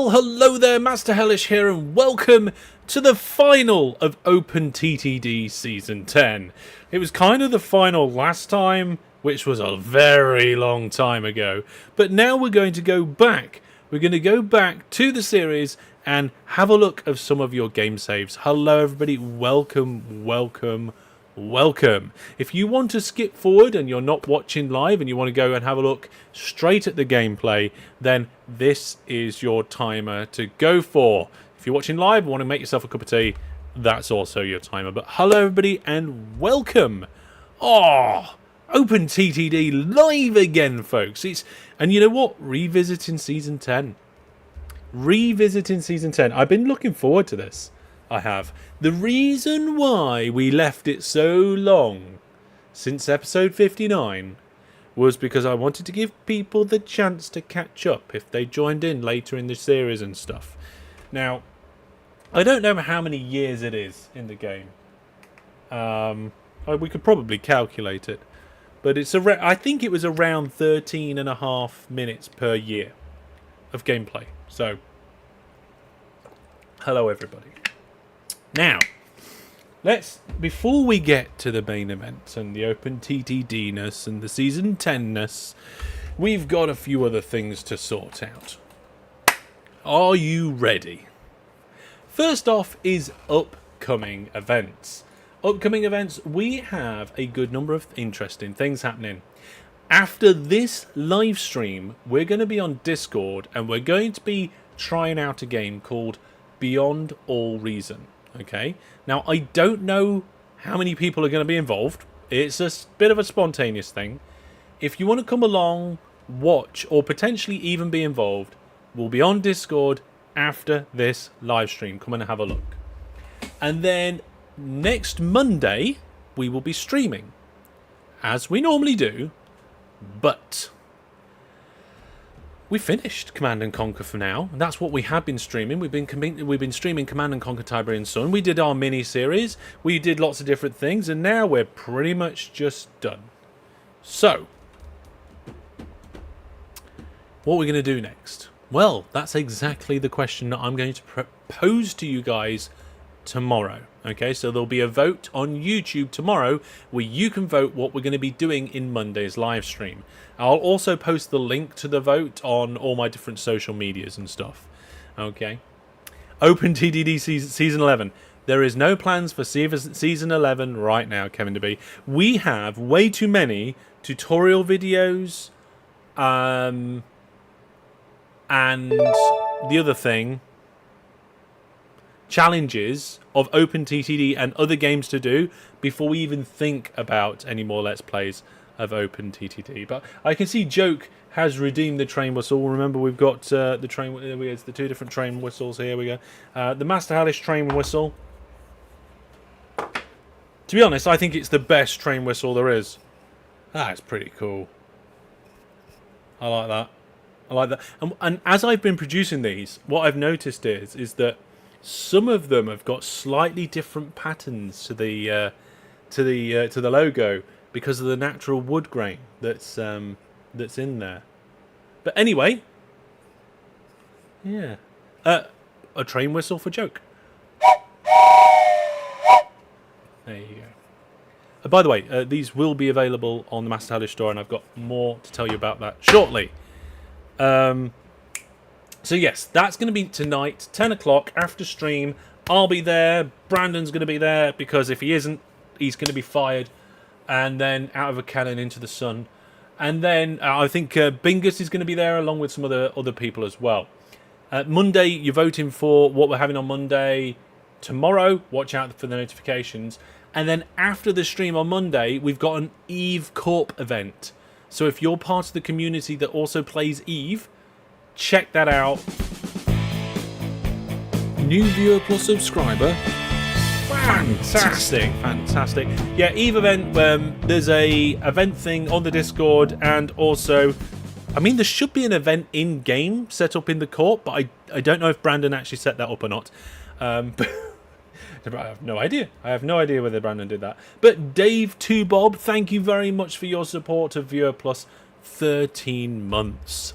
Well, hello there, Master Hellish here, and welcome to the final of OpenTTD Season 10. It was kind of the final last time, which was a very long time ago, but now we're going to go back. We're going to go back to the series and have a look at some of your game saves. Hello everybody, welcome. If you want to skip forward and you're not watching live and you want to go and have a look straight at the gameplay, then this is your timer to go for. If you're watching live and want to make yourself a cup of tea, that's also your timer. But hello everybody and welcome. OpenTTD live again, folks. And you know what? Revisiting Season 10. I've been looking forward to this. I have. The reason why we left it so long since episode 59 was because I wanted to give people the chance to catch up if they joined in later in the series and stuff. Now, I don't know how many years it is in the game. We could probably calculate it. But I think it was around 13.5 minutes per year of gameplay. So, hello everybody. Now, before we get to the main event and the OpenTTD-ness and the Season 10-ness, we've got a few other things to sort out. Are you ready? First off is upcoming events. Upcoming events, we have a good number of interesting things happening. After this live stream, we're going to be on Discord and we're going to be trying out a game called Beyond All Reason. Okay, now I don't know how many people are going to be involved. It's a bit of a spontaneous thing. If you want to come along, watch, or potentially even be involved, we'll be on Discord after this live stream. Come and have a look. And then next Monday, we will be streaming, as we normally do, but we finished Command & Conquer for now. That's what we have been streaming. We've been streaming Command & Conquer Tiberian Sun. We did our mini-series. We did lots of different things. And now we're pretty much just done. So, what are we going to do next? Well, that's exactly the question that I'm going to pose to you guys tomorrow. Okay, so there'll be a vote on YouTube tomorrow where you can vote what we're going to be doing in Monday's live stream. I'll also post the link to the vote on all my different social medias and stuff. Okay. OpenTTD Season 11. There is no plans for Season 11 right now, Kevin DeB. We have way too many tutorial videos. And the other thing, challenges of OpenTTD and other games to do before we even think about any more Let's Plays of OpenTTD. But I can see Joke has redeemed the train whistle. Remember, we've got the two different train whistles. Here we go. The Master Hellish train whistle. To be honest, I think it's the best train whistle there is. That's pretty cool. I like that. And as I've been producing these, what I've noticed is that some of them have got slightly different patterns to the logo because of the natural wood grain that's in there. But anyway, yeah, a train whistle for Joke. There you go. By the way, these will be available on the Master Hellish store, and I've got more to tell you about that shortly. So yes, that's going to be tonight, 10 o'clock after stream. I'll be there. Brandon's going to be there because if he isn't, he's going to be fired. And then out of a cannon into the sun. And then I think Bingus is going to be there along with some other people as well. Monday, you're voting for what we're having on Monday. Tomorrow, watch out for the notifications. And then after the stream on Monday, we've got an Eve Corp event. So if you're part of the community that also plays Eve, check that out. New viewer plus subscriber. Fantastic. Yeah, Eve event. There's a event thing on the Discord, and also, I mean, there should be an event in game set up in the Corp, but I don't know if Brandon actually set that up or not. But I have no idea. Whether Brandon did that. But DaveTwoBob, thank you very much for your support of Viewer Plus 13 months.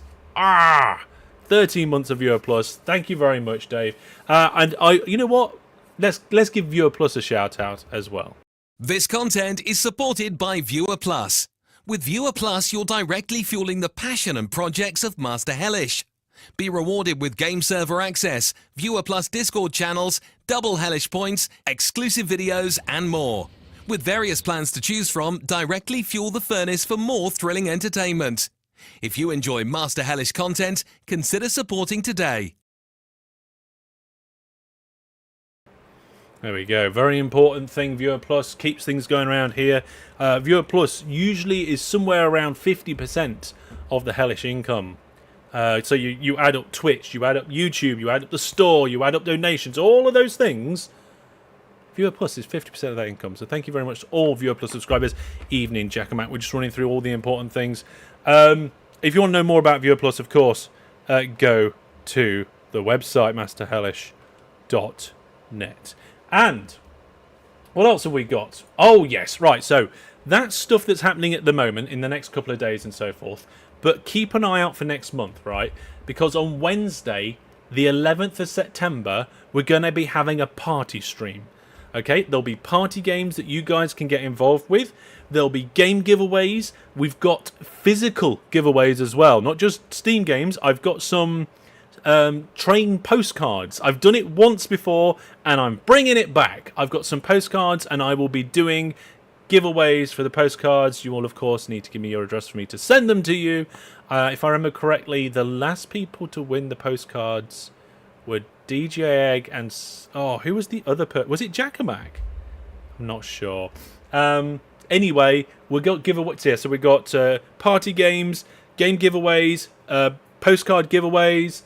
13 months of Viewer Plus. Thank you very much, Dave. And you know what? Let's give Viewer Plus a shout out as well. This content is supported by Viewer Plus. With Viewer Plus, you're directly fueling the passion and projects of Master Hellish. Be rewarded with game server access, Viewer Plus Discord channels, double Hellish points, exclusive videos, and more. With various plans to choose from, directly fuel the furnace for more thrilling entertainment. If you enjoy Master Hellish content, consider supporting today. There we go. Very important thing. Viewer Plus keeps things going around here. Viewer Plus usually is somewhere around 50% of the Hellish income. So you add up Twitch, you add up YouTube, you add up the store, you add up donations, all of those things. Viewer Plus is 50% of that income. So thank you very much to all Viewer Plus subscribers. Evening, Jack and Matt. We're just running through all the important things. If you want to know more about Viewer Plus, of course, go to the website, masterhellish.net. And what else have we got? Oh, yes, right. So that's stuff that's happening at the moment in the next couple of days and so forth. But keep an eye out for next month, right? Because on Wednesday, the 11th of September, we're going to be having a party stream. Okay, there'll be party games that you guys can get involved with. There'll be game giveaways. We've got physical giveaways as well, not just Steam games. I've got some train postcards. I've done it once before, and I'm bringing it back. I've got some postcards, and I will be doing giveaways for the postcards. You will, of course, need to give me your address for me to send them to you. If I remember correctly, the last people to win the postcards were DJ Egg and... Oh, who was the other person? Was it Jackamak? I'm not sure. Anyway, we've got giveaways here. So we've got party games, game giveaways, postcard giveaways,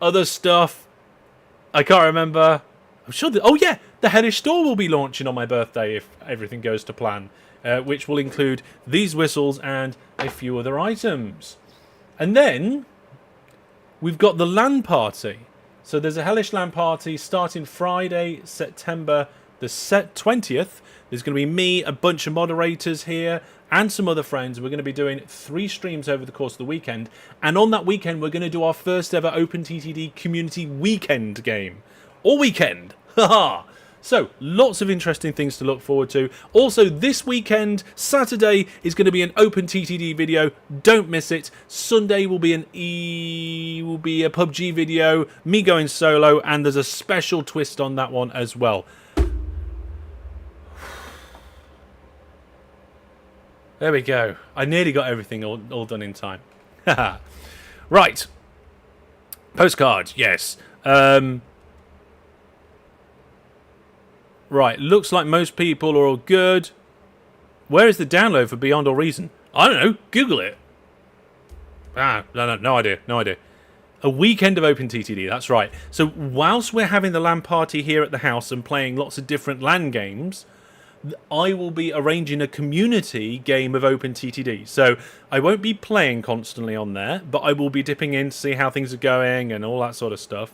other stuff. I can't remember. I'm sure that... Oh, yeah! The Hellish store will be launching on my birthday if everything goes to plan, which will include these whistles and a few other items. And then we've got the LAN party. So there's a Hellish LAN party starting Friday, September the 20th. There's going to be me, a bunch of moderators here, and some other friends. We're going to be doing 3 streams over the course of the weekend. And on that weekend, we're going to do our first ever OpenTTD community weekend game. All weekend. Haha. So, lots of interesting things to look forward to. Also, this weekend, Saturday, is going to be an OpenTTD video. Don't miss it. Sunday will be a PUBG video, me going solo, and there's a special twist on that one as well. There we go. I nearly got everything all done in time. Right. Postcards, yes. Right, looks like most people are all good. Where is the download for Beyond All Reason? I don't know. Google it. No idea. A weekend of OpenTTD, that's right. So whilst we're having the LAN party here at the house and playing lots of different LAN games, I will be arranging a community game of OpenTTD. So I won't be playing constantly on there, but I will be dipping in to see how things are going and all that sort of stuff.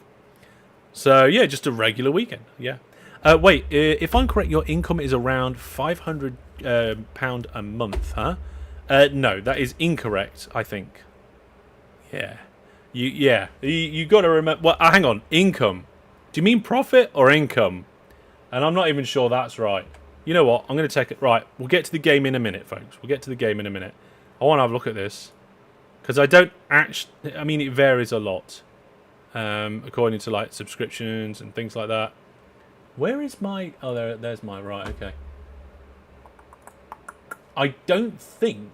So yeah, just a regular weekend, yeah. Wait, if I'm correct, your income is around £500 a month, huh? No, that is incorrect, I think. Yeah. You got to remember... Well, hang on. Income. Do you mean profit or income? And I'm not even sure that's right. You know what? I'm going to take it... Right, we'll get to the game in a minute, folks. We'll get to the game in a minute. I want to have a look at this. Because I don't actually... I mean, it varies a lot. According to, like, subscriptions and things like that. Where is my... Oh, there's my... Right, okay. I don't think,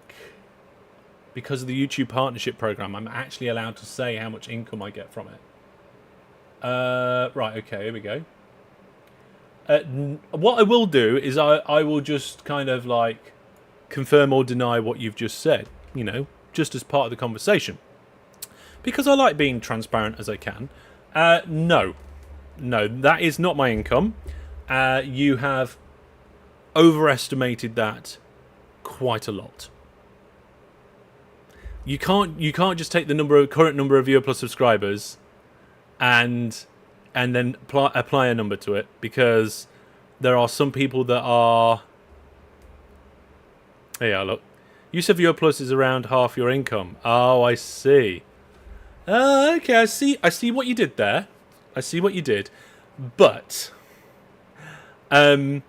because of the YouTube partnership program, I'm actually allowed to say how much income I get from it. Right, okay, here we go. What I will do is I will just kind of, like, confirm or deny what you've just said. You know, just as part of the conversation. Because I like being transparent as I can. No. No, that is not my income. You have overestimated that quite a lot. You can't just take the current number of Viewer Plus subscribers and then apply a number to it, because there are some people that are... Yeah, look. You said Viewer Plus is around half your income. Oh, I see. Okay, I see what you did there. I see what you did. But a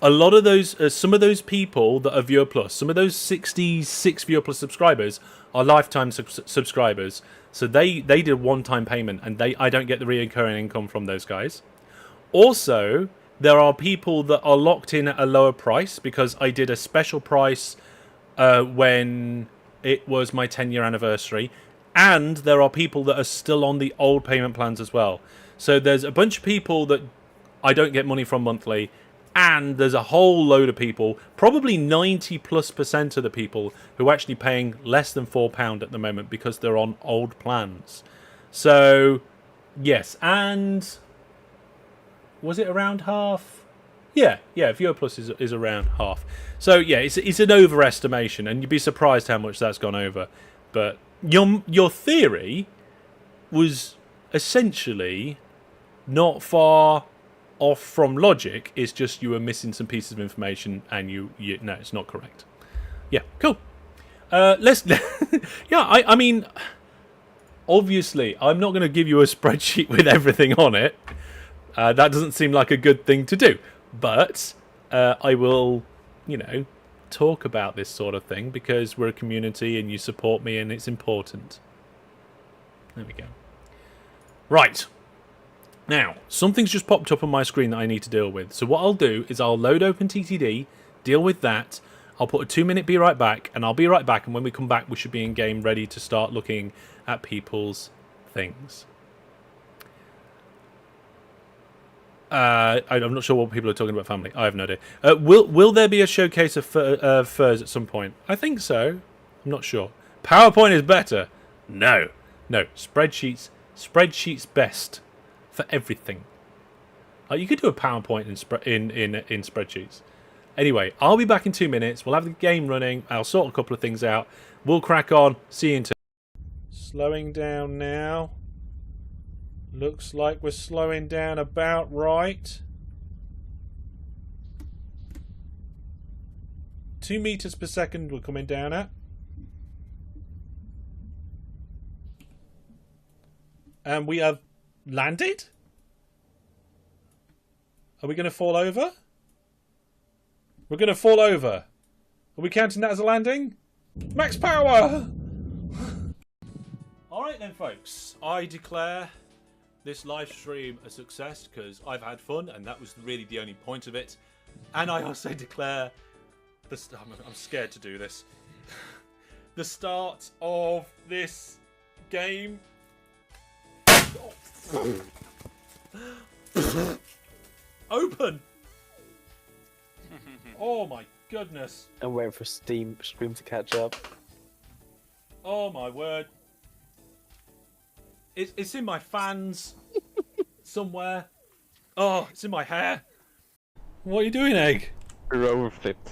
lot of those, some of those people that are Viewer Plus, some of those 66 Viewer Plus subscribers are lifetime subscribers. So they did a one-time payment, and I don't get the recurring income from those guys. Also, there are people that are locked in at a lower price because I did a special price when it was my 10-year anniversary. And there are people that are still on the old payment plans as well. So there's a bunch of people that I don't get money from monthly. And there's a whole load of people, probably 90+% of the people, who are actually paying less than £4 at the moment because they're on old plans. So, yes. And was it around half? Yeah, Viewer Plus is around half. So, yeah, it's an overestimation. And you'd be surprised how much that's gone over. But your theory was essentially not far off from logic. It's just you were missing some pieces of information, and you no, it's not correct. Yeah, cool. Let's I mean, obviously I'm not going to give you a spreadsheet with everything on it. That doesn't seem like a good thing to do, but I will, talk about this sort of thing because we're a community and you support me and it's important. There we go. Right. Now, something's just popped up on my screen that I need to deal with. So what I'll do is I'll load OpenTTD, deal with that. I'll put a 2-minute be right back, and I'll be right back. And when we come back, we should be in game ready to start looking at people's things. I'm not sure what people are talking about family. I have no idea. Will there be a showcase of furs at some point? I think so. I'm not sure. PowerPoint is better. No. Spreadsheets best. For everything. You could do a PowerPoint in spreadsheets. Anyway, I'll be back in 2 minutes. We'll have the game running. I'll sort a couple of things out. We'll crack on. See you in 2. Slowing down now. Looks like we're slowing down about right. 2 meters per second we're coming down at. And we have landed? Are we going to fall over? We're going to fall over. Are we counting that as a landing? Max power! Alright then, folks. I declare this live stream a success because I've had fun and that was really the only point of it. And I also declare... I'm scared to do this. The start of this game... Open! Oh my goodness. I'm waiting for stream to catch up. Oh my word. It's in my fans. Somewhere. Oh, it's in my hair. What are you doing, Egg? Rover flipped.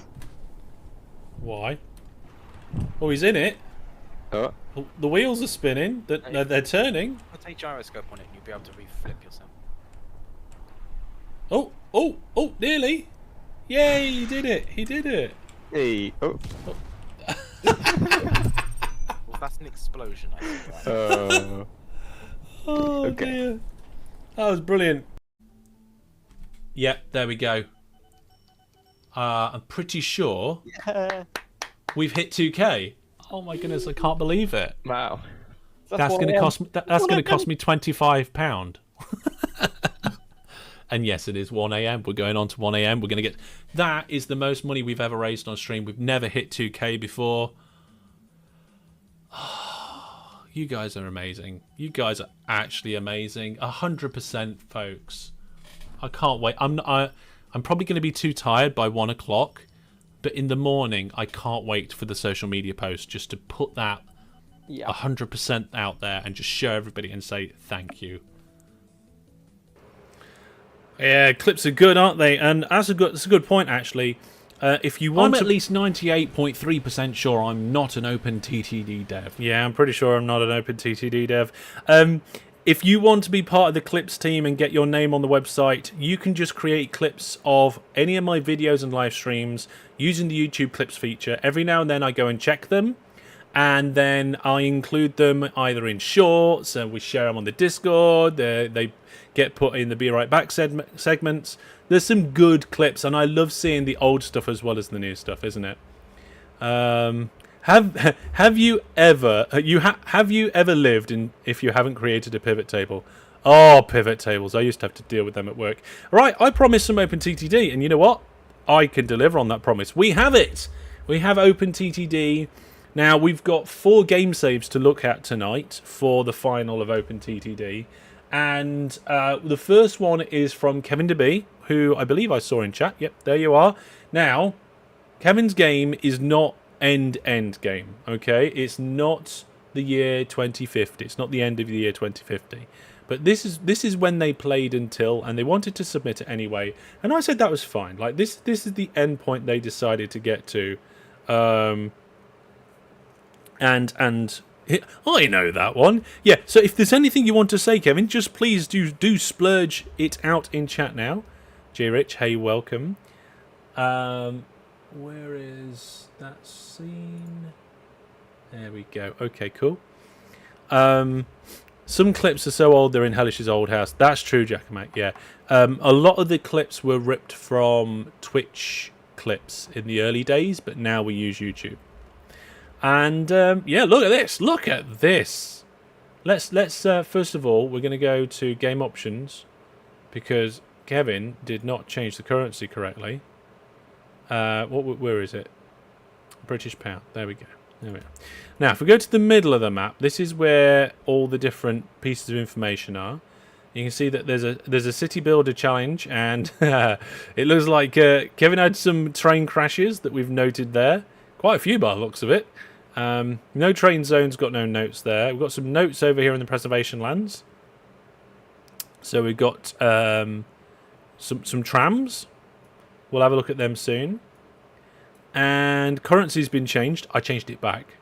Why? Oh, he's in it. Oh. The wheels are spinning. They're turning. I'll take gyroscope on it and you'll be able to reflip yourself. Oh, nearly. Yay, he did it. He did it. Hey. Oh. Well, that's an explosion, I think. Right? Oh, okay. Dear. That was brilliant. Yep, there we go. I'm pretty sure we've hit 2K. Oh my goodness, I can't believe it. Wow. That's going to cost me. That's going to cost me £25. And yes, it is 1 a.m. We're going on to 1 a.m. We're going to get. That is the most money we've ever raised on stream. We've never hit 2K before. You guys are amazing. You guys are actually amazing. 100%, folks. I can't wait. I'm probably going to be too tired by 1 o'clock. But in the morning, I can't wait for the social media post just to put that 100% out there and just show everybody and say thank you. Yeah, clips are good, aren't they? And that's a good point, actually. If you want, I'm at least 98.3% sure I'm not an OpenTTD dev. Yeah, I'm pretty sure I'm not an OpenTTD dev. If you want to be part of the clips team and get your name on the website, you can just create clips of any of my videos and live streams using the YouTube clips feature. Every now and then I go and check them, and then I include them either in shorts, and we share them on the Discord. They get put in the Be Right Back segments. There's some good clips, and I love seeing the old stuff as well as the new stuff, isn't it? Have you ever lived in if you haven't created a pivot table? Oh, pivot tables! I used to have to deal with them at work. Right, I promised some OpenTTD, and you know what? I can deliver on that promise. We have it. We have OpenTTD. Now we've got 4 game saves to look at tonight for the final of OpenTTD, and the first one is from Kevin DeB, who I believe I saw in chat. Yep, there you are. Now, Kevin's game is not end game. Okay, it's not the year 2050. It's not the end of the year 2050. But this is when they played until, and they wanted to submit it anyway. And I said that was fine. Like this is the end point they decided to get to. And I know that one. Yeah. So if there's anything you want to say, Kevin, just please do splurge it out in chat now. J Rich, hey, welcome. Where is that scene? There we go. Okay, cool. Some clips are so old they're in Hellish's old house. That's true, Jackamak, yeah. A lot of the clips were ripped from Twitch clips in the early days, but now we use YouTube. And yeah, look at this. Look at this. Let's first of all, we're going to go to game options because Kevin did not change the currency correctly. Where is it? British pound. There we go. There we are. Now, if we go to the middle of the map, this is where all the different pieces of information are. You can see that there's a city builder challenge, and it looks like Kevin had some train crashes that we've noted there. Quite a few by the looks of it. No train zones, got no notes there. We've got some notes over here in the preservation lands. So we've got some trams. We'll have a look at them soon. And currency's been changed. I changed it back.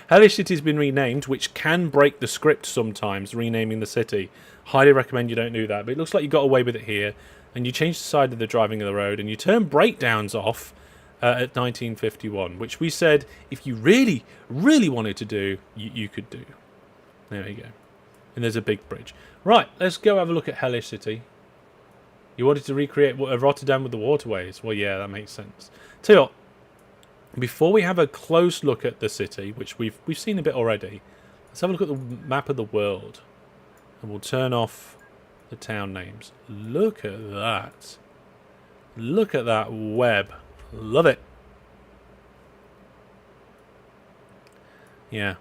Hellish City's been renamed, which can break the script sometimes, renaming the city. Highly recommend you don't do that. But it looks like you got away with it here. And you change the side of the driving of the road. And you turn breakdowns off at 1951. Which we said, if you really, really wanted to do, you could do. There you go. And there's a big bridge. Right, let's go have a look at Hellish City. You wanted to recreate Rotterdam with the waterways. Well, yeah, that makes sense. Tell you what. Before we have a close look at the city, which we've seen a bit already, let's have a look at the map of the world. And we'll turn off the town names. Look at that. Look at that web. Love it. Yeah.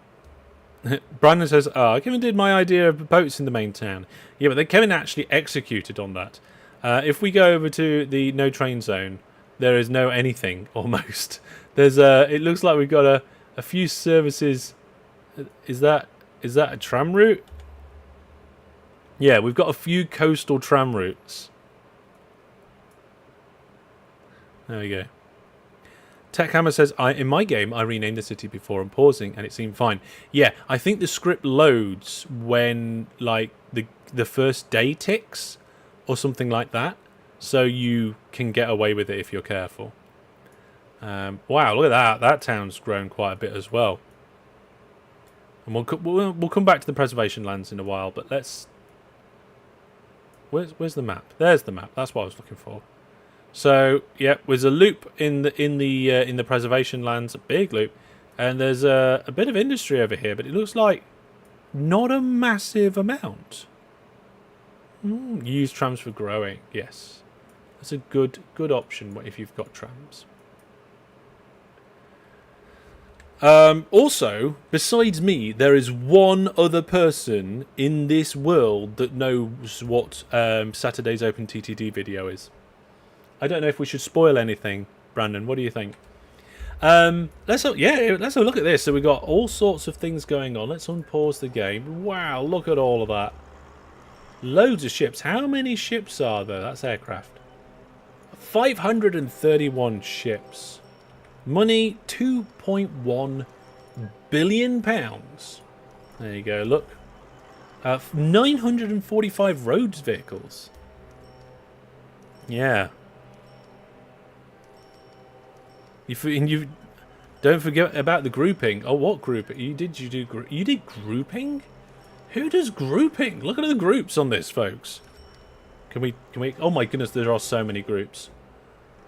Brandon says, Kevin did my idea of boats in the main town. Yeah, but then Kevin actually executed on that. If we go over to the no train zone, there is no anything, almost. There's it looks like we've got a few services. Is that a tram route? Yeah, we've got a few coastal tram routes. There we go. Tech Hammer says, in my game, I renamed the city before and pausing, and it seemed fine. Yeah, I think the script loads when, like, the first day ticks or something like that, so you can get away with it if you're careful. Wow, look at that. That town's grown quite a bit as well. And we'll come back to the preservation lands in a while, but let's... Where's the map? There's the map. That's what I was looking for. So, yeah, there's a loop in the preservation lands, a big loop, and there's a bit of industry over here, but it looks like not a massive amount. Use trams for growing, yes. That's a good option if you've got trams. Also, besides me, there is one other person in this world that knows what Saturday's OpenTTD video is. I don't know if we should spoil anything, Brandon. What do you think? Let's have a look at this. So we've got all sorts of things going on. Let's unpause the game. Wow, look at all of that. Loads of ships. How many ships are there? That's aircraft. 531 ships. Money, £2.1 billion. There you go, look. 945 roads vehicles. Yeah. Don't forget about the grouping. Oh, what grouping? You did grouping? Who does grouping? Look at the groups on this, folks. Can we? Oh my goodness, there are so many groups.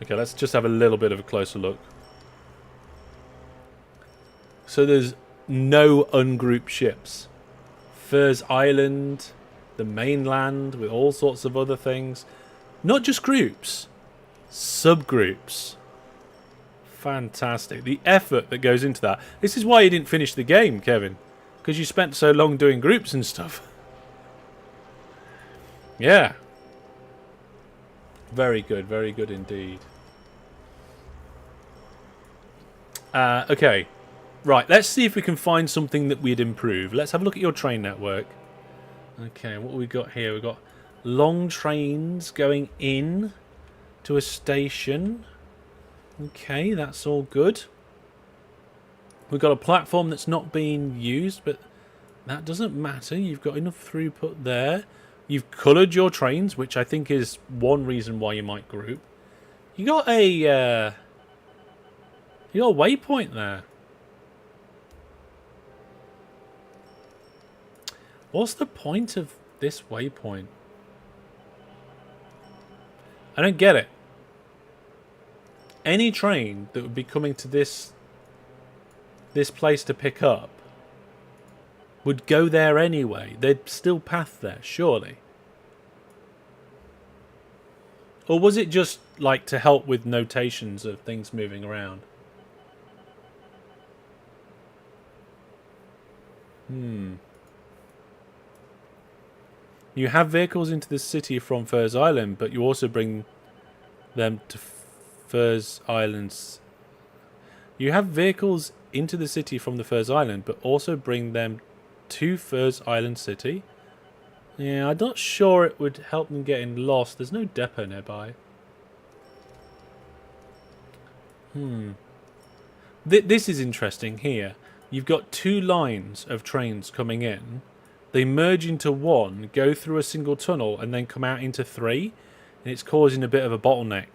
Okay, let's just have a little bit of a closer look. So there's no ungrouped ships. Furs Island, the mainland, with all sorts of other things. Not just groups, subgroups. Fantastic. The effort that goes into that. This is why you didn't finish the game, Kevin. Because you spent so long doing groups and stuff. Yeah. Very good indeed. Okay. Right, let's see if we can find something that we'd improve. Let's have a look at your train network. Okay, what have we got here? We've got long trains going in to a station. Okay, that's all good. We've got a platform that's not being used, but that doesn't matter. You've got enough throughput there. You've coloured your trains, which I think is one reason why you might group. You got a waypoint there. What's the point of this waypoint? I don't get it. Any train that would be coming to this place to pick up would go there anyway. They'd still path there, surely. Or was it just like to help with notations of things moving around? You have vehicles into the city from Furs Island, but you also bring them to Furs Islands. You have vehicles into the city from the Furs Island, but also bring them to Furs Island City. Yeah, I'm not sure it would help them getting lost. There's no depot nearby. This is interesting here. You've got two lines of trains coming in. They merge into one, go through a single tunnel, and then come out into three. And it's causing a bit of a bottleneck.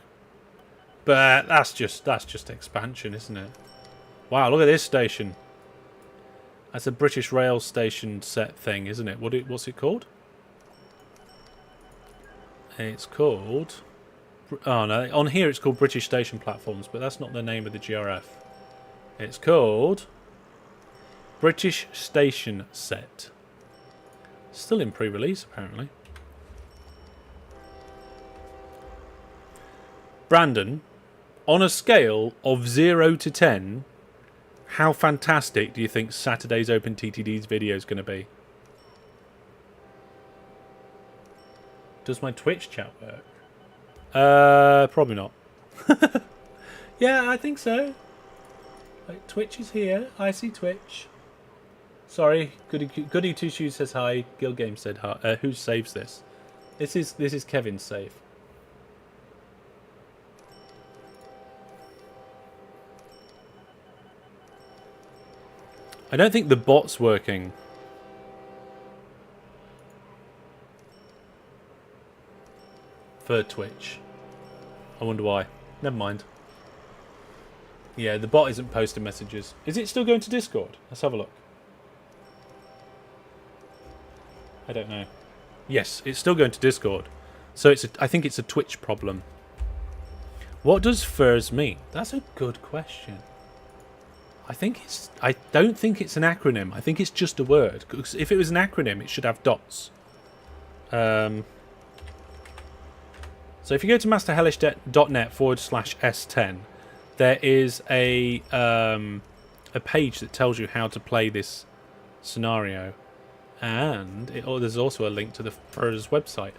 But that's just expansion, isn't it? Wow, look at this station. That's a British Rail station set thing, isn't it? What's it called? It's called... Oh no, on here it's called British Station Platforms, but that's not the name of the GRF. It's called British Station Set. Still in pre-release, apparently. Brandon, on a scale of 0 to 10, how fantastic do you think Saturday's OpenTTD's video is going to be? Does my Twitch chat work? Probably not. Yeah, I think so. Like, Twitch is here. I see Twitch. Sorry, Goody Two Shoes says hi. Gil Game said hi. Who saves this? This is Kevin's save. I don't think the bot's working. For Twitch. I wonder why. Never mind. Yeah, the bot isn't posting messages. Is it still going to Discord? Let's have a look. I don't know. Yes, it's still going to Discord. So I think it's a Twitch problem. What does FURS mean? That's a good question. I don't think it's an acronym. I think it's just a word. 'Cause if it was an acronym, it should have dots. So if you go to masterhellish.net/S10, there is a page that tells you how to play this scenario. And there's also a link to the FURS website.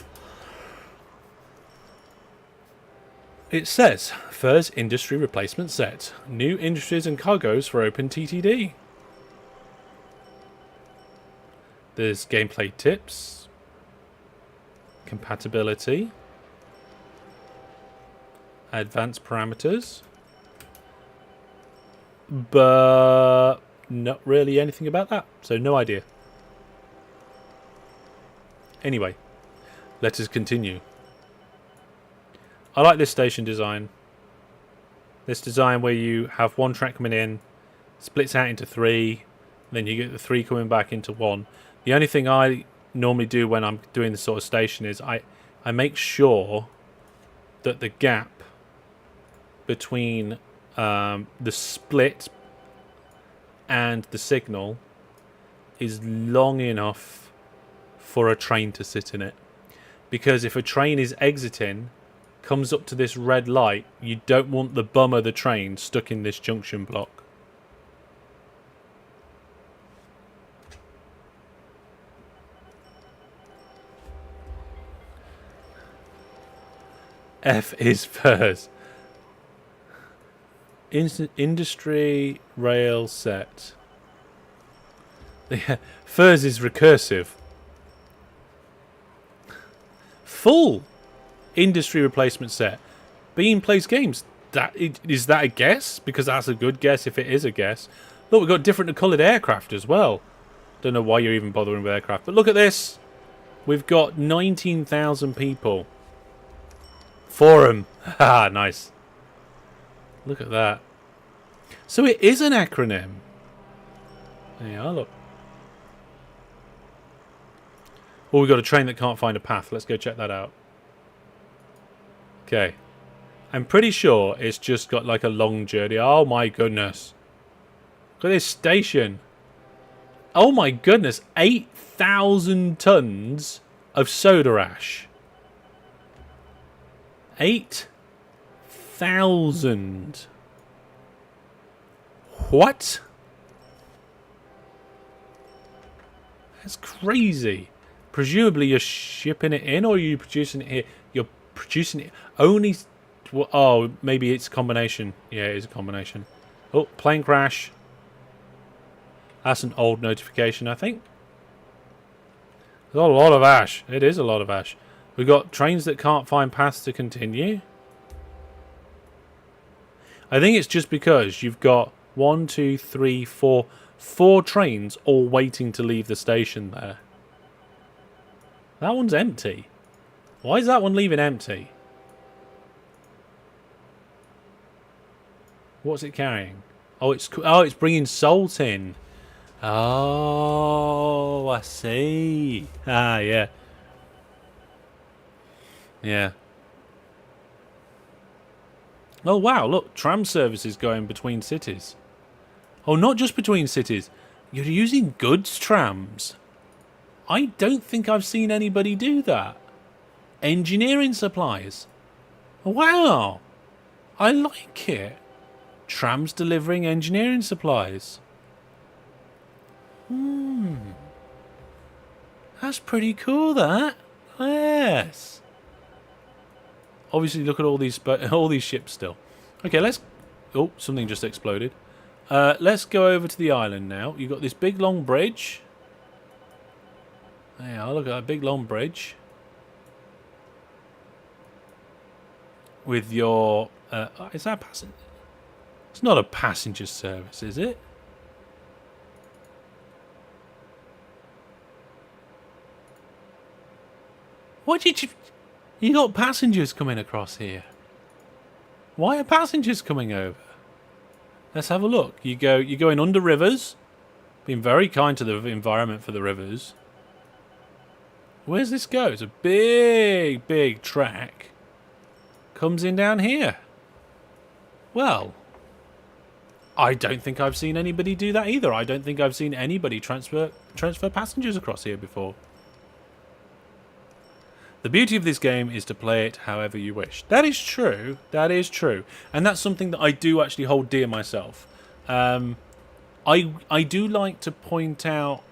It says, FURS Industry Replacement Set. New industries and cargoes for OpenTTD. There's gameplay tips. Compatibility. Advanced parameters. But not really anything about that. So no idea. Anyway, let us continue. I like this station design. This design where you have one track coming in, splits out into 3, then you get the 3 coming back into 1. The only thing I normally do when I'm doing this sort of station is I make sure that the gap between the split and the signal is long enough for a train to sit in it. Because if a train is exiting, comes up to this red light, you don't want the bum of the train stuck in this junction block. F is FIRS. Industry rail set. Yeah, FIRS is recursive. Full industry replacement set. Beam plays games. Is that a guess? Because that's a good guess if it is a guess. Look, we've got different coloured aircraft as well. Don't know why you're even bothering with aircraft. But look at this. We've got 19,000 people. Forum. Haha, nice. Look at that. So it is an acronym. There you are, look. Oh, we've got a train that can't find a path. Let's go check that out. Okay. I'm pretty sure it's just got like a long journey. Oh my goodness. Look at this station. Oh my goodness. 8,000 tons of soda ash. 8,000. What? That's crazy. Presumably you're shipping it in, or are you producing it here? You're producing it only... Oh, maybe it's a combination. Yeah, it is a combination. Oh, plane crash. That's an old notification, I think. There's a lot of ash. It is a lot of ash. We've got trains that can't find paths to continue. I think it's just because you've got 1, 2, 3, 4 trains all waiting to leave the station there. That one's empty. Why is that one leaving empty? What's it carrying? Oh, it's bringing salt in. Oh, I see. Ah, yeah. Yeah. Oh, wow, look. Tram services going between cities. Oh, not just between cities. You're using goods trams. I don't think I've seen anybody do that. Engineering supplies. Wow. I like it. Trams delivering engineering supplies. That's pretty cool, that. Yes. Obviously, look at all these ships still. Okay, let's... Oh, something just exploded. Let's go over to the island now. You've got this big, long bridge. There you are, look at that big, long bridge. With your... is that a passenger? It's not a passenger service, is it? What did you... You got passengers coming across here. Why are passengers coming over? Let's have a look. You're going under rivers. Being very kind to the environment for the rivers. Where's this go? It's a big, big track. Comes in down here. Well, I don't think I've seen anybody do that either. I don't think I've seen anybody transfer passengers across here before. The beauty of this game is to play it however you wish. That is true. That is true. And that's something that I do actually hold dear myself. I do like to point out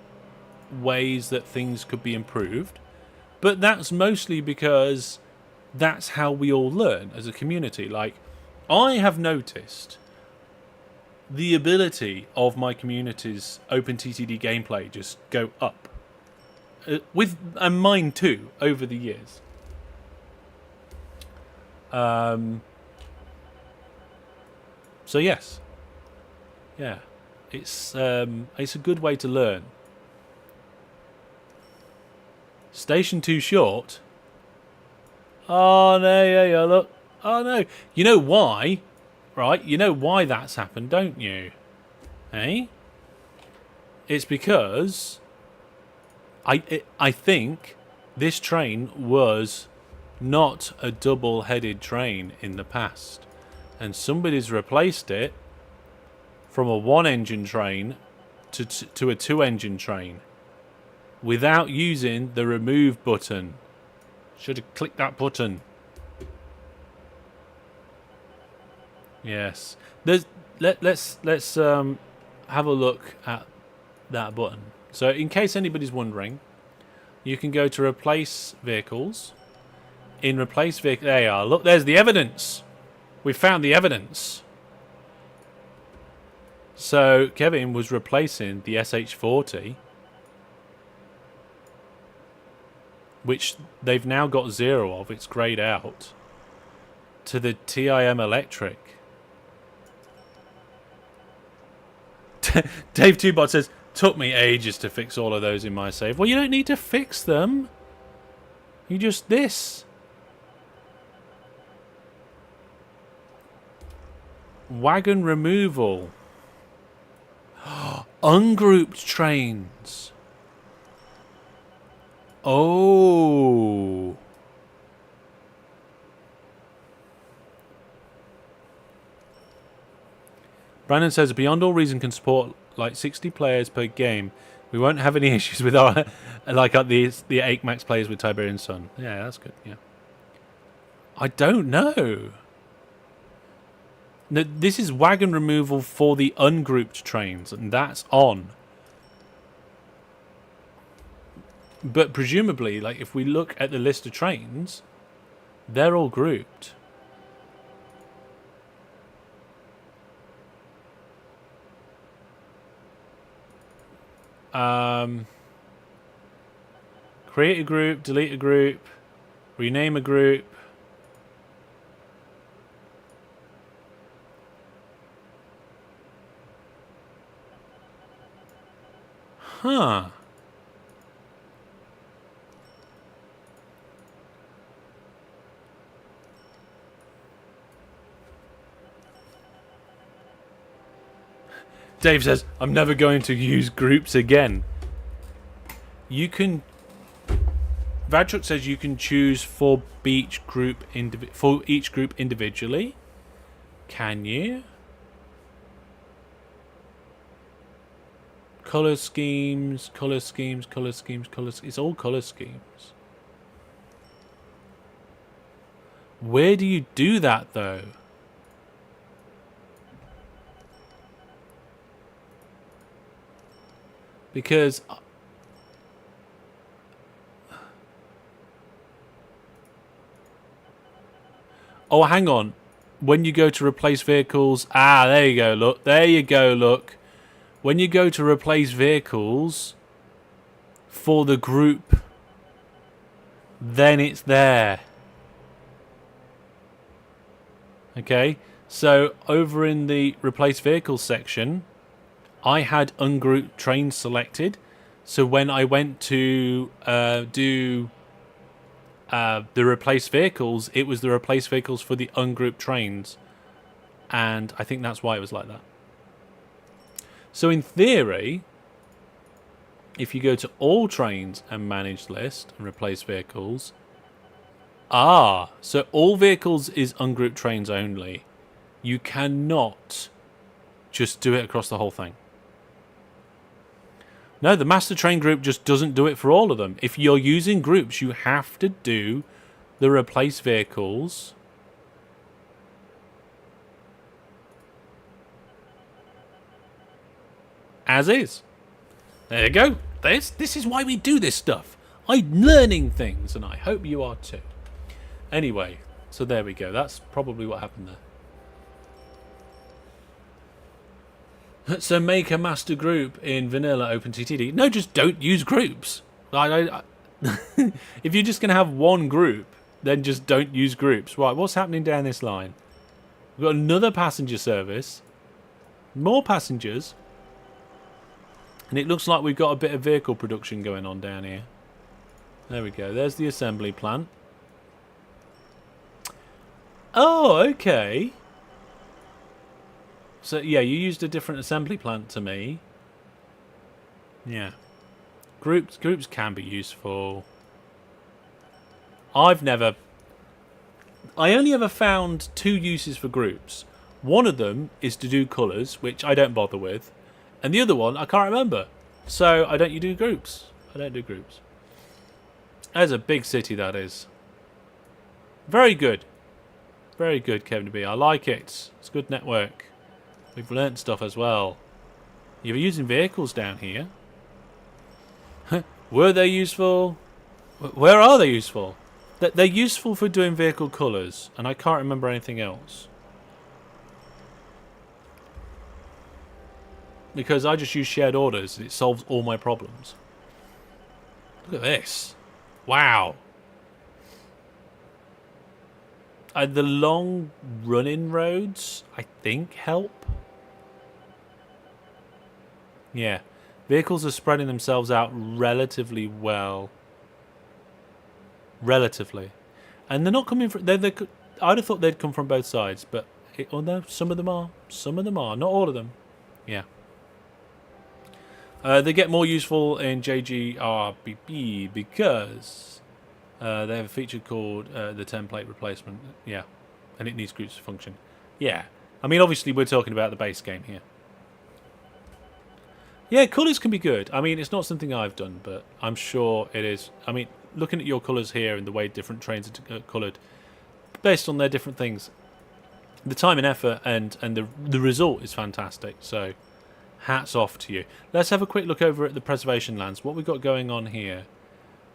ways that things could be improved. But that's mostly because that's how we all learn as a community. Like, I have noticed the ability of my community's OpenTTD gameplay just go up. And mine too, over the years. So yes. Yeah. It's a good way to learn. Station too short. Oh no, yeah, look. Oh no. You know why? right? You know why that's happened, don't you? Eh? It's because I think this train was not a double-headed train in the past, and somebody's replaced it from a one-engine train to a two-engine train without using the remove button. Should have clicked that button. Yes. Let's have a look at that button. So in case anybody's wondering, you can go to replace vehicles. In replace vehicle, there you are. Look, there's the evidence. We found the evidence. So Kevin was replacing the SH40, which they've now got 0 of. It's greyed out, to the TIM electric. DaveTwoBob says, took me ages to fix all of those in my save. Well, you don't need to fix them. You just this. Wagon removal. Ungrouped trains. Oh. Brandon says, beyond all reason can support like 60 players per game. We won't have any issues with our like the 8 max players with Tiberian Sun. Yeah, that's good. Yeah. I don't know. No, this is wagon removal for the ungrouped trains, and that's on. But presumably, like if we look at the list of trains, they're all grouped. Create a group, delete a group, rename a group. Huh. Dave says, I'm never going to use groups again. You can... VadChu says you can choose for each group individually. Can you? Colour schemes, colour schemes, colour schemes, colour schemes. It's all colour schemes. Where do you do that, though? Because... oh, hang on. When you go to replace vehicles... ah, there you go, look. There you go, look. When you go to replace vehicles for the group, then it's there. Okay, so over in the replace vehicles section, I had ungrouped trains selected. So when I went to do the replace vehicles, it was the replace vehicles for the ungrouped trains. And I think that's why it was like that. So in theory, if you go to all trains and manage list and replace vehicles, so all vehicles is ungrouped trains only. You cannot just do it across the whole thing. No, the master train group just doesn't do it for all of them. If you're using groups, you have to do the replace vehicles. As is. There you go. This is why we do this stuff. I'm learning things, and I hope you are too. Anyway, so there we go. That's probably what happened there. So make a master group in vanilla OpenTTD. No, just don't use groups. If you're just going to have one group, then just don't use groups. Right, what's happening down this line? We've got another passenger service. More passengers. And it looks like we've got a bit of vehicle production going on down here. There we go. There's the assembly plant. Oh, okay. So yeah, you used a different assembly plant to me. Yeah. Groups can be useful. I only ever found 2 uses for groups. One of them is to do colours, which I don't bother with. And the other one, I can't remember. So I don't do groups. I don't do groups. That's a big city, that is. Very good. Very good, Kevin DeB. I like it. It's a good network. We've learnt stuff as well. You're using vehicles down here. Were they useful? Where are they useful? They're useful for doing vehicle colours, and I can't remember anything else. Because I just use shared orders, and it solves all my problems. Look at this. Wow. The long running roads, I think, help. Yeah. Vehicles are spreading themselves out relatively well. Relatively. And they're not coming from... I'd have thought they'd come from both sides, but... no, some of them are. Some of them are. Not all of them. Yeah. They get more useful in JGRBB because they have a feature called the template replacement. Yeah. And it needs groups to function. Yeah. I mean, obviously, we're talking about the base game here. Yeah, colours can be good. I mean, it's not something I've done, but I'm sure it is. I mean, looking at your colours here and the way different trains are coloured, based on their different things, the time and effort and the result is fantastic. So, hats off to you. Let's have a quick look over at the preservation lands. What we've got going on here.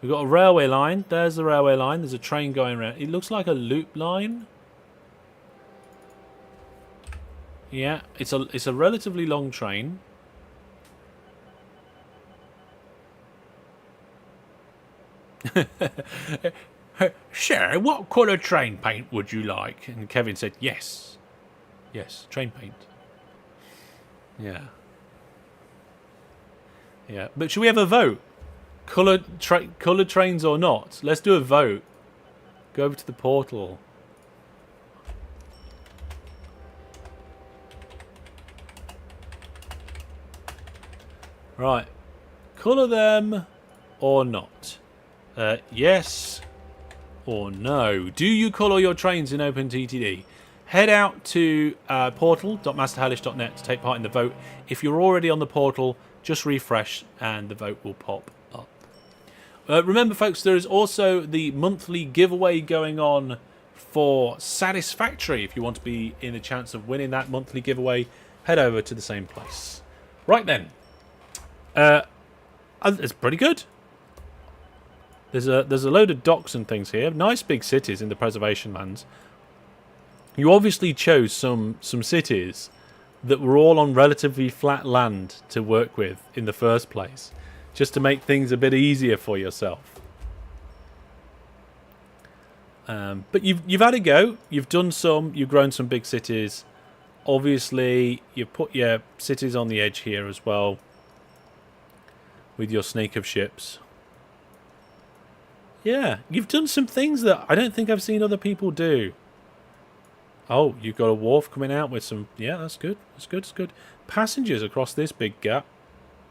We've got a railway line. There's the railway line. There's a train going around. It looks like a loop line. Yeah, it's a relatively long train. Sir, what colour train paint would you like? And Kevin said, yes. Yes, train paint. Yeah. Yeah, but should we have a vote? Coloured trains or not? Let's do a vote. Go over to the portal. Right. Colour them or not? Yes or no. Do you colour your trains in OpenTTD? Head out to portal.masterhellish.net to take part in the vote. If you're already on the portal, just refresh and the vote will pop up. Remember, folks, there is also the monthly giveaway going on for Satisfactory. If you want to be in a chance of winning that monthly giveaway, head over to the same place. Right then. It's pretty good. There's a load of docks and things here. Nice big cities in the preservation lands. You obviously chose some cities that were all on relatively flat land to work with in the first place, just to make things a bit easier for yourself. But you've had a go. You've done some. You've grown some big cities. Obviously, you've put your cities on the edge here as well with your snake of ships. Yeah, you've done some things that I don't think I've seen other people do. Oh, you've got a wharf coming out with some... Yeah, that's good. That's good. That's good. Passengers across this big gap.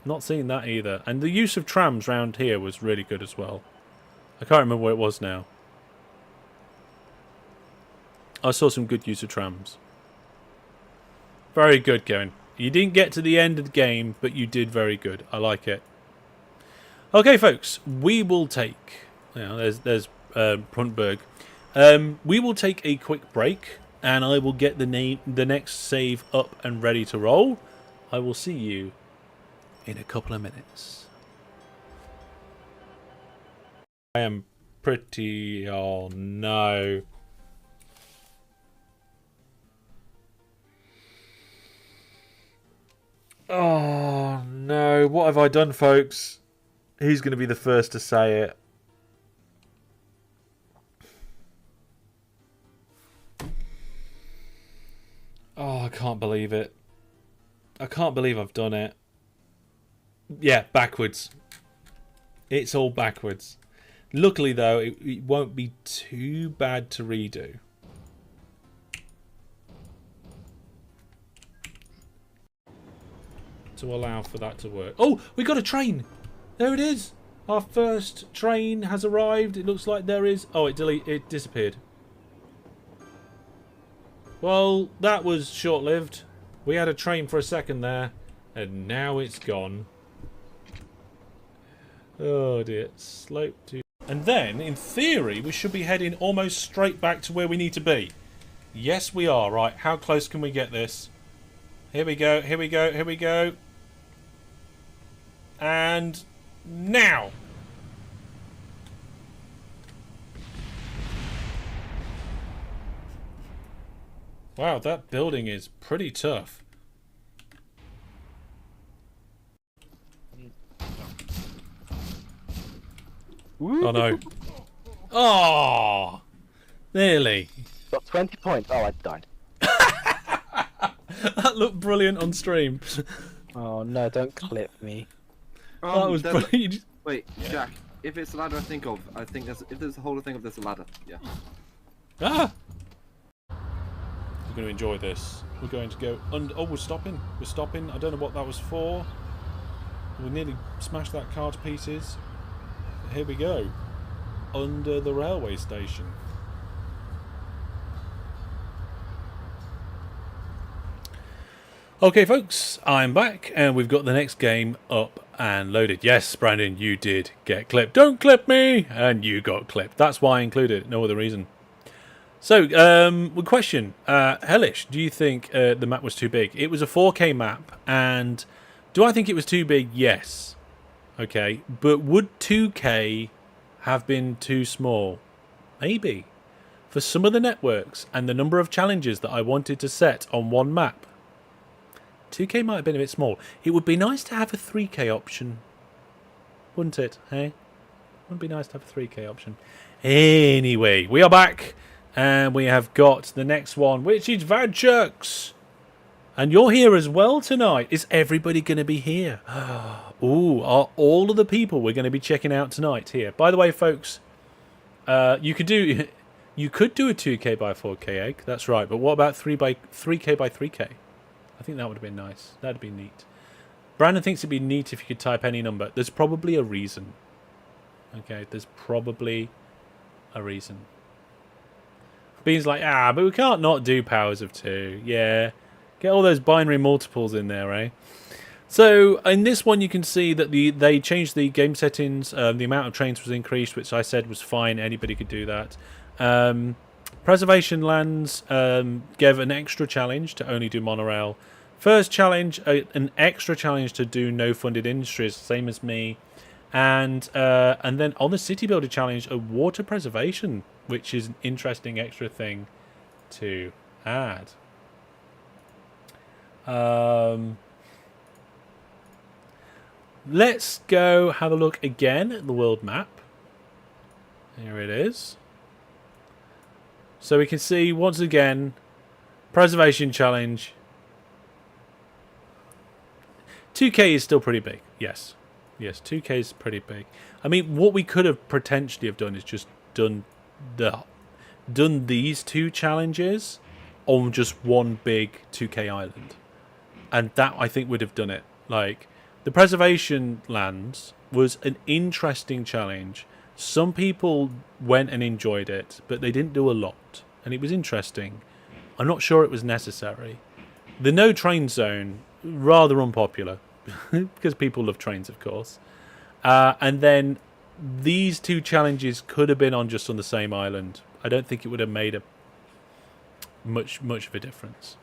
Not seen that either. And the use of trams round here was really good as well. I can't remember where it was now. I saw some good use of trams. Very good, Kevin. You didn't get to the end of the game, but you did very good. I like it. Okay, folks. We will take... You know, there's Bruntberg. We will take a quick break, and I will get the next save up and ready to roll. I will see you in a couple of minutes. I am pretty... Oh, no. Oh, no. What have I done, folks? Who's going to be the first to say it? Oh, I can't believe it. I can't believe I've done it. Yeah, backwards. It's all backwards. Luckily, though, it won't be too bad to redo. to allow for that to work. Oh, we got a train. There it is. Our first train has arrived. It looks like there is. Oh, it disappeared. Well, that was short-lived. We had a train for a second there, and now it's gone. Oh dear. Slope to... And then, in theory, we should be heading almost straight back to where we need to be. Yes, we are. Right, how close can we get this? Here we go, here we go, here we go. And now! Wow, that building is pretty tough. Oh no. Oh! Nearly. Got 20 points. Oh, I died. That looked brilliant on stream. Oh no, don't clip me. That was brilliant. Wait, Jack. If it's a ladder, I think there's if there's a whole thing of there's a ladder. Yeah. Ah! We're going to enjoy this. We're going to go under. Oh, we're stopping. We're stopping. I don't know what that was for. We nearly smashed that car to pieces. Here we go. Under the railway station. Okay, folks, I'm back, and we've got the next game up and loaded. Yes, Brandon, you did get clipped. Don't clip me! And you got clipped. That's why I included it. No other reason. So, question. Hellish, do you think the map was too big? It was a 4K map, and do I think it was too big? Yes. Okay, but would 2K have been too small? Maybe. For some of the networks and the number of challenges that I wanted to set on one map, 2K might have been a bit small. It would be nice to have a 3K option. Wouldn't it, hey? Wouldn't it be nice to have a 3K option? Anyway, we are back. And we have got the next one, which is VadChu. And you're here as well tonight. Is everybody going to be here? Ooh, are all of the people we're going to be checking out tonight here? By the way, folks, you could do a 2K by 4K egg. That's right. But what about 3K by 3K? I think that would have been nice. That'd be neat. Brandon thinks it'd be neat if you could type any number. There's probably a reason. Okay, there's probably a reason. Bean's like, but we can't not do powers of 2. Yeah. Get all those binary multiples in there, eh? So, in this one, you can see that they changed the game settings. The amount of trains was increased, which I said was fine. Anybody could do that. Preservation lands gave an extra challenge to only do monorail. First challenge, an extra challenge to do no funded industries, same as me. And then on the city builder challenge, a water preservation, which is an interesting extra thing to add. Let's go have a look again at the world map. Here it is. So we can see once again, preservation challenge. 2K is still pretty big. Yes. Yes, 2K is pretty big. I mean, what we could have potentially have done is just done these two challenges on just one big 2K island. And that, I think, would have done it. Like, the preservation lands was an interesting challenge. Some people went and enjoyed it, but they didn't do a lot. And it was interesting. I'm not sure it was necessary. The no train zone, rather unpopular. Because people love trains, of course. And then these two challenges could have been on just on the same island. I don't think it would have made a much of a difference.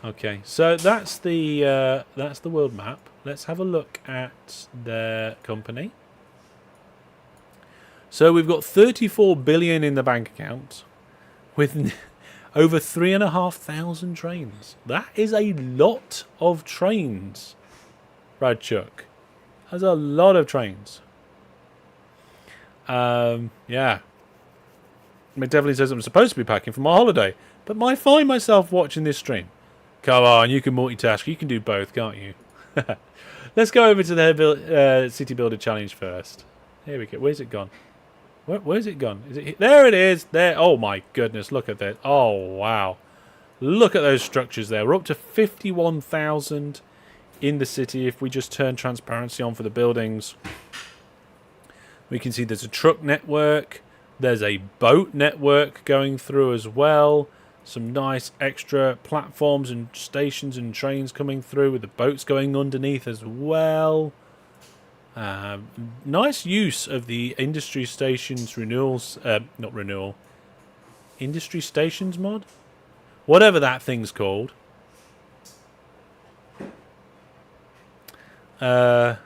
Okay, so that's the world map. Let's have a look at their company. So we've got 34 billion in the bank account with over 3,500 trains. That is a lot of trains, VadChu. That's a lot of trains. Yeah. It definitely says I'm supposed to be packing for my holiday, but I find myself watching this stream. Come on, you can multitask. You can do both, can't you? Let's go over to the City Builder Challenge first. Here we go. Where's it gone? Where's it gone? Is it? There it is. There. Oh my goodness! Look at that. Oh wow! Look at those structures there. We're up to 51,000. in the city. If we just turn transparency on for the buildings, we can see there's a truck network. There's a boat network going through as well. Some nice extra platforms and stations and trains coming through with the boats going underneath as well. Nice use of the industry stations renewals, not renewal, industry stations mod, whatever that thing's called. Brandon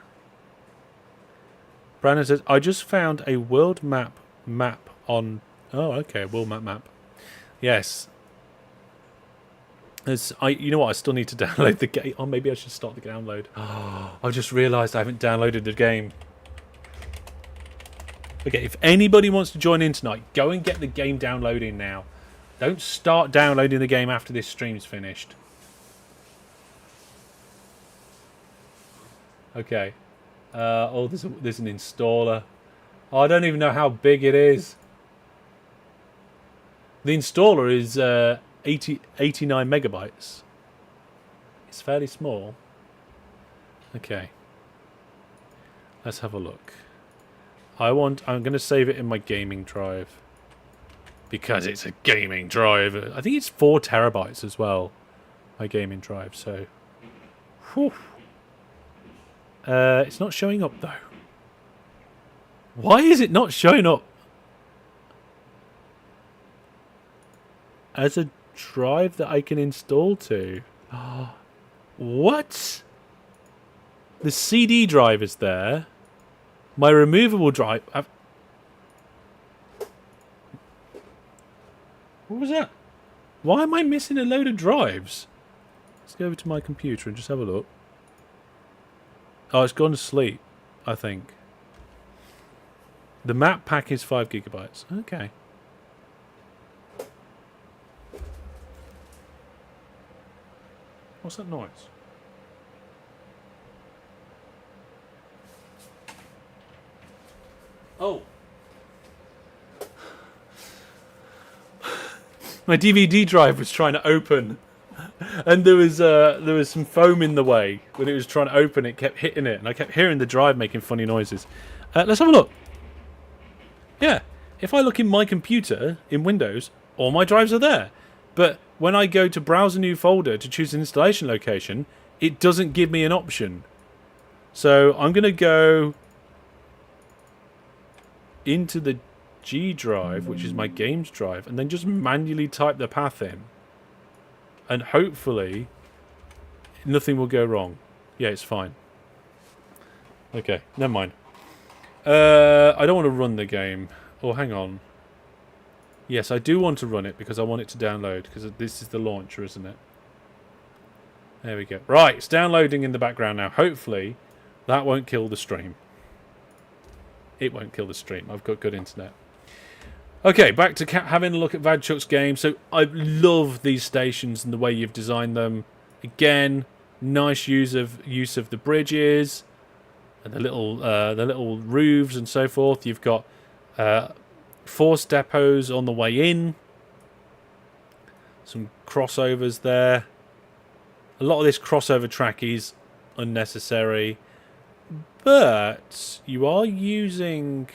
says, I just found a world map on... Oh, okay, world map. Yes. You know what? I still need to download the game. Oh, maybe I should start the download. Oh, I just realised I haven't downloaded the game. Okay, if anybody wants to join in tonight, go and get the game downloading now. Don't start downloading the game after this stream's finished. Okay. Oh, there's an installer. Oh, I don't even know how big it is. The installer is 89 megabytes. It's fairly small. Okay. Let's have a look. I'm going to save it in my gaming drive. Because it's a gaming drive. I think it's 4 terabytes as well. My gaming drive, so... Whew. It's not showing up though. Why is it not showing up as a drive that I can install to? What? The CD drive is there. My removable drive... What was that? Why am I missing a load of drives? Let's go over to my computer and just have a look. Oh, it's gone to sleep, I think. The map pack is 5 gigabytes. Okay. What's that noise? Oh. My DVD drive was trying to open. And there was some foam in the way. When it was trying to open, it kept hitting it. And I kept hearing the drive making funny noises. Let's have a look. Yeah. If I look in my computer, in Windows, all my drives are there. But when I go to browse a new folder to choose an installation location, it doesn't give me an option. So I'm going to go into the G drive, which is my games drive, and then just manually type the path in. And hopefully nothing will go wrong. Yeah, it's fine. Okay, never mind. I don't want to run the game. Oh, hang on. Yes, I do want to run it because I want it to download, because this is the launcher, isn't it? There we go. Right, it's downloading in the background now. Hopefully that won't kill the stream. It won't kill the stream. I've got good internet. Okay, back to having a look at VadChu's game. So I love these stations and the way you've designed them. Again, nice use of the bridges and the little roofs and so forth. You've got force depots on the way in. Some crossovers there. A lot of this crossover track is unnecessary, but you are using...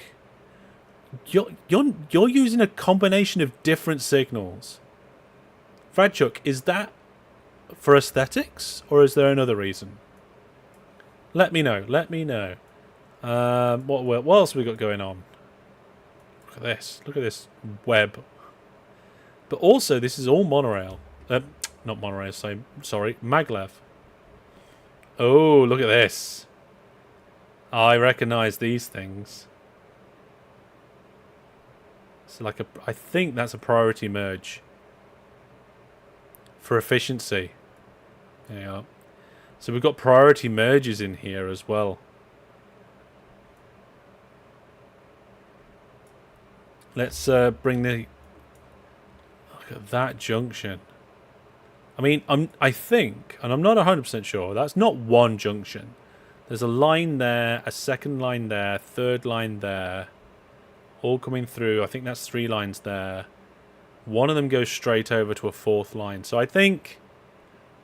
You're using a combination of different signals. VadChu, is that for aesthetics, or is there another reason? Let me know. Let me know. What else have we got going on? Look at this. Look at this web. But also, this is all monorail. Not monorail. Sorry, maglev. Oh, look at this. I recognise these things. Like I think that's a priority merge for efficiency. There you are. So we've got priority merges in here as well. Let's bring the... Look at that junction. I mean, I think, and I'm not 100% sure, that's not one junction. There's a line there, a second line there, third line there. All coming through. I think that's 3 lines there. One of them goes straight over to a 4th line. So I think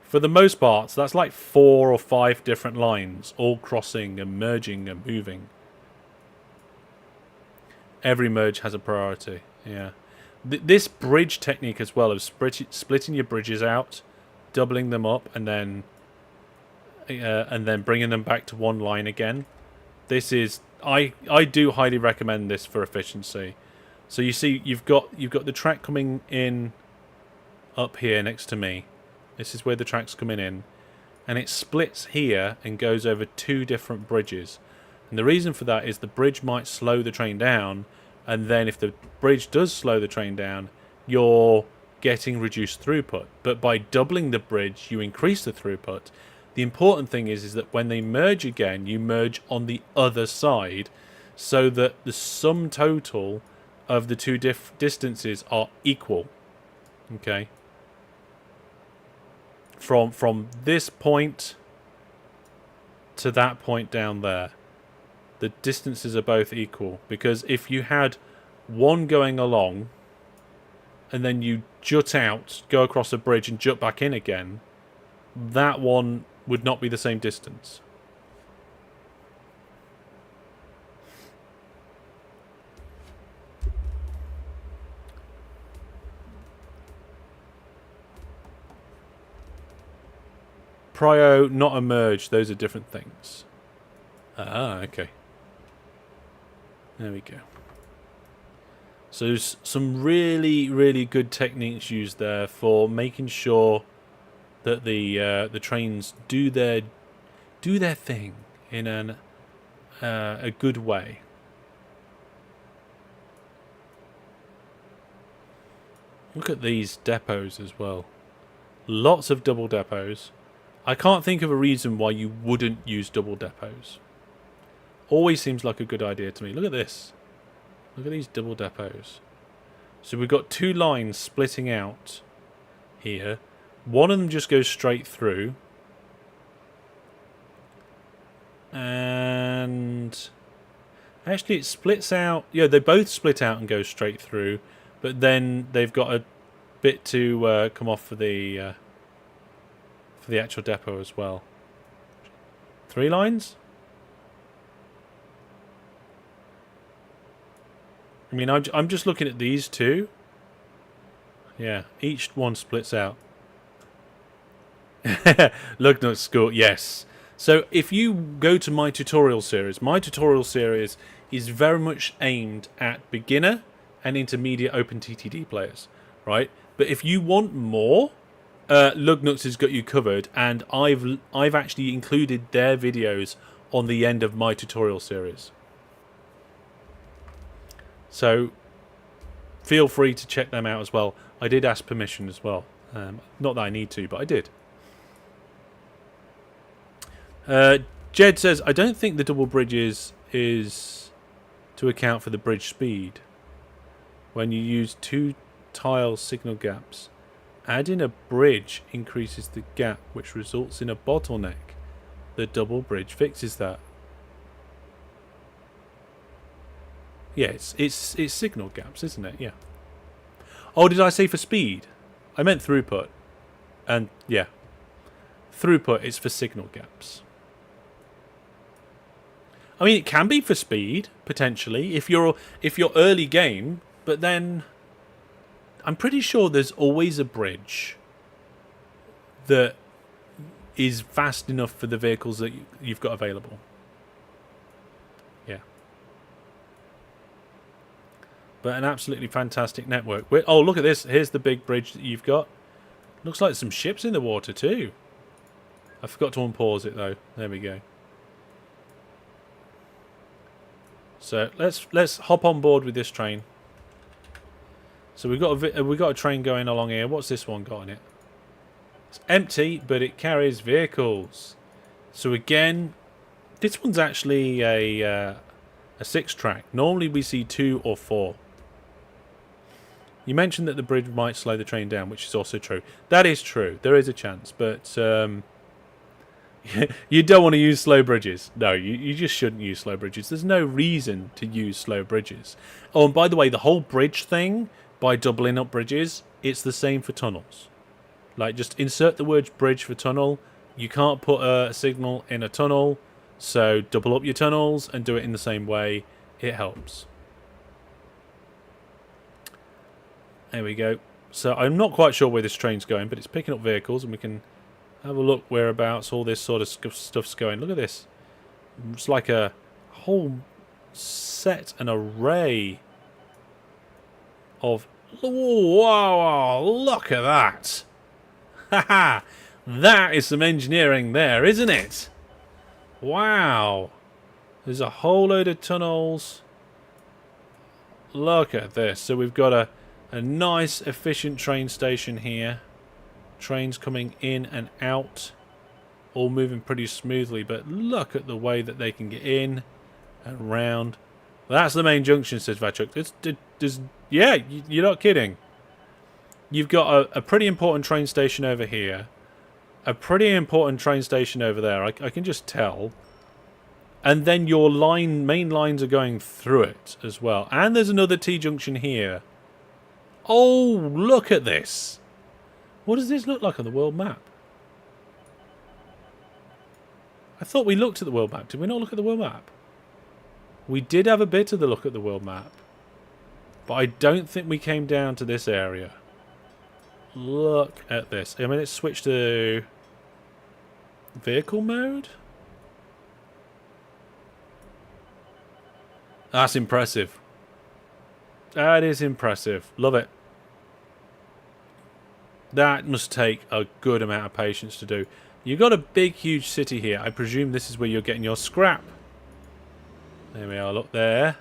For the most part, so that's like 4 or 5 different lines, all crossing and merging and moving. Every merge has a priority, yeah. This bridge technique as well of splitting your bridges out, doubling them up, and then bringing them back to one line again. This is I do highly recommend this for efficiency. So you see, you've got the track coming in up here next to me. This is where the track's coming in, and it splits here and goes over 2 different bridges. And the reason for that is the bridge might slow the train down, and then if the bridge does slow the train down, you're getting reduced throughput. But by doubling the bridge, you increase the throughput. The important thing is that when they merge again, you merge on the other side, so that the sum total of the 2 distances are equal. Okay. From this point to that point down there, the distances are both equal, because if you had one going along and then you jut out, go across a bridge and jut back in again, that one would not be the same distance. Prio, not a merge, those are different things. Ah, okay. There we go. So there's some really, really good techniques used there for making sure that the trains do their thing in a good way. Look at these depots as well. Lots of double depots. I can't think of a reason why you wouldn't use double depots. Always seems like a good idea to me. Look at this. Look at these double depots. So we've got 2 lines splitting out here. One of them just goes straight through. And actually it splits out. Yeah, they both split out and go straight through. But then they've got a bit to come off for the actual depot as well. 3 lines? I mean, I'm just looking at these 2. Yeah, each one splits out. Lugnut School, yes. So if you go to my tutorial series is very much aimed at beginner and intermediate OpenTTD players, right? But if you want more, Lugnuts has got you covered, and I've actually included their videos on the end of my tutorial series. So feel free to check them out as well. I did ask permission as well. Not that I need to, but I did. Jed says, I don't think the double bridges is to account for the bridge speed. When you use 2 tile signal gaps, adding a bridge increases the gap, which results in a bottleneck. The double bridge fixes that. Yeah, it's signal gaps, isn't it? Yeah. Oh, did I say for speed? I meant throughput. And yeah, throughput is for signal gaps. I mean, it can be for speed potentially if you're early game, but then I'm pretty sure there's always a bridge that is fast enough for the vehicles that you've got available. Yeah. But an absolutely fantastic network. Oh, look at this. Here's the big bridge that you've got. Looks like some ships in the water too. I forgot to unpause it though. There we go. So let's hop on board with this train. So we've got a train going along here. What's this one got in it? It's empty, but it carries vehicles. So again, this one's actually a 6-track. Normally we see 2 or 4. You mentioned that the bridge might slow the train down, which is also true. That is true. There is a chance, but you don't want to use slow bridges. No, you just shouldn't use slow bridges. There's no reason to use slow bridges. Oh, and by the way, the whole bridge thing, by doubling up bridges, it's the same for tunnels. Like, just insert the words bridge for tunnel. You can't put a signal in a tunnel, so double up your tunnels and do it in the same way. It helps. There we go. So I'm not quite sure where this train's going, but it's picking up vehicles, and we can have a look whereabouts all this sort of stuff's going. Look at this. It's like a whole set, an array of... Whoa, look at that. Haha, that is some engineering there, isn't it? Wow. There's a whole load of tunnels. Look at this. So we've got a nice, efficient train station here. Trains coming in and out. All moving pretty smoothly, but look at the way that they can get in and round. That's the main junction, says VadChu. Yeah, you're not kidding. You've got a pretty important train station over here. A pretty important train station over there. I can just tell. And then your main lines are going through it as well. And there's another T-junction here. Oh, look at this. What does this look like on the world map? I thought we looked at the world map. Did we not look at the world map? We did have a bit of the look at the world map. But I don't think we came down to this area. Look at this. I mean, it's switched to vehicle mode. That's impressive. That is impressive. Love it. That must take a good amount of patience to do. You've got a big, huge city here. I presume this is where you're getting your scrap. There we are. Look there.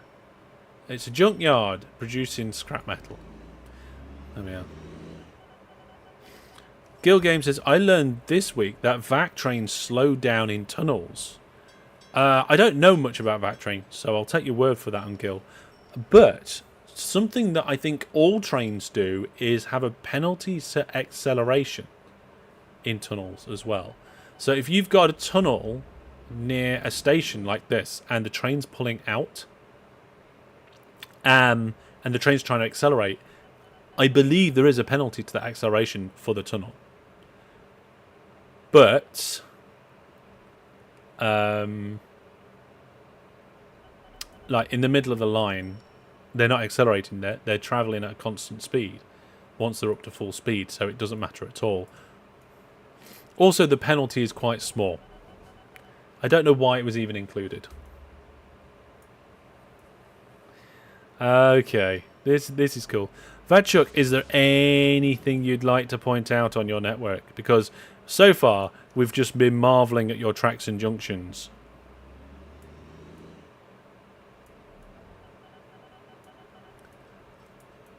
It's a junkyard producing scrap metal. There we are. Gil Game says, I learned this week that VAC trains slow down in tunnels. I don't know much about VAC trains, so I'll take your word for that on Gil. But something that I think all trains do is have a penalty to acceleration in tunnels as well. So if you've got a tunnel near a station like this and the train's pulling out and the train's trying to accelerate, I believe there is a penalty to that acceleration for the tunnel. But like in the middle of the line, they're not accelerating, they're traveling at a constant speed once they're up to full speed, so it doesn't matter at all. Also, the penalty is quite small. I don't know why it was even included. Okay, this is cool. VadChu, is there anything you'd like to point out on your network? Because so far, we've just been marvelling at your tracks and junctions.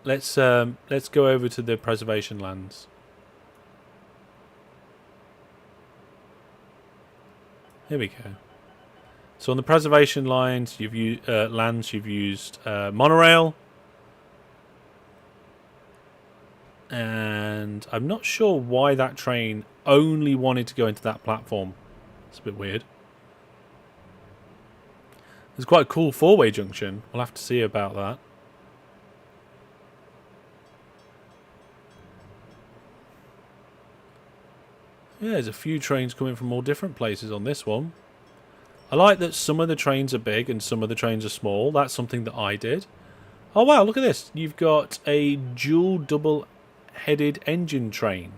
Let's go over to the preservation lands. Here we go. So on the preservation lines, you've used lands. You've used monorail, and I'm not sure why that train only wanted to go into that platform. It's a bit weird. There's quite a cool four-way junction. We'll have to see about that. Yeah, there's a few trains coming from all different places on this one. I like that some of the trains are big and some of the trains are small. That's something that I did. Oh wow, look at this. You've got a dual double-headed engine train.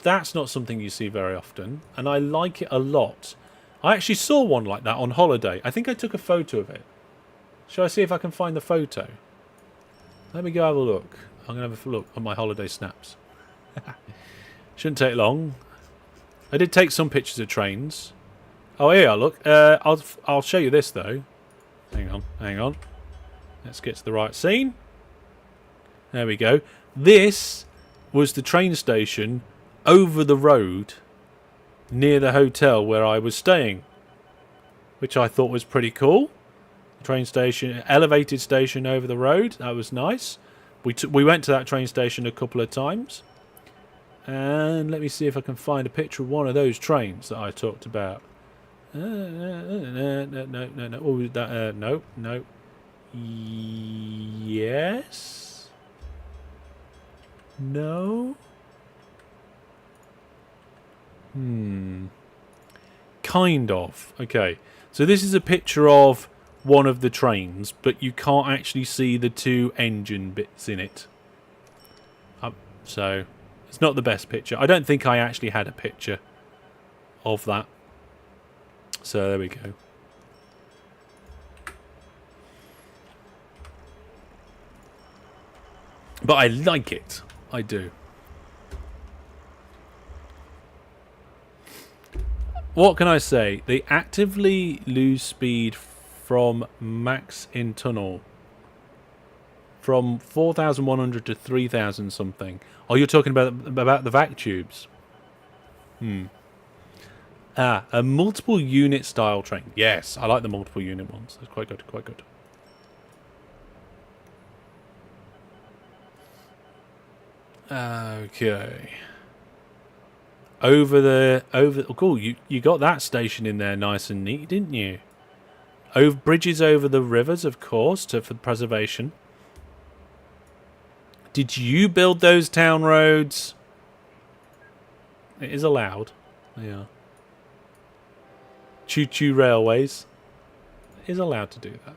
That's not something you see very often, and I like it a lot. I actually saw one like that on holiday. I think I took a photo of it. Shall I see if I can find the photo? Let me go have a look. I'm going to have a look at my holiday snaps. Shouldn't take long. I did take some pictures of trains. Oh, here, look. I'll show you this, though. Hang on. Let's get to the right scene. There we go. This was the train station over the road near the hotel where I was staying, which I thought was pretty cool. Train station, elevated station over the road. That was nice. We went to that train station a couple of times. And let me see if I can find a picture of one of those trains that I talked about. No. Oh, that, no. Yes. No? Kind of. Okay. So this is a picture of one of the trains, but you can't actually see the two engine bits in it. So it's not the best picture. I don't think I actually had a picture of that. So there we go. But I like it. I do. What can I say? They actively lose speed from max in tunnel. From 4,100 to 3,000 something. Oh, you're talking about the VadChus. A multiple unit style train. Yes, I like the multiple unit ones. That's quite good, quite good. Okay. Oh, cool. You got that station in there nice and neat, didn't you? Over bridges over the rivers, of course, for preservation. Did you build those town roads? It is allowed. Yeah. Choo-choo railways. It is allowed to do that.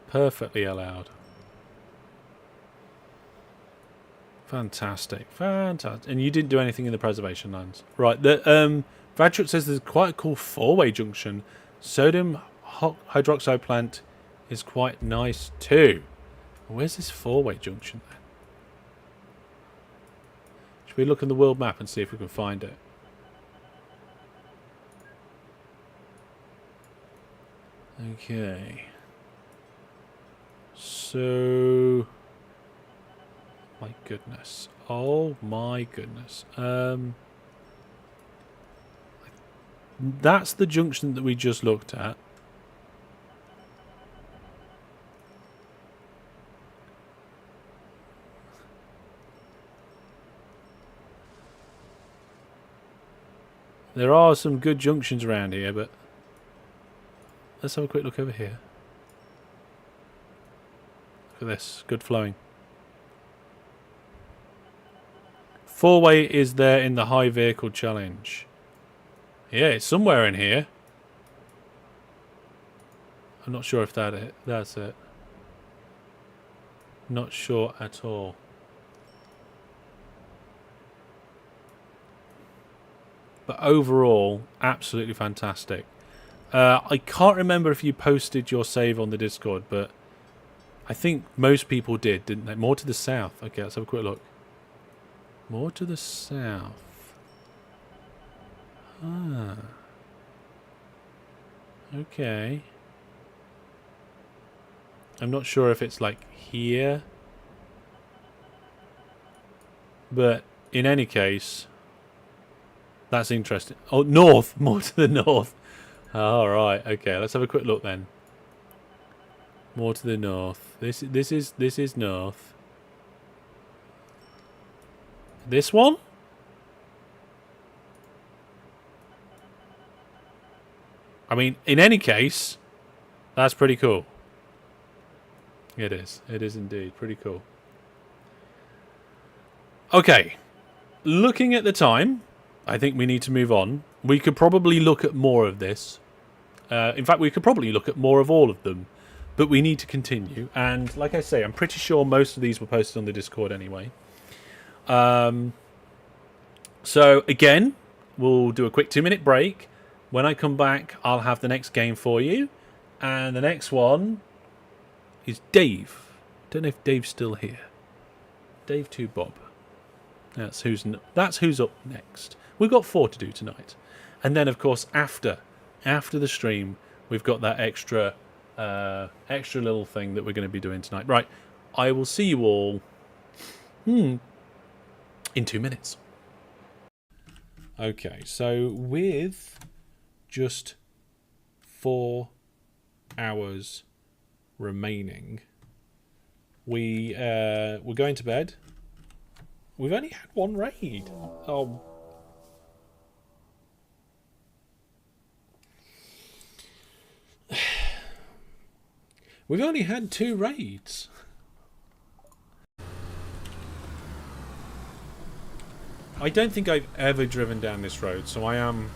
Perfectly allowed. Fantastic. Fantastic. And you didn't do anything in the preservation lands. Right. The VadChu says there's quite a cool four-way junction. Sodium hydroxide plant is quite nice too. Where's this four-way junction then? Should we look in the world map and see if we can find it? Okay. So... my goodness. Oh my goodness. That's the junction that we just looked at. There are some good junctions around here, but let's have a quick look over here. Look at this. Good flowing. Four-way is there in the high vehicle challenge. Yeah, it's somewhere in here. I'm not sure if that's it. Not sure at all. But overall, absolutely fantastic. I can't remember if you posted your save on the Discord, but I think most people did, didn't they? More to the south. Okay, let's have a quick look. More to the south. Ah. Okay. I'm not sure if it's like here. But in any case, that's interesting. Oh, north. More to the north. All right. Okay, let's have a quick look then. More to the north. This is north. This one? I mean, in any case, that's pretty cool. It is. It is indeed. Pretty cool. Okay. Looking at the time, I think we need to move on. We could probably look at more of this. In fact, we could probably look at more of all of them. But we need to continue. And like I say, I'm pretty sure most of these were posted on the Discord anyway. So again, we'll do a quick 2-minute break. When I come back, I'll have the next game for you. And the next one is Dave. Don't know if Dave's still here. DaveTwoBob. That's who's up next. We've got 4 to do tonight. And then, of course, after the stream, we've got that extra little thing that we're going to be doing tonight. Right. I will see you all in 2 minutes. Okay, so with just 4 hours remaining, we're going to bed. We've only had 1 raid. Oh. We've only had 2 raids. I don't think I've ever driven down this road, so I am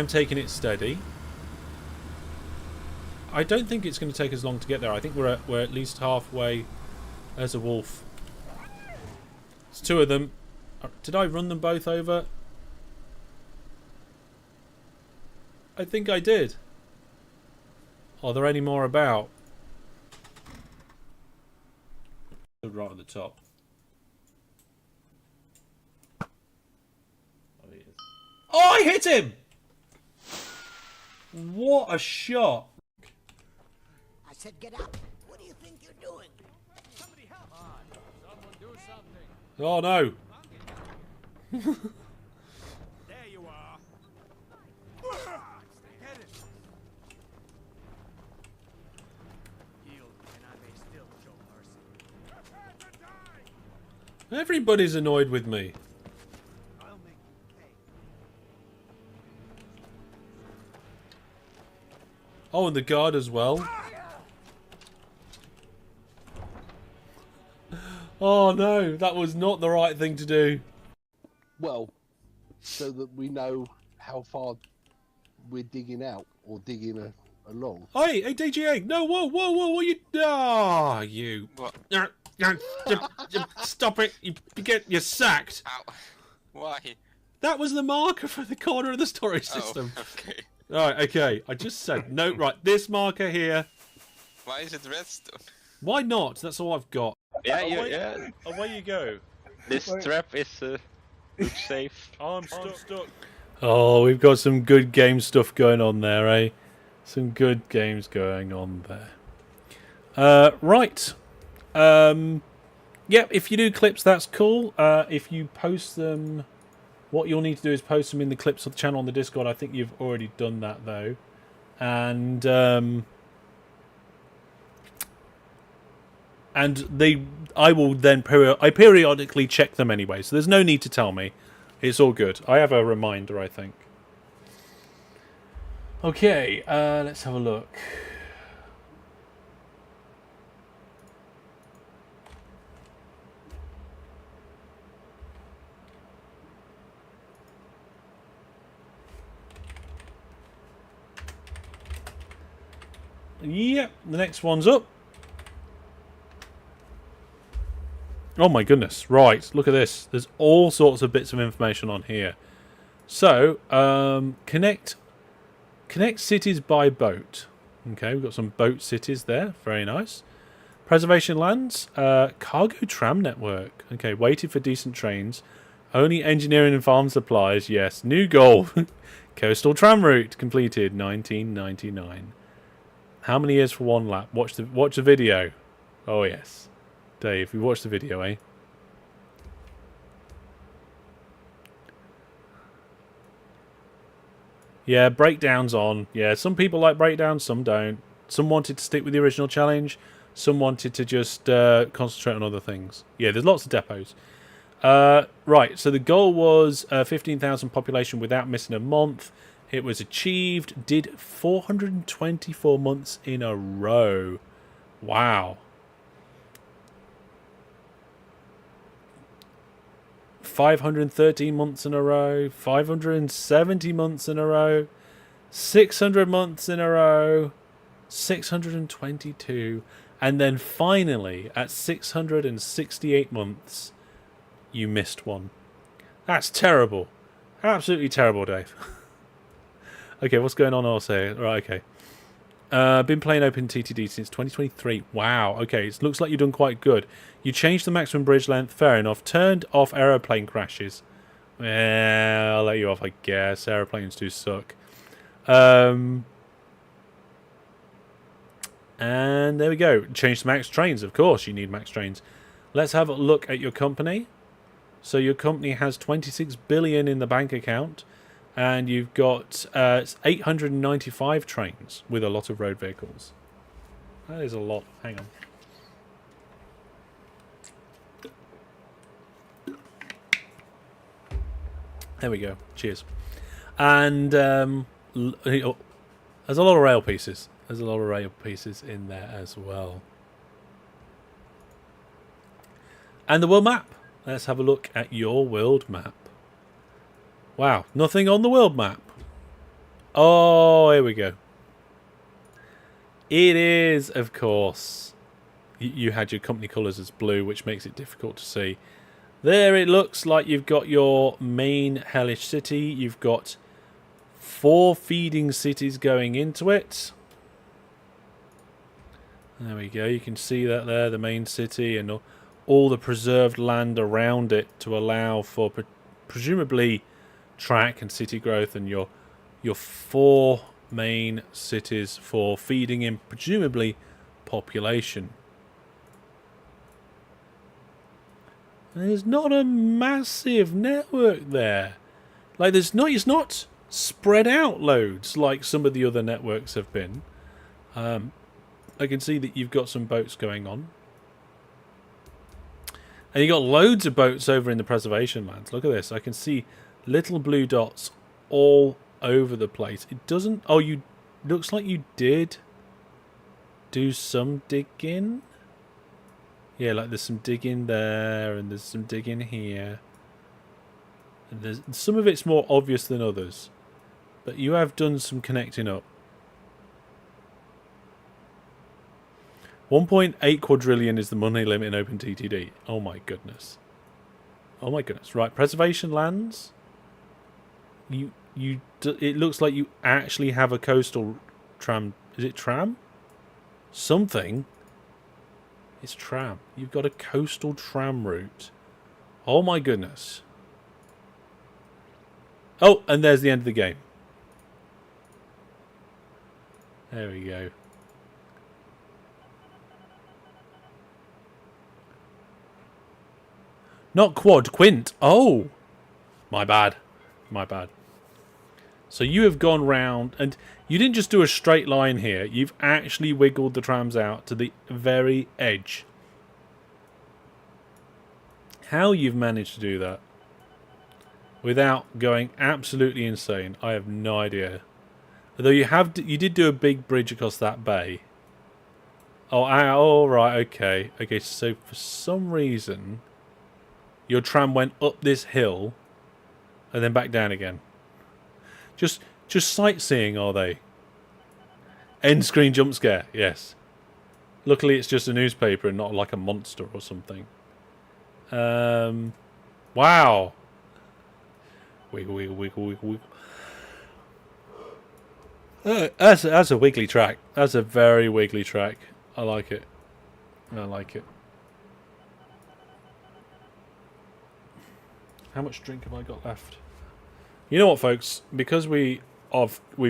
taking it steady. I don't think it's going to take us long to get there. I think we're at least halfway. There's a wolf. There's two of them. Did I run them both over? I think I did. Are there any more about? Right at the top. Oh, he is. Oh, I hit him! What a shot! I said get up. What do you think you're doing? Somebody help! Come on, someone do something. Oh no! There you are. Get it. Heal, and I may still show mercy. Prepare to die. Everybody's annoyed with me. I'll make you pay. Oh, and the guard as well. Oh no, that was not the right thing to do. Well, so that we know how far we're digging out or digging along. Hey, DGA! No, whoa, what you? Ah, you! What? Stop it! You're sacked. Ow. Why? That was the marker for the corner of the storage system. Oh, okay. All right, okay. I just said no. Right, this marker here. Why is it redstone? Why not? That's all I've got. Yeah, Away, away you go. This trap is safe. Oh, I'm stuck. Oh, we've got some good game stuff going on there, eh? Some good games going on there. Right. Yeah, if you do clips, that's cool. If you post them, what you'll need to do is post them in the clips of the channel on the Discord. I think you've already done that, though. And I will then periodically check them anyway, so there's no need to tell me. It's all good. I have a reminder, I think. Okay, let's have a look. Yep, the next one's up. Oh my goodness, right, look at this. There's all sorts of bits of information on here. So, connect cities by boat. Okay, we've got some boat cities there, very nice. Preservation lands, cargo tram network. Okay, waited for decent trains. Only engineering and farm supplies, yes. New goal, coastal tram route completed, 1999. How many years for one lap? Watch the video. Oh yes. Dave, we watched the video, eh? Yeah, breakdowns on. Yeah, some people like breakdowns, some don't. Some wanted to stick with the original challenge. Some wanted to just concentrate on other things. Yeah, there's lots of depots. Right, so the goal was 15,000 population without missing a month. It was achieved. Did 424 months in a row. Wow. 513 months in a row, 570 months in a row, 600 months in a row, 622, and then finally at 668 months, you missed one. That's terrible. Absolutely terrible, Dave. Okay, what's going on? I'll say it. Right, okay. Been playing OpenTTD since 2023. Wow, okay, it looks like you've done quite good. You changed the maximum bridge length, fair enough. Turned off aeroplane crashes. I'll let you off, I guess. Aeroplanes do suck. And there we go. Changed to max trains, of course you need max trains. Let's have a look at your company. So your company has 26 billion in the bank account. And you've got 895 trains with a lot of road vehicles. That is a lot. Hang on. There we go. Cheers. And there's a lot of rail pieces. There's a lot of rail pieces in there as well. And the world map. Let's have a look at your world map. Wow, nothing on the world map. Oh, here we go. It is, of course. You had your company colours as blue, which makes it difficult to see. There it looks like you've got your main hellish city. You've got 4 feeding cities going into it. There we go. You can see that there, the main city and all the preserved land around it to allow for presumably track and city growth, and your 4 main cities for feeding in presumably population. There's not a massive network there. Like it's not spread out loads like some of the other networks have been. I can see that you've got some boats going on. And you got loads of boats over in the preservation lands. Look at this. I can see little blue dots all over the place. It doesn't... Oh, looks like you did do some digging. Yeah, like there's some digging there and there's some digging here. And some of it's more obvious than others. But you have done some connecting up. 1.8 quadrillion is the money limit in OpenTTD. Oh my goodness. Oh my goodness. Right, preservation lands. It looks like you actually have a coastal tram. Is it tram? Something. It's tram. You've got a coastal tram route. Oh my goodness. Oh, and there's the end of the game. There we go. Not quad, quint. Oh! My bad. My bad. So you have gone round, and you didn't just do a straight line here. You've actually wiggled the trams out to the very edge. How you've managed to do that without going absolutely insane, I have no idea. Although you did do a big bridge across that bay. Oh, right, okay. Okay, so for some reason, your tram went up this hill and then back down again. Just sightseeing, are they? End screen jump scare, yes. Luckily, it's just a newspaper and not like a monster or something. Wow. Wiggle, wiggle, wiggle, wiggle, wiggle. That's a wiggly track. That's a very wiggly track. I like it. I like it. How much drink have I got left? You know what, folks? Because we've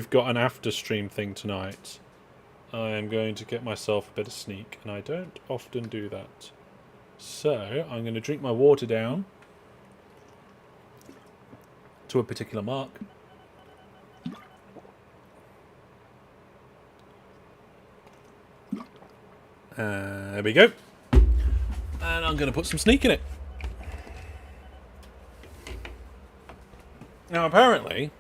got an after stream thing tonight, I am going to get myself a bit of sneak, and I don't often do that. So I'm going to drink my water down to a particular mark. There we go. And I'm going to put some sneak in it. Now, apparently,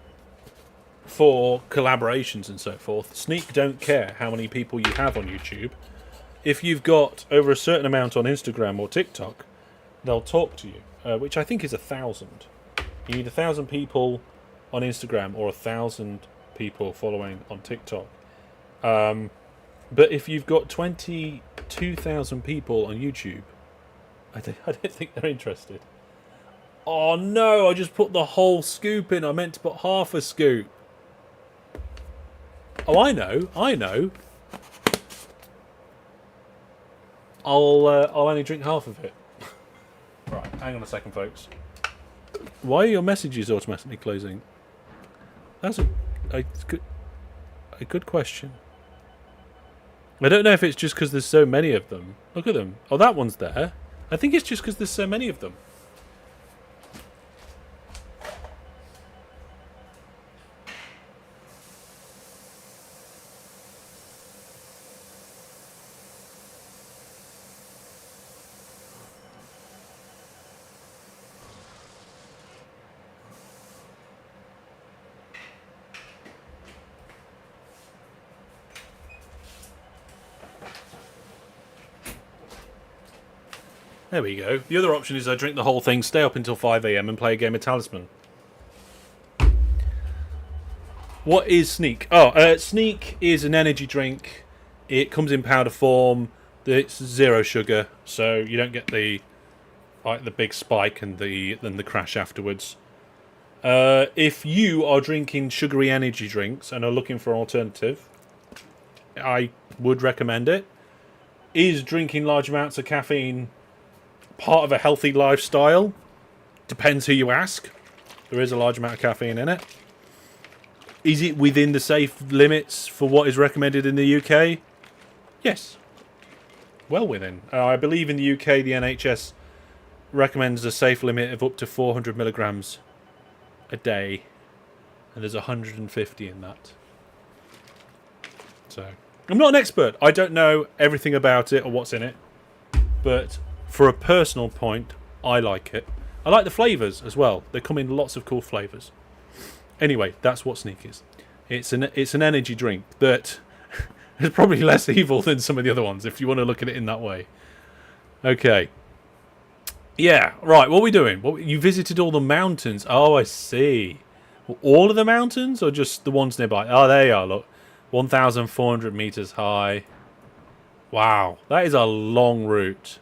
for collaborations and so forth, Sneak don't care how many people you have on YouTube. If you've got over a certain amount on Instagram or TikTok, they'll talk to you, which I think is 1,000. You need 1,000 people on Instagram or 1,000 people following on TikTok. But if you've got 22,000 people on YouTube, I don't think they're interested. Oh no, I just put the whole scoop in. I meant to put half a scoop. Oh, I know. I'll only drink half of it. Right, hang on a second, folks. Why are your messages automatically closing? That's a good question. I don't know if it's just because there's so many of them. Look at them. Oh, that one's there. I think it's just because there's so many of them. There we go. The other option is I drink the whole thing, stay up until 5 AM and play a game of Talisman. What is Sneak? Oh, Sneak is an energy drink. It comes in powder form. It's 0 sugar, so you don't get the big spike and the crash afterwards. If you are drinking sugary energy drinks and are looking for an alternative, I would recommend it. Is drinking large amounts of caffeine part of a healthy lifestyle? Depends who you ask. There is a large amount of caffeine in it. Is it within the safe limits for what is recommended in the UK? Yes. Well within. I believe in the UK the NHS recommends a safe limit of up to 400 milligrams a day. And there's 150 in that. So, I'm not an expert. I don't know everything about it or what's in it. But for a personal point, I like it. I like the flavours as well. They come in lots of cool flavours. Anyway, that's what Sneak is. It's an energy drink that is probably less evil than some of the other ones, if you want to look at it in that way. Okay. Yeah, right, what are we doing? You visited all the mountains. Oh, I see. Well, all of the mountains or just the ones nearby? Oh, there you are, look. 1,400 meters high. Wow, that is a long route.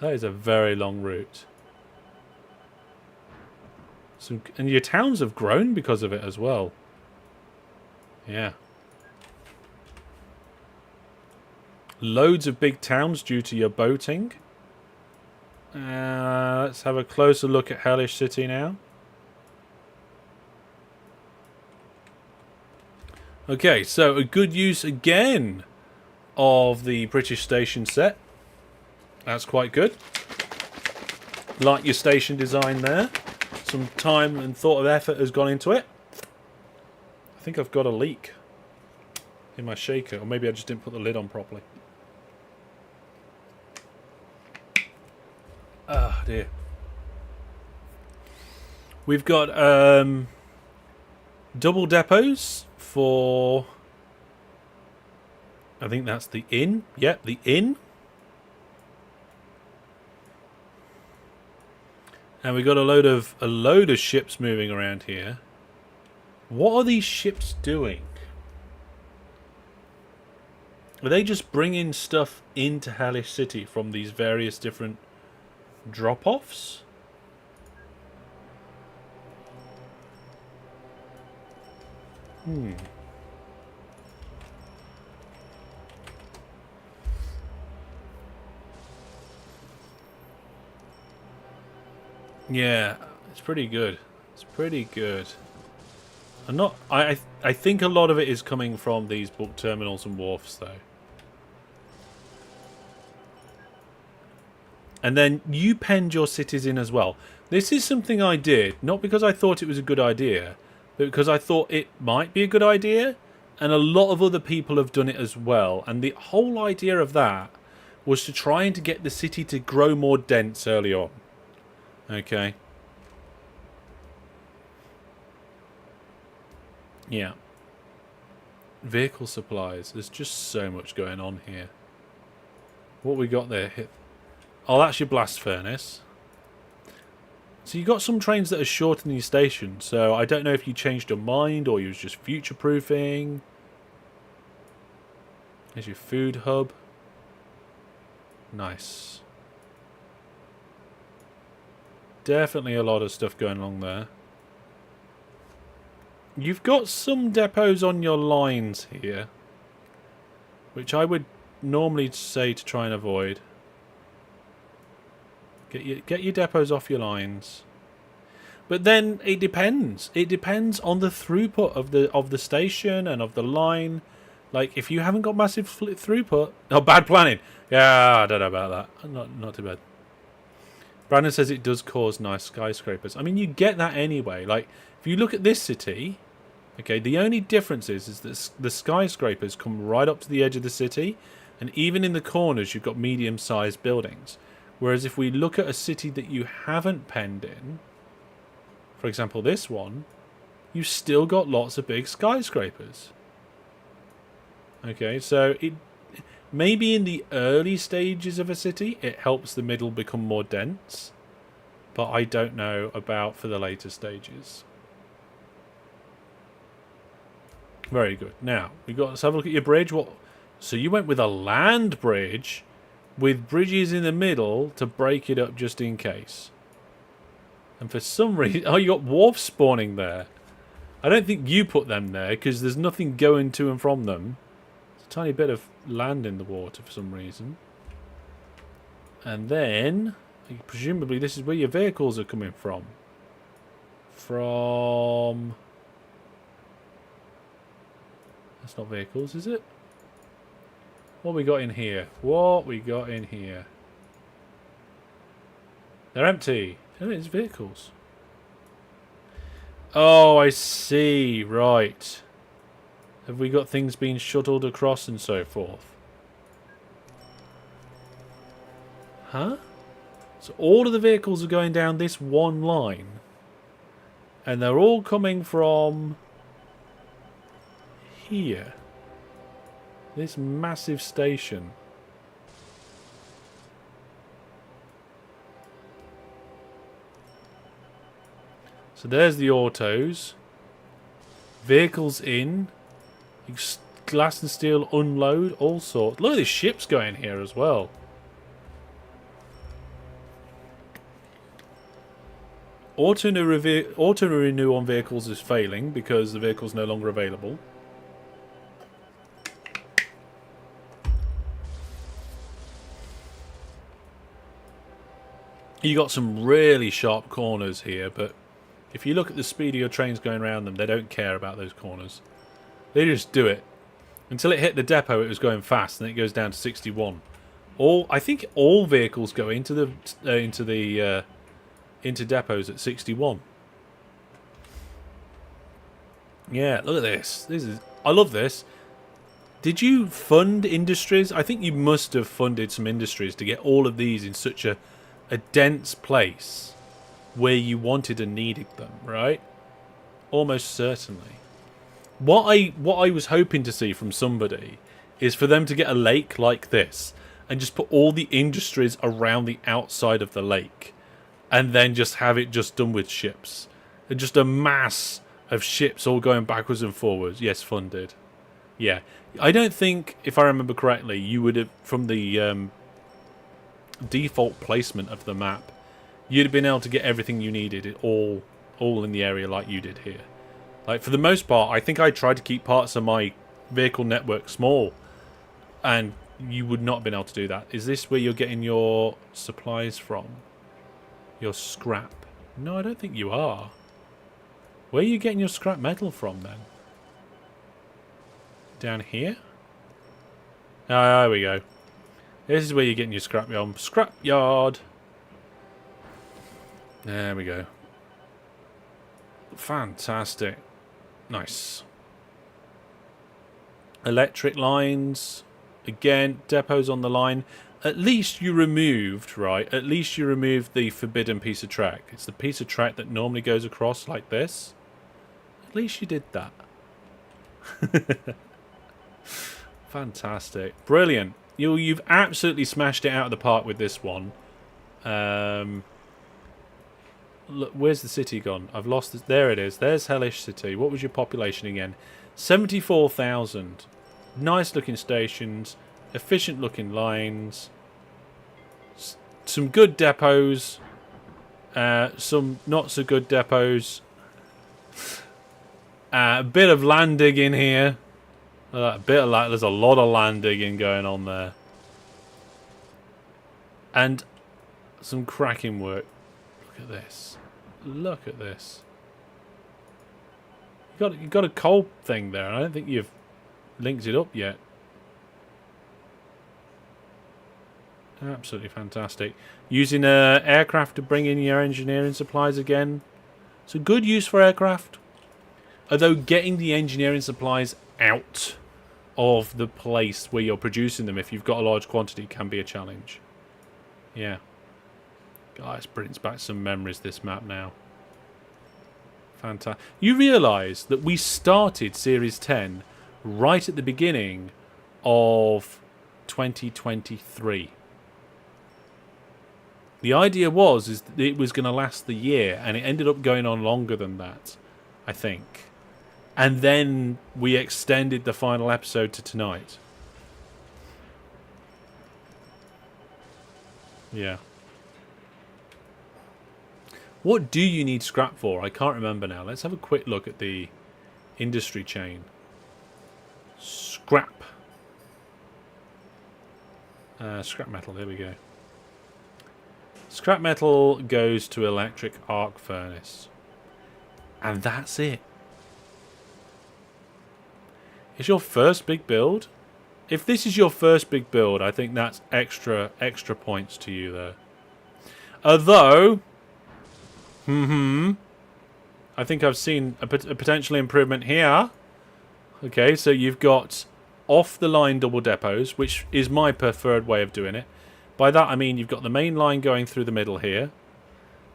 That is a very long route. And your towns have grown because of it as well. Yeah. Loads of big towns due to your boating. Let's have a closer look at Hellish City now. Okay, so a good use again of the British station set. That's quite good. Like your station design there. Some time and thought of effort has gone into it. I think I've got a leak in my shaker, or maybe I just didn't put the lid on properly. Ah, dear. We've got double depots for... I think that's the inn. Yep, the inn. And we got a load of ships moving around here. What are these ships doing? Are they just bringing stuff into Hellish City from these various different drop-offs? Yeah, it's pretty good. It's pretty good. I think a lot of it is coming from these bulk terminals and wharfs, though. And then you penned your cities in as well. This is something I did, not because I thought it was a good idea, but because I thought it might be a good idea, and a lot of other people have done it as well. And the whole idea of that was to try and to get the city to grow more dense early on. Okay. Yeah. Vehicle supplies. There's just so much going on here. What we got there? Oh, that's your blast furnace. So you got some trains that are shorter than your station. So I don't know if you changed your mind or you was just future-proofing. There's your food hub. Nice. Definitely a lot of stuff going along there. You've got some depots on your lines here, which I would normally say to try and avoid. Get your depots off your lines. But then it depends. It depends on the throughput of the station and of the line. Like if you haven't got massive throughput, oh, bad planning. Yeah, I don't know about that. Not too bad. Brandon says it does cause nice skyscrapers. I mean, you get that anyway. Like, if you look at this city, okay, the only difference is that the skyscrapers come right up to the edge of the city, and even in the corners, you've got medium-sized buildings. Whereas if we look at a city that you haven't penned in, for example, this one, you've still got lots of big skyscrapers. Okay, so it maybe in the early stages of a city, it helps the middle become more dense. But I don't know about for the later stages. Very good. Now, let's have a look at your bridge. So you went with a land bridge with bridges in the middle to break it up just in case. And for some reason... Oh, you got wharfs spawning there. I don't think you put them there because there's nothing going to and from them. There's a tiny bit of land in the water for some reason. And then... presumably this is where your vehicles are coming from. That's not vehicles, is it? What we got in here? They're empty. Oh, it's vehicles. Oh, I see. Right. Have we got things being shuttled across and so forth? Huh? So all of the vehicles are going down this one line. And they're all coming from here. This massive station. So there's the autos. Vehicles in. Glass and steel unload. All sorts. Look at these ships going here as well. Auto-renew on vehicles is failing because the vehicle's no longer available. You got some really sharp corners here, but if you look at the speed of your trains going around them, they don't care about those corners. They just do it. Until it hit the depot, it was going fast, and it goes down to 61. I think all vehicles go into depots at 61. Yeah, look at this. I love this. Did you fund industries? I think you must have funded some industries to get all of these in such a dense place where you wanted and needed them, right? Almost certainly. What I was hoping to see from somebody is for them to get a lake like this and just put all the industries around the outside of the lake. And then just have it just done with ships. And just a mass of ships all going backwards and forwards. Yes, funded. Yeah. I don't think, if I remember correctly, you would have, from the default placement of the map, you'd have been able to get everything you needed all in the area like you did here. Like, for the most part, I think I tried to keep parts of my vehicle network small. And you would not have been able to do that. Is this where you're getting your supplies from? Your scrap? No, I don't think you are. Where are you getting your scrap metal from, then? Down here? Oh, there we go. This is where you're getting your scrap yard. Scrap yard! There we go. Fantastic. Nice. Electric lines. Again, depots on the line. At least you removed, right? At least you removed the forbidden piece of track. It's the piece of track that normally goes across like this. At least you did that. Fantastic. Brilliant. You've absolutely smashed it out of the park with this one. Look, where's the city gone? I've lost it. There it is. There's Hellish City. What was your population again? 74,000. Nice looking stations. Efficient looking lines. Some good depots. Some not so good depots. A bit of land digging here. There's a lot of land digging going on there. And some cracking work. Look at this. Look at this. You've got a coal thing there. I don't think you've linked it up yet. Absolutely fantastic. Using aircraft to bring in your engineering supplies again. It's a good use for aircraft. Although getting the engineering supplies out of the place where you're producing them, if you've got a large quantity, can be a challenge. Yeah. Guys, brings back some memories, this map now. Fantastic. You realise that we started Series 10 right at the beginning of 2023. The idea is that it was going to last the year, and it ended up going on longer than that, I think. And then we extended the final episode to tonight. Yeah. What do you need scrap for? I can't remember now. Let's have a quick look at the industry chain. Scrap. Scrap metal, there we go. Scrap metal goes to electric arc furnace. And that's it. It's your first big build? If this is your first big build, I think that's extra points to you there. Although, I think I've seen a potential improvement here. Okay, so you've got off-the-line double depots, which is my preferred way of doing it. By that I mean you've got the main line going through the middle here.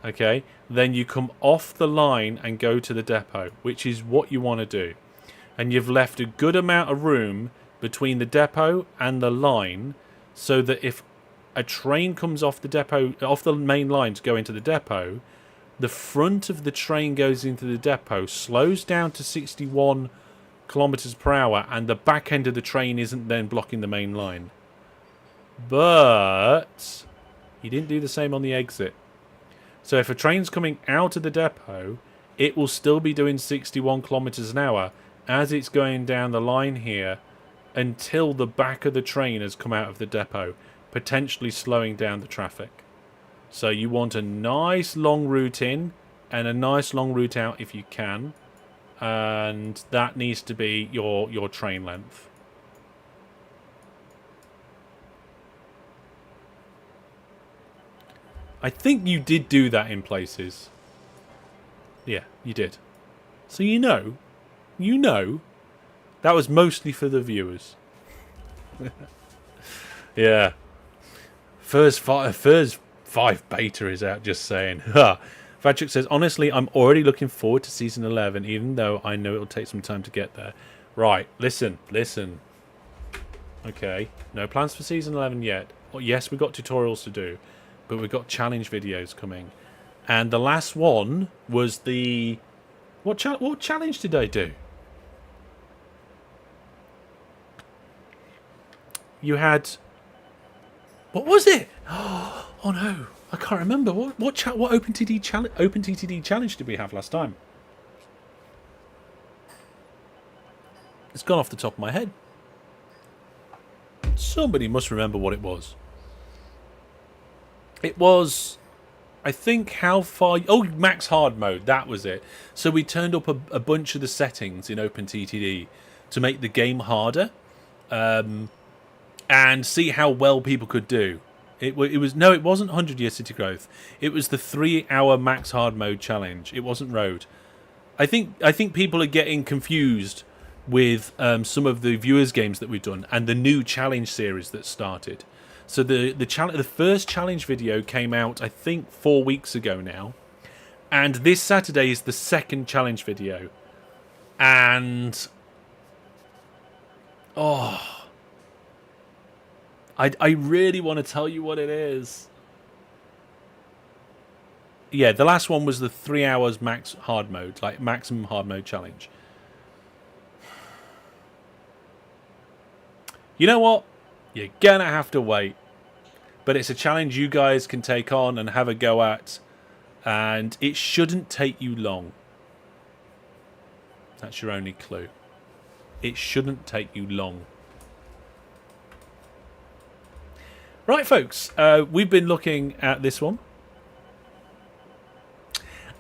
Okay, then you come off the line and go to the depot, which is what you want to do. And you've left a good amount of room between the depot and the line, so that if a train comes off the depot, off the main line to go into the depot, the front of the train goes into the depot, slows down to 61 kilometers per hour, and the back end of the train isn't then blocking the main line. But you didn't do the same on the exit. So if a train's coming out of the depot, it will still be doing 61 kilometers an hour as it's going down the line here until the back of the train has come out of the depot, potentially slowing down the traffic. So you want a nice long route in and a nice long route out if you can. And that needs to be your train length. I think you did do that in places. Yeah, you did. So you know, that was mostly for the viewers. Yeah. First 5 beta is out, just saying. VadChu says, honestly, I'm already looking forward to Season 11, even though I know it'll take some time to get there. Right, listen. Okay, no plans for Season 11 yet. Well, yes, we've got tutorials to do, but we've got challenge videos coming. And the last one was the... What challenge did I do? You had... What was it? Oh no, I can't remember. What OpenTTD challenge did we have last time? It's gone off the top of my head. Somebody must remember what it was. It was, I think, how far... Oh, max hard mode, that was it. So we turned up a bunch of the settings in OpenTTD to make the game harder. And see how well people could do. It wasn't 100-year city growth. It was the 3-hour max hard mode challenge. It wasn't road. I think people are getting confused with some of the viewers games that we've done and the new challenge series that started. So the first challenge video came out, I think, 4 weeks ago now, and this Saturday is the second challenge video. And I really want to tell you what it is. Yeah, the last one was the 3 hours max hard mode, like maximum hard mode challenge. You know what? You're gonna have to wait. But it's a challenge you guys can take on and have a go at. And it shouldn't take you long. That's your only clue. It shouldn't take you long. Right, folks, we've been looking at this one.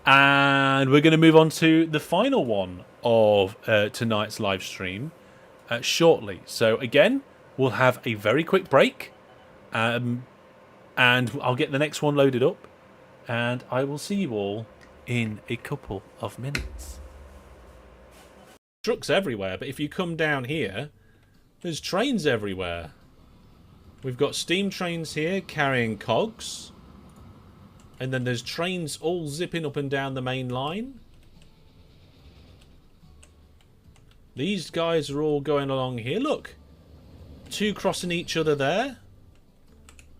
And we're going to move on to the final one of tonight's live stream shortly. So, again, we'll have a very quick break. And I'll get the next one loaded up. And I will see you all in a couple of minutes. Trucks everywhere, but if you come down here, there's trains everywhere. We've got steam trains here carrying cogs. And then there's trains all zipping up and down the main line. These guys are all going along here. Look. 2 crossing each other there.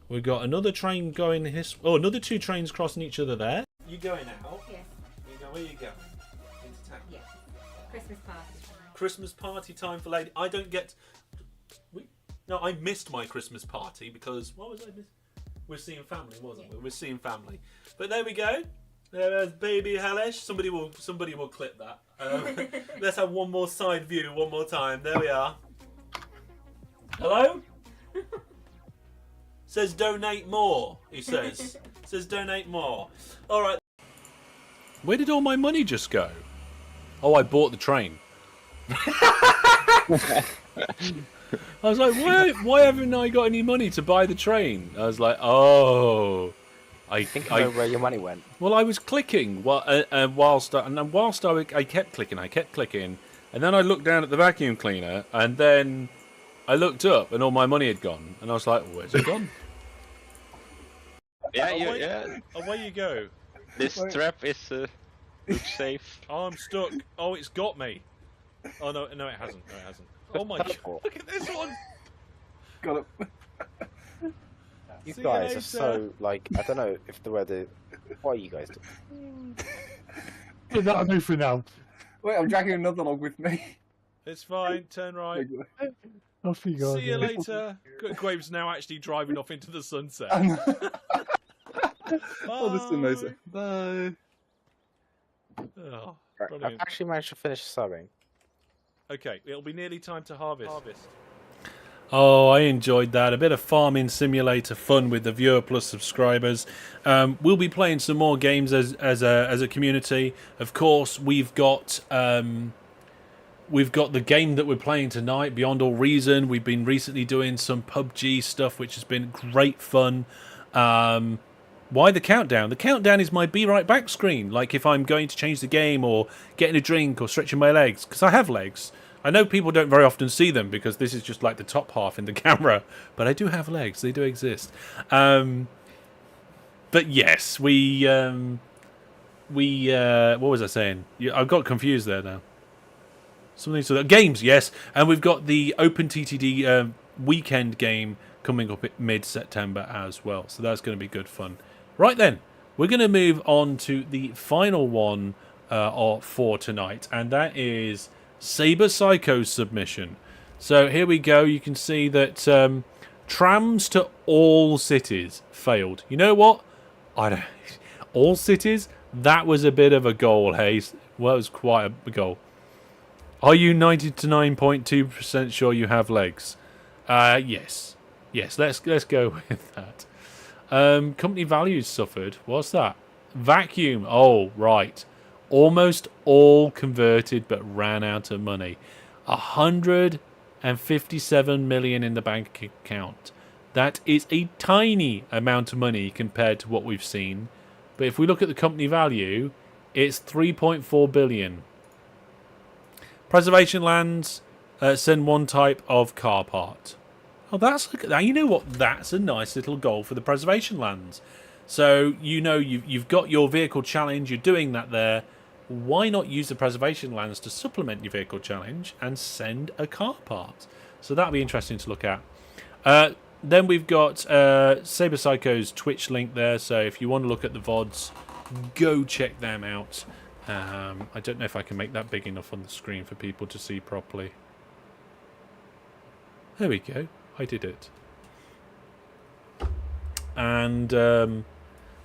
We've got another train going this... Oh, another 2 trains crossing each other there. You going out? Yes. Where you going? Into town? Yes. Christmas party. Christmas party time for lady. I don't get... No, I missed my Christmas party because... What was I missing? We're seeing family, wasn't we? We're seeing family. But there we go. There's baby Hellish. Somebody will clip that. Let's have one more side view one more time. There we are. Hello? Says donate more, he says. Says donate more. Alright. Where did all my money just go? Oh, I bought the train. I was like, why haven't I got any money to buy the train? I was like, oh. I know where your money went. Well, I was clicking whilst I kept clicking, and then I looked down at the vacuum cleaner, and then I looked up, and all my money had gone, and I was like, where's it gone? Yeah. Away you go. This trap is safe. Oh, I'm stuck. Oh, it's got me. Oh no, it hasn't. No, it hasn't. Oh my god! Look at this one. Got it. You See guys you are so like I don't know if the weather. What are you guys doing? That'll do for now. Wait, I'm dragging another log with me. It's fine. Turn right. Off you go. See you later. Graves now actually driving off into the sunset. Oh, this is amazing. Bye. Oh, I've brilliant. actually managed to finish sewing. Okay, it'll be nearly time to harvest. Oh, I enjoyed that. A bit of farming simulator fun with the Viewer Plus subscribers. We'll be playing some more games as a community. Of course, we've got the game that we're playing tonight, Beyond All Reason. We've been recently doing some PUBG stuff, which has been great fun. Why the countdown? The countdown is my be right back screen. Like if I'm going to change the game or getting a drink or stretching my legs, because I have legs. I know people don't very often see them because this is just like the top half in the camera, but I do have legs. They do exist. But yes, what was I saying? I got confused there now. Something so that games, yes, and we've got the OpenTTD weekend game coming up at mid-September as well, so that's going to be good fun. Right then, we're going to move on to the final one for tonight, and that is SaberPsycho's submission. So here we go. You can see that trams to all cities failed. You know what? All cities? That was a bit of a goal, hey? Well, it was quite a goal. Are you 99.2% sure you have legs? Yes. Yes, let's go with that. Company values suffered. What's that? Vacuum. Oh, right. Almost all converted but ran out of money. 157 million in the bank account. That is a tiny amount of money compared to what we've seen. But if we look at the company value, it's 3.4 billion. Preservation lands send one type of car part. Oh, you know what? That's a nice little goal for the preservation lands. So you've got your vehicle challenge. You're doing that there. Why not use the preservation lands to supplement your vehicle challenge and send a car part? So that'll be interesting to look at. Then we've got SaberPsycho's Twitch link there. So if you want to look at the VODs, go check them out. I don't know if I can make that big enough on the screen for people to see properly. There we go. I did it. And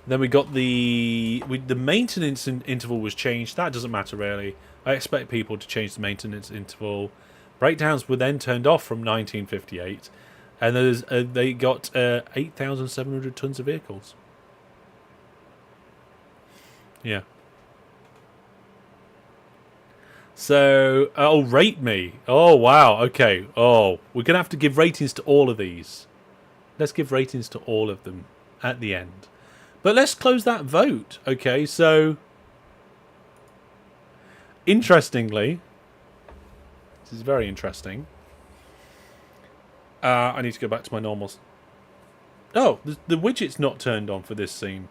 then we got the maintenance interval was changed. That doesn't matter really. I expect people to change the maintenance interval. Breakdowns were then turned off from 1958, and they got 8,700 tons of vehicles. Yeah. So, rate me. Oh, wow. Okay. Oh, we're going to have to give ratings to all of these. Let's give ratings to all of them at the end. But let's close that vote. Okay, so interestingly, this is very interesting. I need to go back to my normals. Oh, the widget's not turned on for this scene.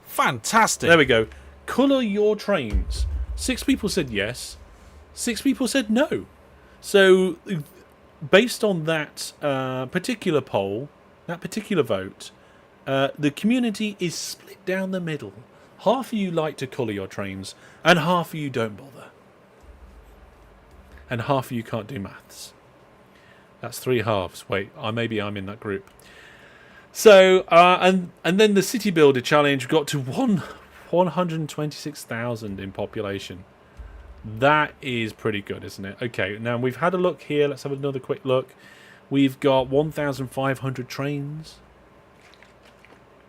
Fantastic. There we go. Colour your trains. 6 people said yes. 6 people said no. So, based on that particular poll, that particular vote, the community is split down the middle. Half of you like to colour your trains, and half of you don't bother. And half of you can't do maths. That's 3 halves. Wait, maybe I'm in that group. So, and then the City Builder Challenge got to 126,000 in population. That is pretty good, isn't it? Okay, now we've had a look here. Let's have another quick look. We've got 1,500 trains.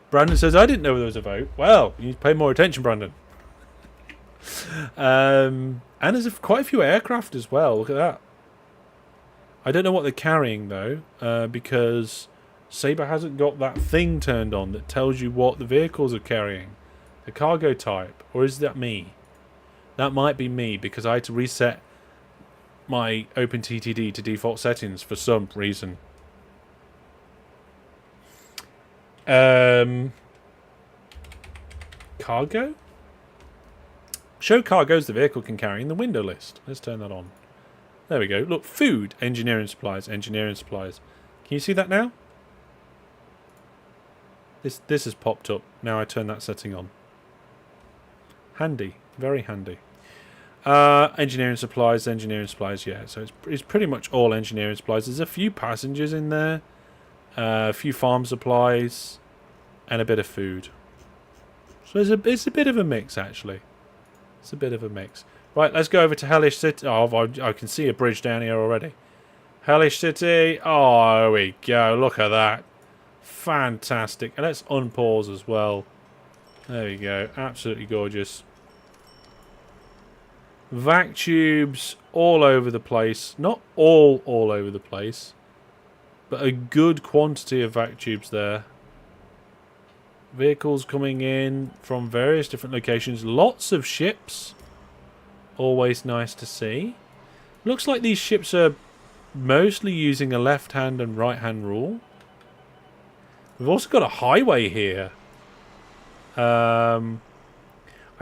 Brandon says, I didn't know there was a vote. Well, you need to pay more attention, Brandon. And there's quite a few aircraft as well. Look at that. I don't know what they're carrying, though, because Saber hasn't got that thing turned on that tells you what the vehicles are carrying. The cargo type. Or is that me? That might be me, because I had to reset my OpenTTD to default settings for some reason. Cargo? Show cargoes the vehicle can carry in the window list. Let's turn that on. There we go. Look, food, engineering supplies, engineering supplies. Can you see that now? This has popped up. Now I turn that setting on. Handy. Very handy. Engineering supplies, yeah. So it's pretty much all engineering supplies. There's a few passengers in there. A few farm supplies. And a bit of food. So it's a bit of a mix, actually. It's a bit of a mix. Right, let's go over to Hellish City. Oh, I can see a bridge down here already. Hellish City. Oh, there we go. Look at that. Fantastic. And let's unpause as well. There we go. Absolutely gorgeous. Vac tubes all over the place. Not all over the place. But a good quantity of vac tubes there. Vehicles coming in from various different locations. Lots of ships. Always nice to see. Looks like these ships are mostly using a left-hand and right-hand rule. We've also got a highway here. I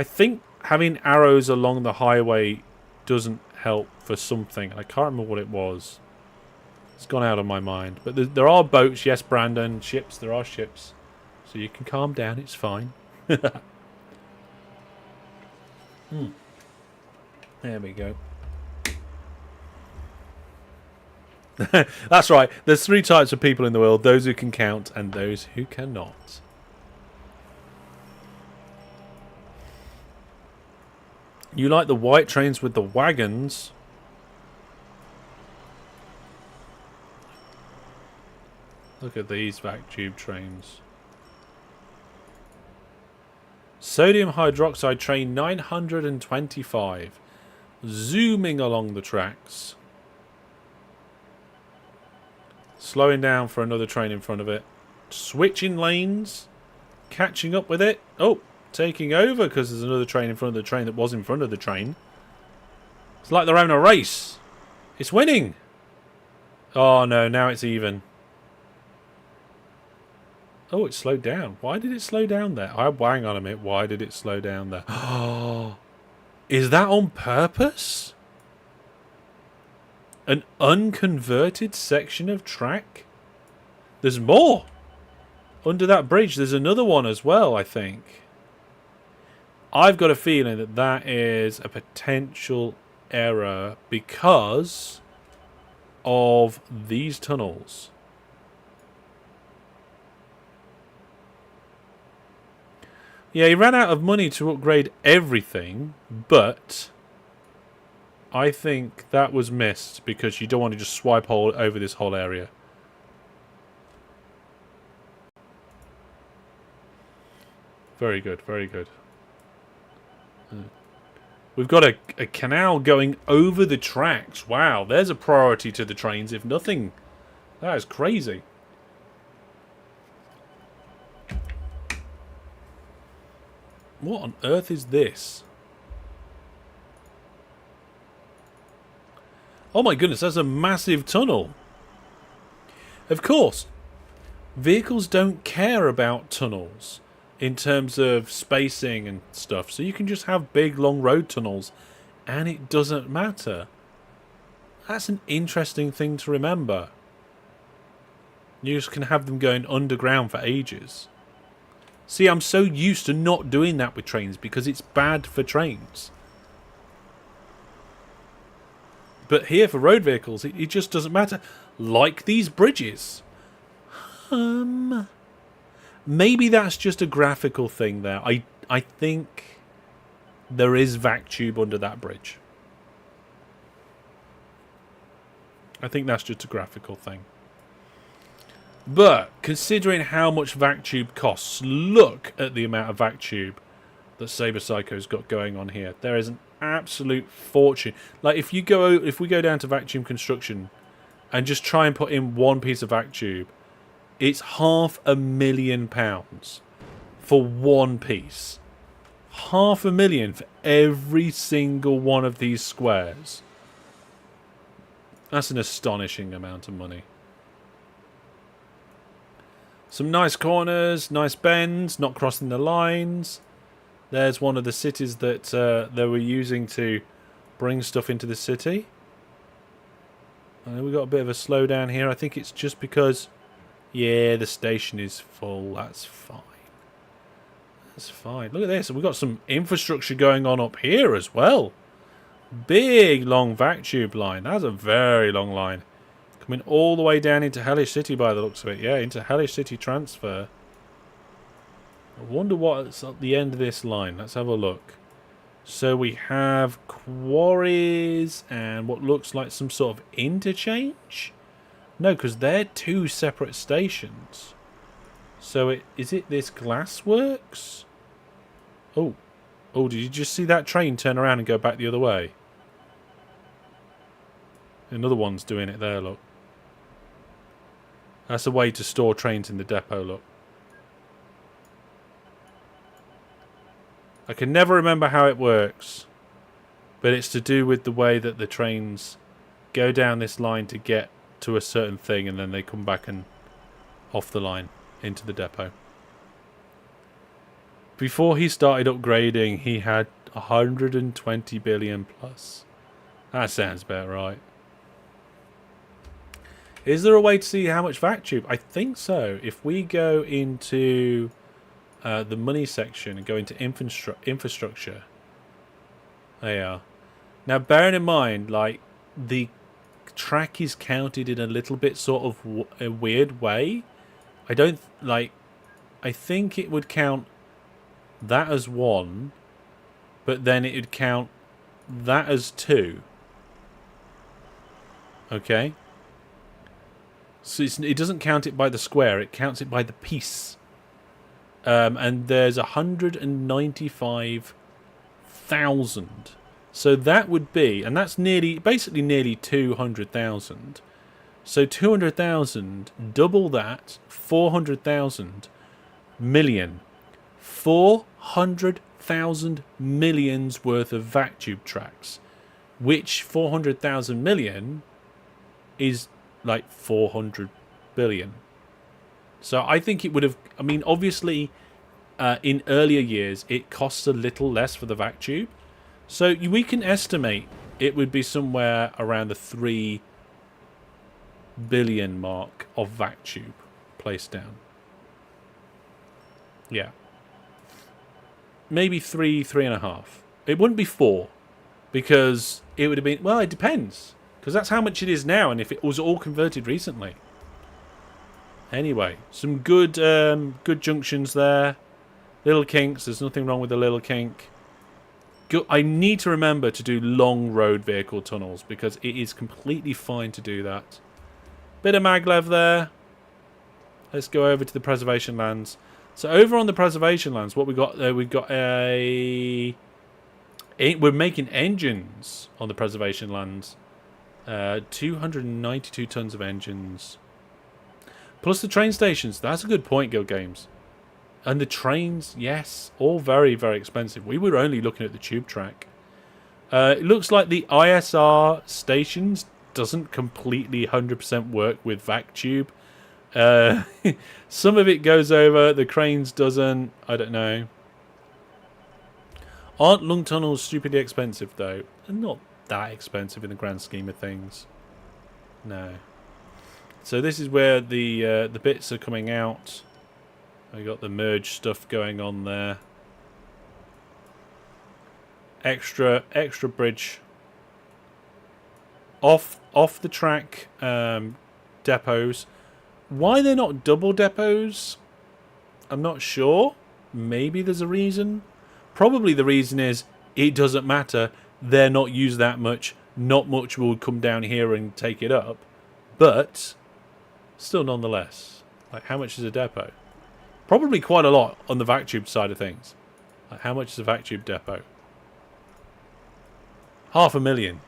think having arrows along the highway doesn't help for something. I can't remember what it was. It's gone out of my mind. But there are boats. Yes, Brandon. Ships. There are ships. So you can calm down. It's fine. There we go. That's right. There's 3 types of people in the world. Those who can count and those who cannot. You like the white trains with the wagons. Look at these vac tube trains. Sodium hydroxide train 925. Zooming along the tracks. Slowing down for another train in front of it. Switching lanes. Catching up with it. Oh, taking over because there's another train in front of the train that was in front of the train. It's like they're having a race. It's winning. Oh no, now it's even. Oh, it slowed down. Why did it slow down there? Hang on a minute. Why did it slow down there? Oh, is that on purpose? An unconverted section of track? There's more. Under that bridge, there's another one as well, I think. I've got a feeling that that is a potential error because of these tunnels. Yeah, he ran out of money to upgrade everything, but I think that was missed because you don't want to just swipe over this whole area. Very good, very good. We've got a canal going over the tracks. Wow, there's a priority to the trains, if nothing. That is crazy. What on earth is this? Oh my goodness, that's a massive tunnel. Of course, vehicles don't care about tunnels in terms of spacing and stuff, so you can just have big long road tunnels and it doesn't matter. That's an interesting thing to remember. You just can have them going underground for ages. See, I'm so used to not doing that with trains because it's bad for trains. But here for road vehicles, it just doesn't matter. Like these bridges. Maybe that's just a graphical thing there. I think there is VadChu under that bridge. I think that's just a graphical thing. But considering how much VadChu costs, look at the amount of VadChu that SaberPsycho's got going on here. There is an absolute fortune. Like if we go down to VadChu construction and just try and put in one piece of VadChu, it's £500,000 for one piece. £500,000 for every single one of these squares. That's an astonishing amount of money. Some nice corners, nice bends, not crossing the lines. There's one of the cities that they were using to bring stuff into the city. We've got a bit of a slowdown here. I think it's just because, yeah, the station is full. That's fine. That's fine. Look at this. We've got some infrastructure going on up here as well. Big, long VadTube line. That's a very long line. Coming all the way down into Hellish City by the looks of it. Yeah, into Hellish City transfer. I wonder what's at the end of this line. Let's have a look. So we have quarries and what looks like some sort of interchange. No, because they're two separate stations. So is it this glassworks? Oh, did you just see that train turn around and go back the other way? Another one's doing it there, look. That's a way to store trains in the depot, look. I can never remember how it works, but it's to do with the way that the trains go down this line to get to a certain thing and then they come back and off the line into the depot. Before he started upgrading, he had 120 billion plus. That sounds about right. Is there a way to see how much VadTube? I think so. If we go into the money section and go into infrastructure. There you are. Now, bearing in mind, like, the track is counted in a little bit sort of a weird way. I don't, like, I think it would count that as 1, but then it would count that as 2. Okay? So it doesn't count it by the square, it counts it by the piece. And there's 195,000. So that would be, and that's basically nearly 200,000. So 200,000, double that, 400,000 million. 400,000 millions worth of VadTube tracks. Which 400,000 million is like 400 billion. So I think it would have, I mean, obviously in earlier years it costs a little less for the VadTube. So we can estimate it would be somewhere around the 3 billion mark of VadTube placed down. Yeah. Maybe 3.5. It wouldn't be 4 because it would have been, well, it depends. Because that's how much it is now, and if it was all converted recently. Anyway, some good good junctions there. Little kinks, there's nothing wrong with a little kink. I need to remember to do long road vehicle tunnels, because it is completely fine to do that. Bit of maglev there. Let's go over to the preservation lands. So over on the preservation lands, what we got there, we've got we're making engines on the preservation lands. 292 tons of engines. Plus the train stations. That's a good point, Guild Games. And the trains, yes, all very, very expensive. We were only looking at the tube track. It looks like the ISR stations doesn't completely 100% work with VadTube. Some of it goes over, the cranes doesn't. I don't know. Aren't lung tunnels stupidly expensive, though? not that expensive in the grand scheme of things. No. So this is where the bits are coming out. We got the merge stuff going on there. Extra bridge. Off the track depots. Why they're not double depots, I'm not sure. Maybe there's a reason. Probably the reason is it doesn't matter. They're not used that much. Not much will come down here and take it up. But still nonetheless. Like, how much is a depot? Probably quite a lot on the VadChu side of things. Like, how much is a VadChu depot? 500,000.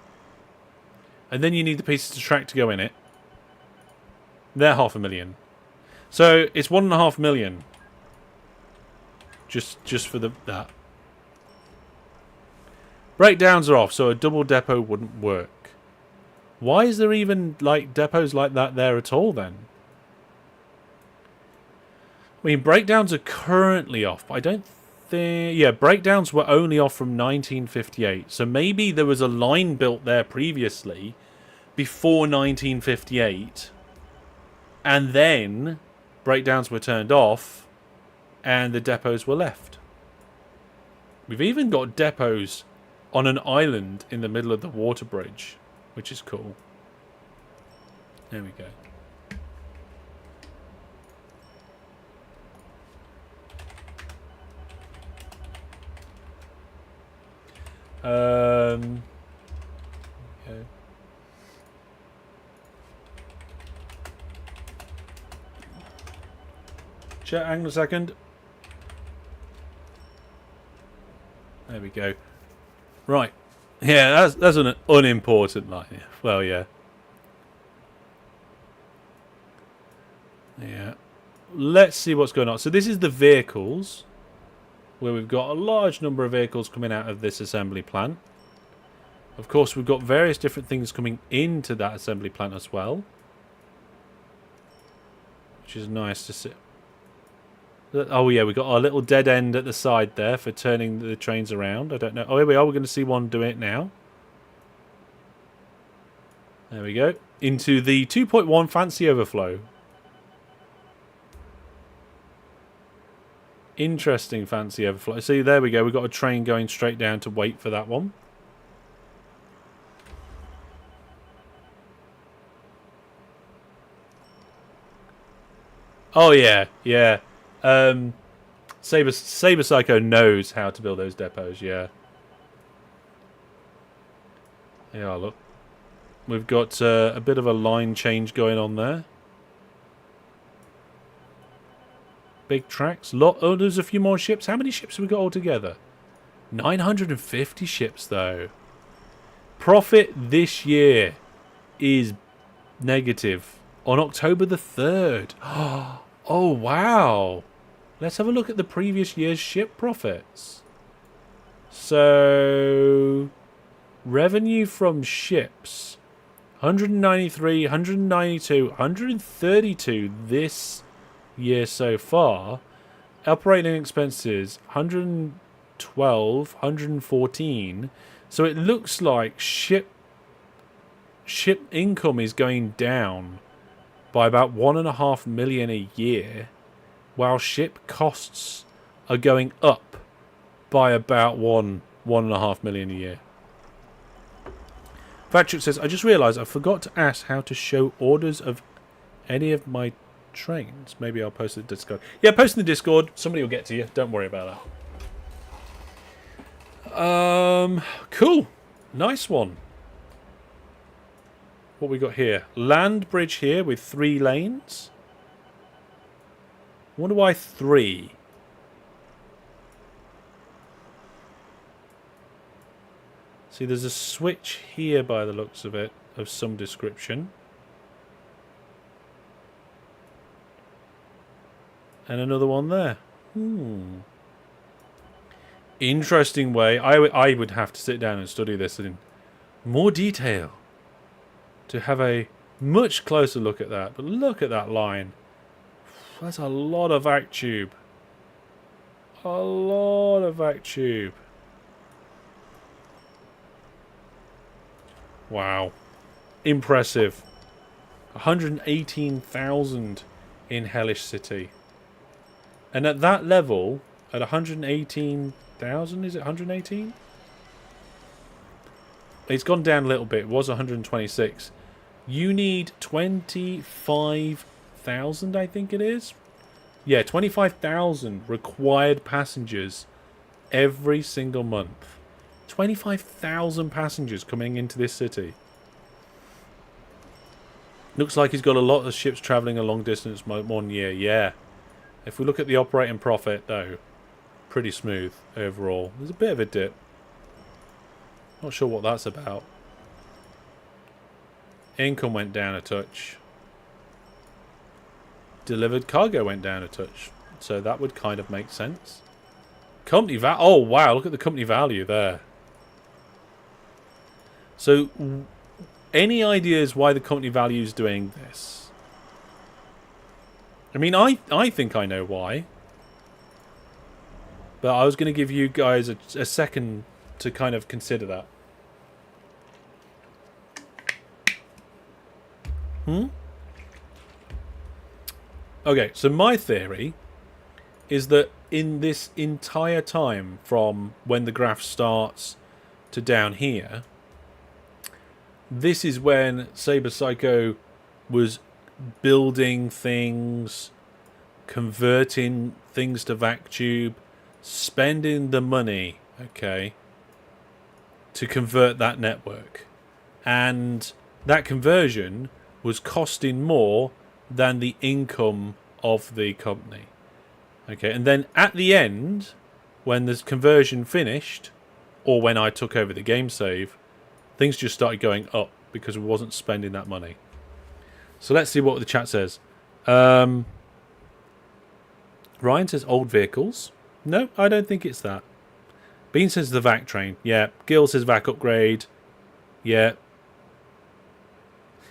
And then you need the pieces of track to go in it. They're 500,000. So it's 1.5 million. Just for that. Breakdowns are off, so a double depot wouldn't work. Why is there even like depots like that there at all then? I mean, breakdowns are currently off, but I don't think... Yeah, breakdowns were only off from 1958. So maybe there was a line built there previously, before 1958, and then breakdowns were turned off, and the depots were left. We've even got depots on an island in the middle of the water bridge, which is cool. There we go. Okay. Chat, hang on a second. There we go. Right. Yeah, that's an unimportant line. Well, yeah. Yeah. Let's see what's going on. So this is the vehicles, where we've got a large number of vehicles coming out of this assembly plant. Of course, we've got various different things coming into that assembly plant as well, which is nice to see. Oh yeah, we've got our little dead end at the side there for turning the trains around. I don't know. Oh, here we are. We're going to see one doing it now. There we go. Into the 2.1 fancy overflow. Interesting fancy overflow. See, there we go. We've got a train going straight down to wait for that one. Oh yeah, yeah. SaberPsycho knows how to build those depots, yeah. Yeah, look. We've got a bit of a line change going on there. Big tracks. Oh, there's a few more ships. How many ships have we got altogether? 950 ships, though. Profit this year is negative on October the 3rd. Oh, wow. Let's have a look at the previous year's ship profits. So, revenue from ships, 193, 192, 132 this year so far. Operating expenses, 112, 114. So it looks like ship income is going down by about 1.5 million a year, while ship costs are going up by about 1.5 million a year. VadChu says, I just realised I forgot to ask how to show orders of any of my trains. Maybe I'll post it in the Discord. Yeah, post in the Discord. Somebody will get to you. Don't worry about that. Cool. Nice one. What we got here? Land bridge here with 3 lanes. I wonder why 3. See, there's a switch here by the looks of it, of some description. And another one there. Interesting way. I would have to sit down and study this in more detail to have a much closer look at that. But look at that line. That's a lot of VadTube. A lot of VadTube. Wow. Impressive. 118,000 in Hellish City. And at that level, at 118,000, is it 118? It's gone down a little bit. It was 126. You need 25,000, I think it is. Yeah, 25,000 required passengers every single month. 25,000 passengers coming into this city. Looks like he's got a lot of ships travelling a long distance 1 year. Yeah. If we look at the operating profit, though, pretty smooth overall. There's a bit of a dip. Not sure what that's about. Income went down a touch. Delivered cargo went down a touch. So that would kind of make sense. Company value. Oh, wow. Look at the company value there. So, any ideas why the company value is doing this? I mean, I think I know why. But I was going to give you guys a second to kind of consider that. Okay, so my theory is that in this entire time from when the graph starts to down here, this is when SaberPsycho was building things, converting things to VadChu, spending the money, okay, to convert that network. And that conversion was costing more than the income of the company. Okay, and then at the end, when the conversion finished, or when I took over the game save, things just started going up because we wasn't spending that money. So let's see what the chat says. Ryan says old vehicles. No, I don't think it's that. Bean says the VAC train. Yeah. Gil says VAC upgrade. Yeah.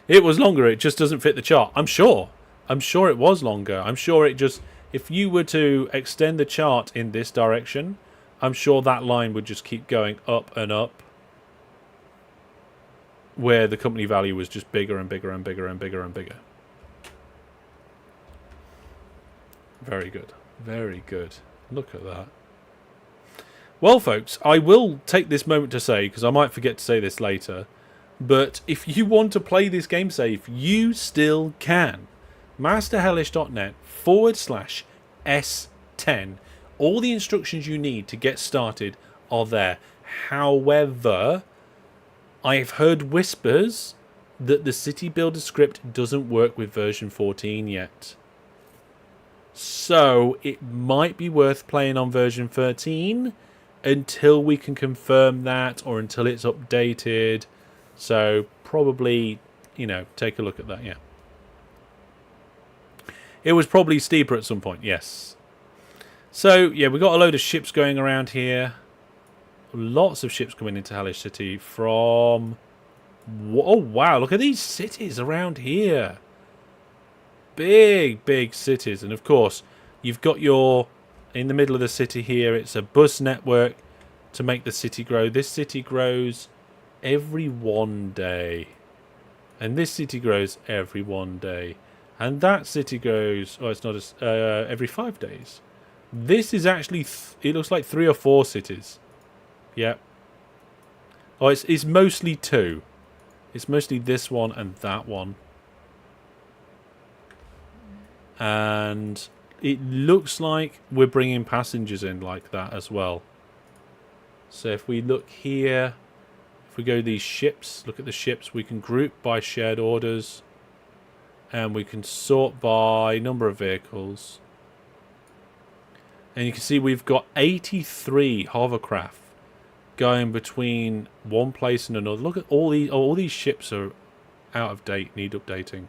It was longer. It just doesn't fit the chart. I'm sure it was longer. I'm sure it just... If you were to extend the chart in this direction, I'm sure that line would just keep going up and up, where the company value was just bigger and bigger and bigger and bigger and bigger. Very good. Very good. Look at that. Well, folks, I will take this moment to say, because I might forget to say this later, but if you want to play this game safe, you still can. masterhellish.net/S10. All the instructions you need to get started are there. However, I've heard whispers that the City Builder script doesn't work with version 14 yet. So it might be worth playing on version 13 until we can confirm that, or until it's updated. So probably, you know, take a look at that, yeah. It was probably steeper at some point, yes. So, yeah, we've got a load of ships going around here. Lots of ships coming into Hellish City from... Oh, wow, look at these cities around here. Big, big cities. And, of course, you've got your... In the middle of the city here, it's a bus network to make the city grow. This city grows every 1 day. And this city grows every 1 day. And that city grows... Oh, it's not every 5 days. This is actually... it looks like 3 or 4 cities. Yep. Oh, it's mostly 2. It's mostly this one and that one. And it looks like we're bringing passengers in like that as well. So if we look here, if we go to these ships, look at the ships, we can group by shared orders. And we can sort by number of vehicles. And you can see we've got 83 hovercraft going between one place and another. Look at all these. Oh, all these ships are out of date, need updating.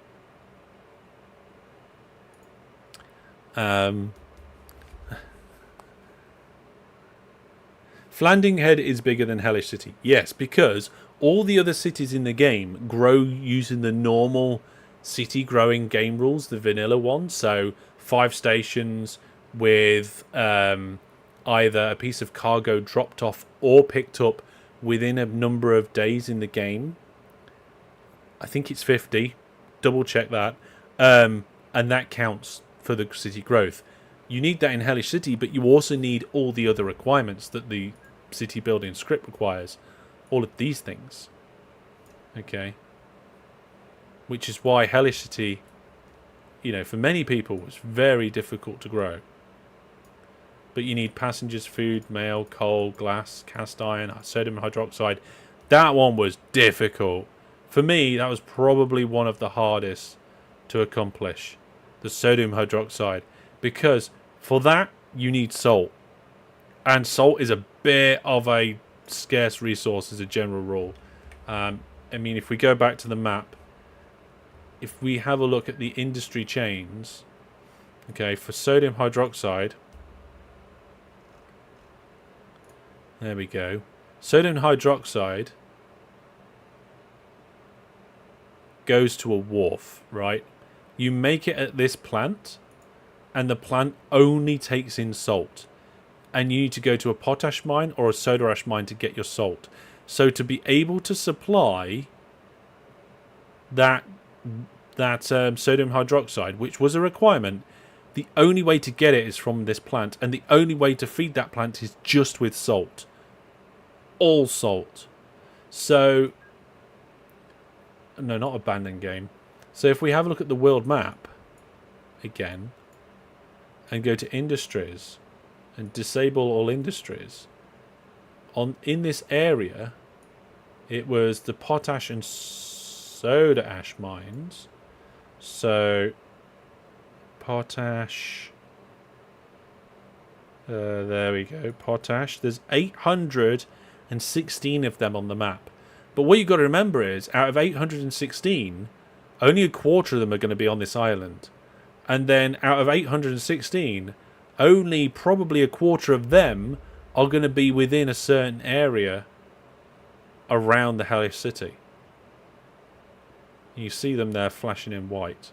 Flanding Head is bigger than Hellish City. Yes, because all the other cities in the game grow using the normal city growing game rules, the vanilla ones. So 5 stations with either a piece of cargo dropped off or picked up within a number of days in the game. I think it's 50. Double check that. And that counts for the city growth. You need that in Hellish City, but you also need all the other requirements that the city building script requires. All of these things. Okay. Which is why Hellish City, you know, for many people was very difficult to grow. But you need passengers, food, mail, coal, glass, cast iron, sodium hydroxide. That one was difficult. For me, that was probably one of the hardest to accomplish. The sodium hydroxide. Because for that, you need salt. And salt is a bit of a scarce resource as a general rule. I mean, if we go back to the map, if we have a look at the industry chains, okay, for sodium hydroxide, there we go. Sodium hydroxide goes to a wharf, right? You make it at this plant, and the plant only takes in salt. And you need to go to a potash mine or a soda ash mine to get your salt. So to be able to supply that sodium hydroxide, which was a requirement, the only way to get it is from this plant, and the only way to feed that plant is just with salt. All salt. So, no, not abandoned game. So if we have a look at the world map again and go to industries and disable all industries, in this area it was the potash and soda ash mines. So potash, there we go, potash. There's 816 of them on the map. But what you've got to remember is, out of 816, only a quarter of them are going to be on this island. And then out of 816, only probably a quarter of them are going to be within a certain area around the Hellish City. You see them there flashing in white.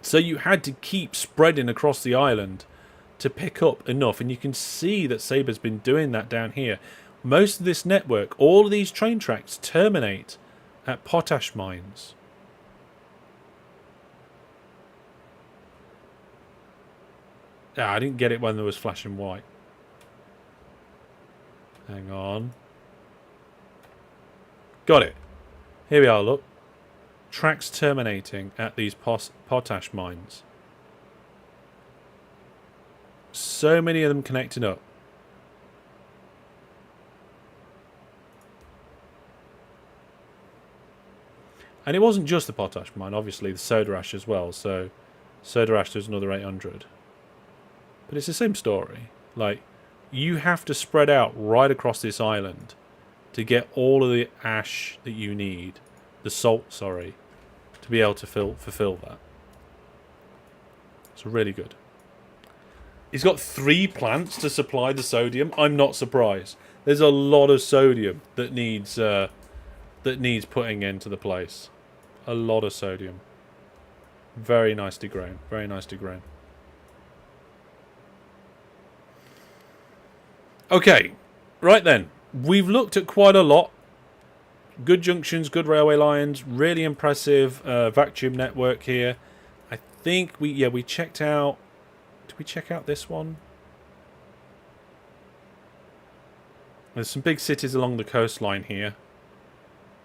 So you had to keep spreading across the island to pick up enough. And you can see that Saber's been doing that down here. Most of this network, all of these train tracks terminate at potash mines. Ah, I didn't get it when there was flashing white. Hang on. Got it. Here we are, look. Tracks terminating at these potash mines. So many of them connecting up. And it wasn't just the potash mine, obviously the soda ash as well. So soda ash, there's another 800. But it's the same story. Like, you have to spread out right across this island to get all of the ash that you need. The salt, sorry. To be able to fulfill that. It's really good. He's got 3 plants to supply the sodium. I'm not surprised. There's a lot of sodium that needs putting into the place. A lot of sodium. Very nicely grown. Very nicely grown. Okay, right then. We've looked at quite a lot. Good junctions, good railway lines, really impressive VadChu network here. I think we checked out. Did we check out this one? There's some big cities along the coastline here,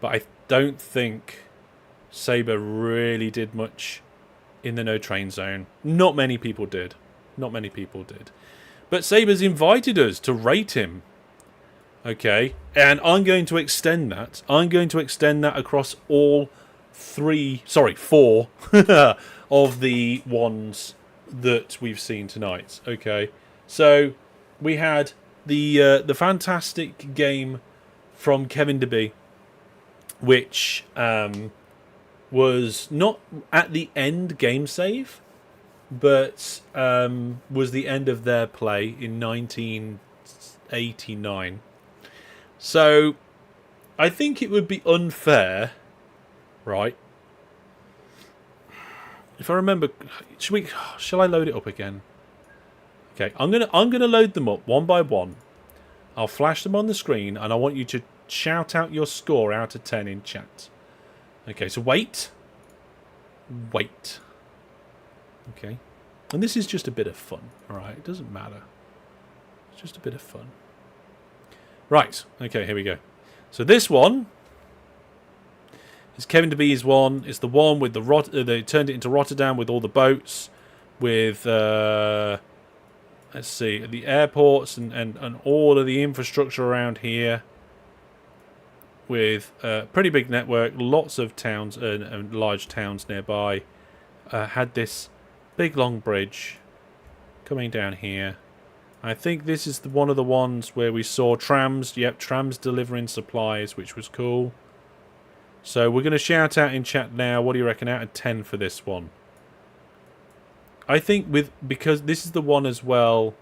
but I don't think Saber really did much in the no train zone. Not many people did. Not many people did. But Saber's invited us to rate him. Okay, and I'm going to extend that. I'm going to extend that across all 4 of the ones that we've seen tonight. Okay, so we had the fantastic game from Kevin DeB, which was not at the end game save, but was the end of their play in 1989. So, I think it would be unfair, right? If I remember, shall I load it up again? Okay, I'm gonna load them up one by one. I'll flash them on the screen, and I want you to shout out your score out of 10 in chat. Okay, so wait. Wait. Okay. And this is just a bit of fun, alright? It doesn't matter. It's just a bit of fun. Right, okay, here we go. So this one is Kevin DeB's one. It's the one with the they turned it into Rotterdam with all the boats, with let's see, the airports and all of the infrastructure around here, with a pretty big network, lots of towns and large towns nearby. Had this big long bridge coming down here. I think this is one of the ones where we saw trams. Yep, trams delivering supplies, which was cool. So we're going to shout out in chat now. What do you reckon out of 10 for this one? I think because this is the one as well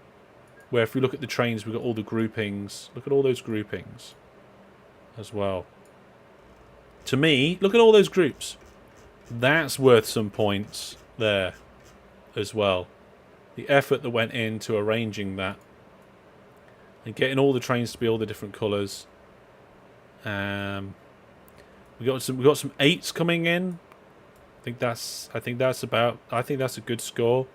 where if we look at the trains, we've got all the groupings. Look at all those groupings as well. To me, look at all those groups. That's worth some points there as well. The effort that went into arranging that and getting all the trains to be all the different colours. We got some 8s coming in. I think that's a good score.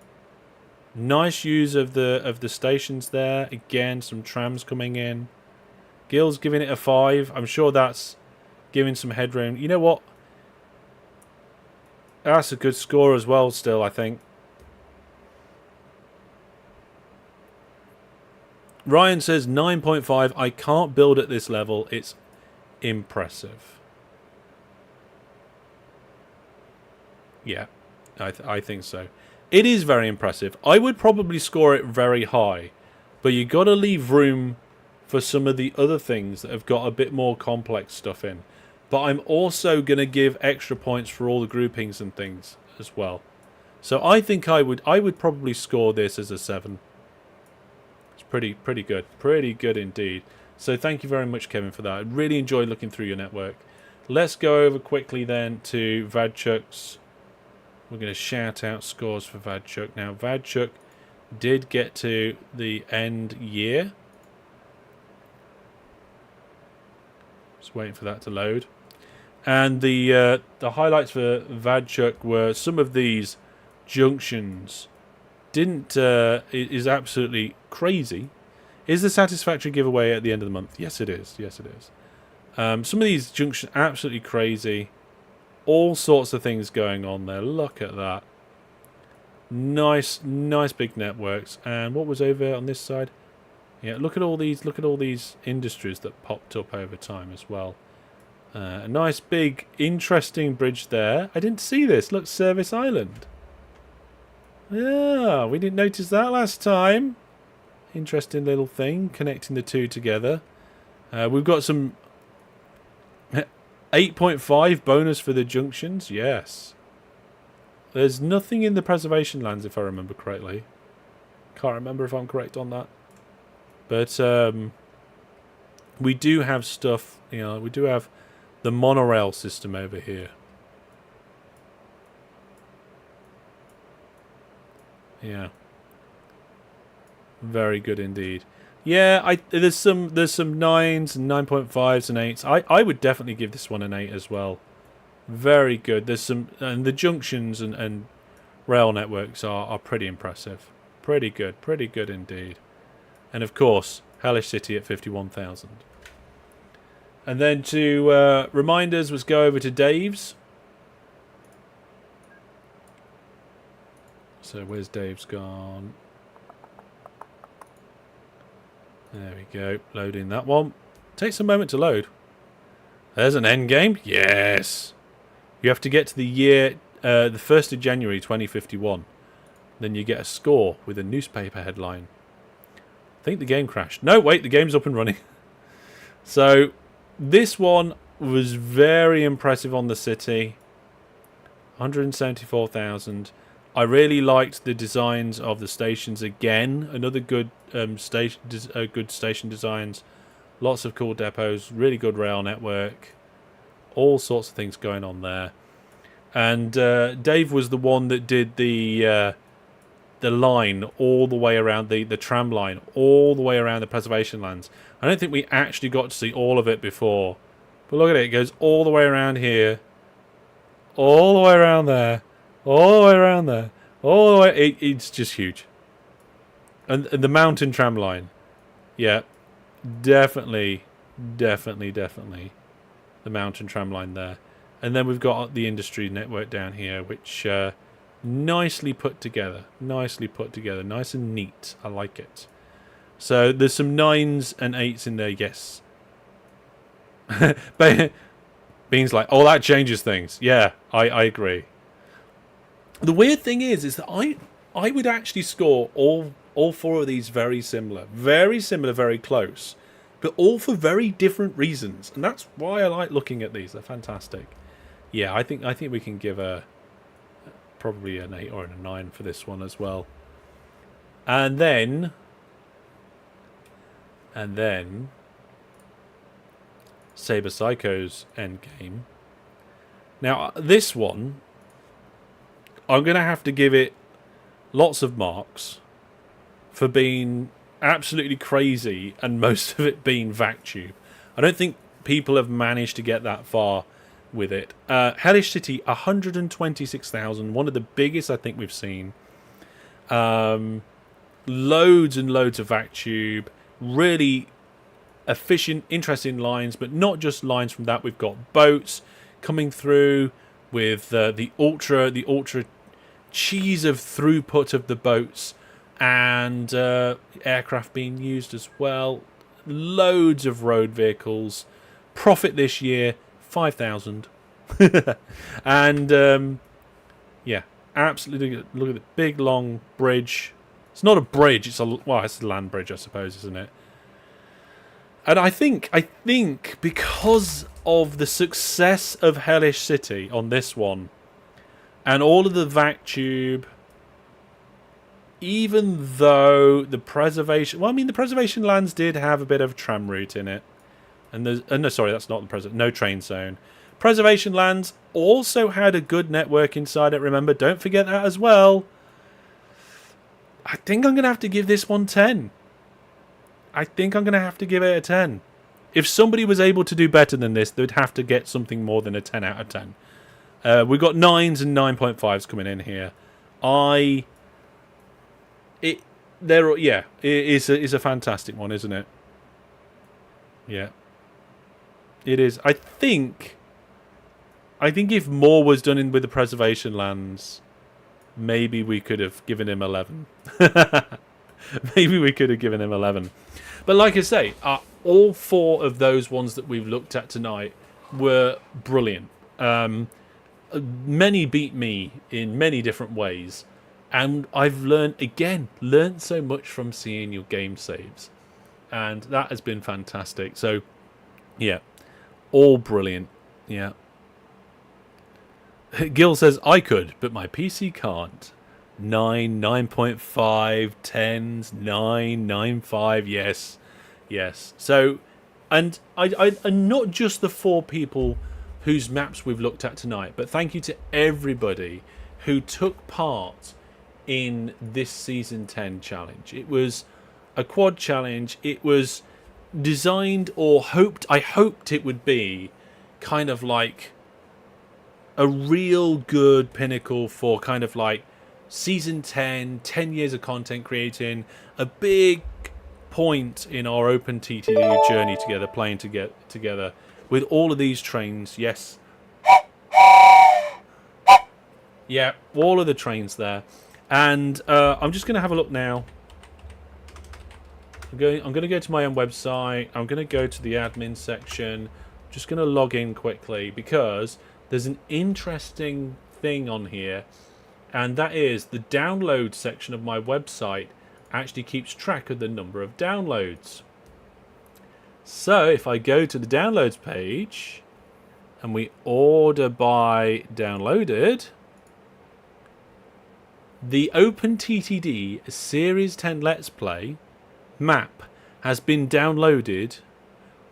Nice use of the stations there. Again, some trams coming in. Gil's giving it a 5. I'm sure that's giving some headroom. You know what? That's a good score as well still, I think. Ryan says 9.5. I can't build at this level. It's impressive. Yeah, I think so. It is very impressive. I would probably score it very high, but you got to leave room for some of the other things that have got a bit more complex stuff in. But I'm also going to give extra points for all the groupings and things as well. So I think I would probably score this as a 7. It's pretty good. Pretty good indeed. So thank you very much, Kevin, for that. I really enjoyed looking through your network. Let's go over quickly then to VadChu's. We're going to shout out scores for VadChu. Now, VadChu did get to the end year. Just waiting for that to load. And the highlights for VadChu were some of these junctions is absolutely crazy. Is the satisfactory giveaway at the end of the month? Yes, it is. Yes, it is. Some of these junctions absolutely crazy. All sorts of things going on there. Look at that. Nice big networks. And what was over on this side? Yeah, look at all these industries that popped up over time as well. A nice big interesting bridge there. I didn't see this. Look, Service Island. Yeah, we didn't notice that last time. Interesting little thing connecting the two together. We've got some 8.5 bonus for the junctions. Yes. There's nothing in the preservation lands, if I remember correctly. Can't remember if I'm correct on that. But we do have stuff, we do have the monorail system over here. Yeah. Very good indeed. Yeah, there's some 9s and 9.5s and 8s. I would definitely give this one an 8 as well. Very good. There's some, and the junctions and rail networks are pretty impressive. Pretty good indeed. And of course, Hellish City at 51,000. And then to reminders, let's go over to Dave's. So where's Dave's gone? There we go. Loading that one. Takes a moment to load. There's an end game. Yes. You have to get to the year, the 1st of January 2051. Then you get a score with a newspaper headline. I think the game crashed. No, wait, the game's up and running. So this one was very impressive on the city. 174,000. I really liked the designs of the stations again. Another good station designs. Lots of cool depots. Really good rail network. All sorts of things going on there. And Dave was the one that did the the line all the way around the tram line, all the way around the preservation lands. I don't think we actually got to see all of it before. But look at it. It goes all the way around here. All the way around there. All the way around there. All the way... It's just huge. And the mountain tram line. Yeah. Definitely. The mountain tram line there. And then we've got the industry network down here, which... nicely put together. Nice and neat. I like it. So there's some 9s and 8s in there, yes. Bean's like, oh, that changes things. Yeah, I agree. The weird thing is that I would actually score all 4 of these very similar, very close, but all for very different reasons, and that's why I like looking at these. They're fantastic. Yeah, I think we can give probably an 8 or a 9 for this one as well. And then SaberPsycho's endgame. Now this one, I'm going to have to give it lots of marks for being absolutely crazy, and most of it being VadChu. I don't think people have managed to get that far with it. Hellish City, 126,000, one of the biggest I think we've seen. Loads and loads of VadChu, really efficient, interesting lines, but not just lines from that. We've got boats coming through with the ultra cheese of throughput of the boats, and aircraft being used as well. Loads of road vehicles. Profit this year 5,000. And yeah, absolutely. Look at the big long bridge. It's not a bridge, it's a land bridge, I suppose, isn't it? And I think because of the success of Hellish City on this one, and all of the VadChu, even though the preservation... Well, I mean, the preservation lands did have a bit of tram route in it. And there's... no, sorry, that's not the no train zone. Preservation lands also had a good network inside it, remember? Don't forget that as well. I think I'm going to have to give this one 10. I think I'm going to have to give it a 10. If somebody was able to do better than this, they'd have to get something more than a 10 out of 10. We've got 9s and 9.5s coming in here. It is a fantastic one, isn't it? Yeah. It is. I think if more was done with the preservation lands, maybe we could have given him 11. Maybe we could have given him 11. But like I say, all 4 of those ones that we've looked at tonight were brilliant. Many beat me in many different ways. And I've learned so much from seeing your game saves. And that has been fantastic. So, yeah, all brilliant. Yeah. Gil says, I could, but my PC can't. 9, 9.5, 10s, 9, 9.5, yes. Yes. So, and and not just the 4 people whose maps we've looked at tonight, but thank you to everybody who took part in this Season 10 challenge. It was a quad challenge. It was designed, or I hoped it would be kind of like a real good pinnacle for kind of like Season 10 years of content creating, a big point in our OpenTTD journey together, playing together with all of these trains. Yes. Yeah, all of the trains there. And I'm just going to have a look now. I'm going to go to my own website. I'm going to go to the admin section. I'm just going to log in quickly because there's an interesting thing on here, and that is the download section of my website actually keeps track of the number of downloads. So if I go to the downloads page and we order by downloaded, the OpenTTD Series 10 Let's Play map has been downloaded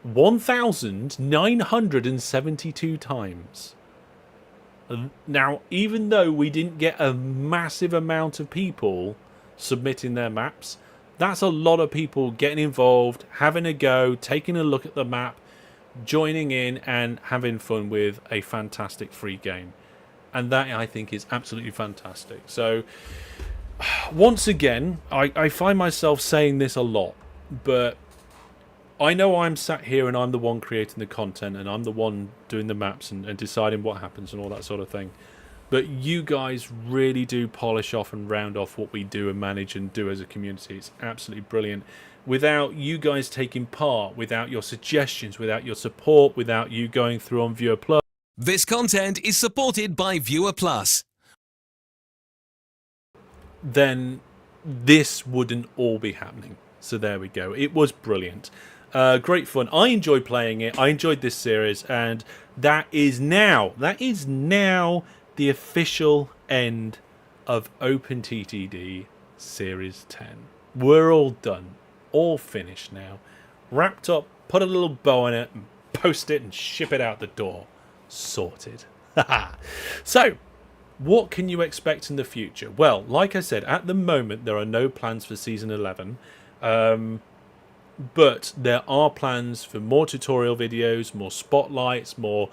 1,972 times. Now, even though we didn't get a massive amount of people submitting their maps. That's a lot of people getting involved, having a go, taking a look at the map, joining in and having fun with a fantastic free game. And that, I think, is absolutely fantastic. So, once again, I find myself saying this a lot, but I know I'm sat here and I'm the one creating the content and I'm the one doing the maps and deciding what happens and all that sort of thing. But you guys really do polish off and round off what we do and manage and do as a community. It's absolutely brilliant. Without you guys taking part, without your suggestions, without your support, without you going through on Viewer Plus. This content is supported by Viewer Plus. Then this wouldn't all be happening. So there we go. It was brilliant. Great fun. I enjoyed playing it. I enjoyed this series. And that is now the official end of OpenTTD Series 10. We're all done. All finished now. Wrapped up, put a little bow on it, and post it and ship it out the door. Sorted. So, what can you expect in the future? Well, like I said, at the moment there are no plans for Season 11. But there are plans for more tutorial videos, more spotlights, more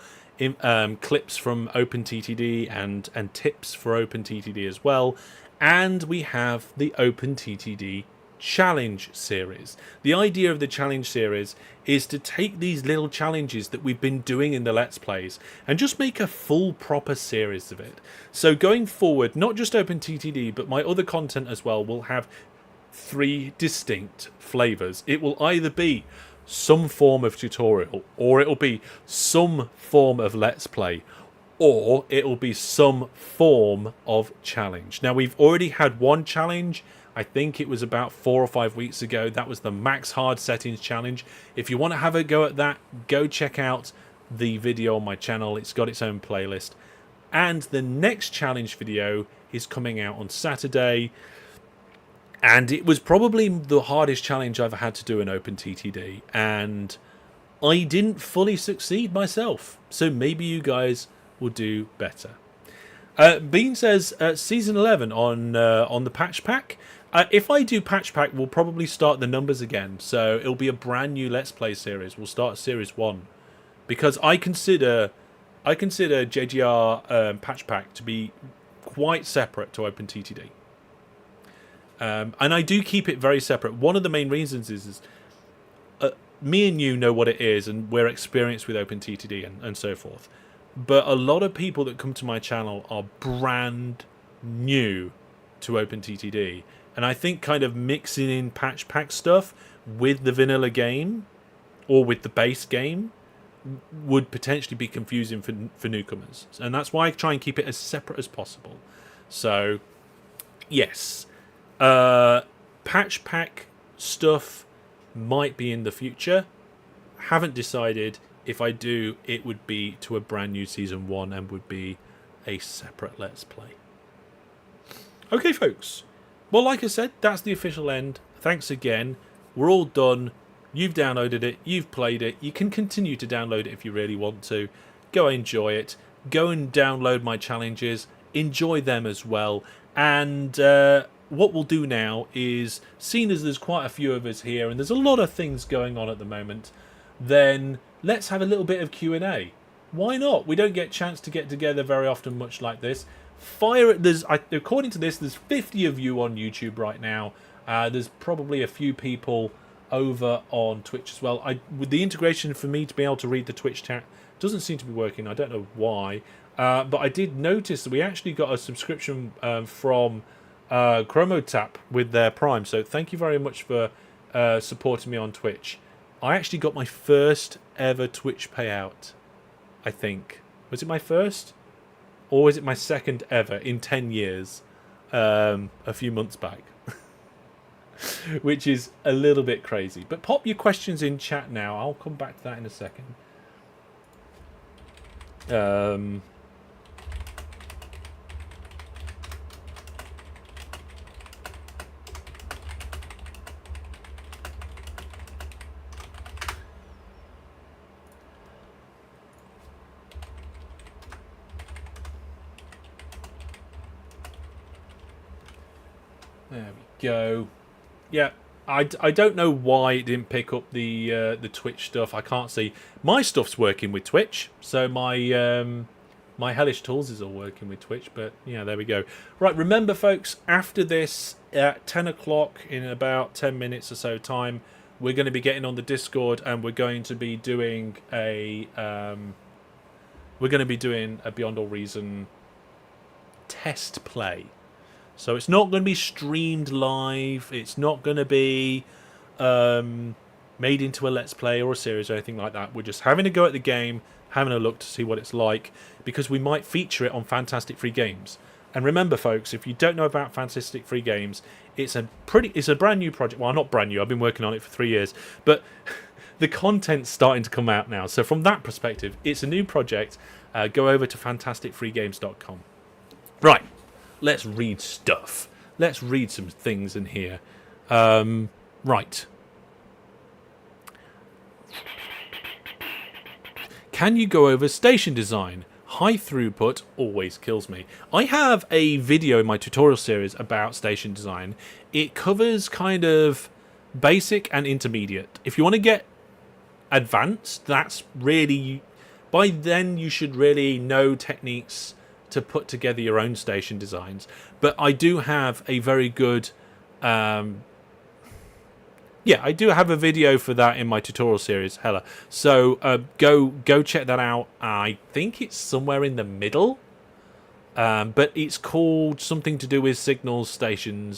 clips from OpenTTD and tips for OpenTTD as well. And we have the OpenTTD Challenge Series. The idea of the Challenge Series is to take these little challenges that we've been doing in the Let's Plays and just make a full proper series of it. So going forward, not just OpenTTD, but my other content as well will have 3 distinct flavors. It will either be some form of tutorial, or it'll be some form of Let's Play, or it'll be some form of challenge. Now, we've already had one challenge. I think it was about 4 or 5 weeks ago. That was the Max Hard Settings Challenge. If you want to have a go at that, go check out the video on my channel. It's got its own playlist. And the next challenge video is coming out on Saturday. And it was probably the hardest challenge I've had to do in OpenTTD. And I didn't fully succeed myself. So maybe you guys will do better. Bean says Season 11 on the Patch Pack. If I do Patch Pack, we'll probably start the numbers again. So it'll be a brand new Let's Play series. We'll start Series 1. Because I consider JGR Patch Pack to be quite separate to OpenTTD. And I do keep it very separate. One of the main reasons is me and you know what it is, and we're experienced with OpenTTD and so forth. But a lot of people that come to my channel are brand new to OpenTTD. And I think kind of mixing in patch pack stuff with the vanilla game or with the base game would potentially be confusing for newcomers. And that's why I try and keep it as separate as possible. So, yes. Patch pack stuff might be in the future. Haven't decided. If I do, it would be to a brand new Season 1 and would be a separate Let's Play. Okay, folks. Well, like I said, that's the official end. Thanks again. We're all done. You've downloaded it. You've played it. You can continue to download it if you really want to. Go enjoy it. Go and download my challenges. Enjoy them as well. And what we'll do now is, seeing as there's quite a few of us here and there's a lot of things going on at the moment, then let's have a little bit of Q&A. Why not? We don't get a chance to get together very often much like this. According to this, there's 50 of you on YouTube right now. There's probably a few people over on Twitch as well. With the integration for me to be able to read the Twitch chat doesn't seem to be working. I don't know why. But I did notice that we actually got a subscription from Chromotap with their Prime. So thank you very much for supporting me on Twitch. I actually got my first ever Twitch payout, I think. Was it my first? Or was it my second ever in 10 years? A few months back. Which is a little bit crazy. But pop your questions in chat now. I'll come back to that in a second. There we go. Yeah, I don't know why it didn't pick up the Twitch stuff. I can't see. My stuff's working with Twitch, so my Hellish Tools is all working with Twitch. But yeah, there we go. Right, remember, folks, after this at 10 o'clock in about 10 minutes or so time, we're going to be getting on the Discord and we're going to be doing a Beyond All Reason test play. So it's not going to be streamed live. It's not going to be made into a Let's Play or a series or anything like that. We're just having a go at the game, having a look to see what it's like, because we might feature it on Fantastic Free Games. And remember, folks, if you don't know about Fantastic Free Games, it's a brand new project. Well, not brand new. I've been working on it for 3 years, but the content's starting to come out now. So from that perspective, it's a new project. Go over to fantasticfreegames.com. Right. Let's read stuff. Let's read some things in here. Right. Can you go over station design? High throughput always kills me. I have a video in my tutorial series about station design. It covers kind of basic and intermediate. If you want to get advanced, that's really... By then you should really know techniques to put together your own station designs. But I do have a very good I do have a video for that in my tutorial series, Hella. So go check that out. I think it's somewhere in the middle, but it's called something to do with signals and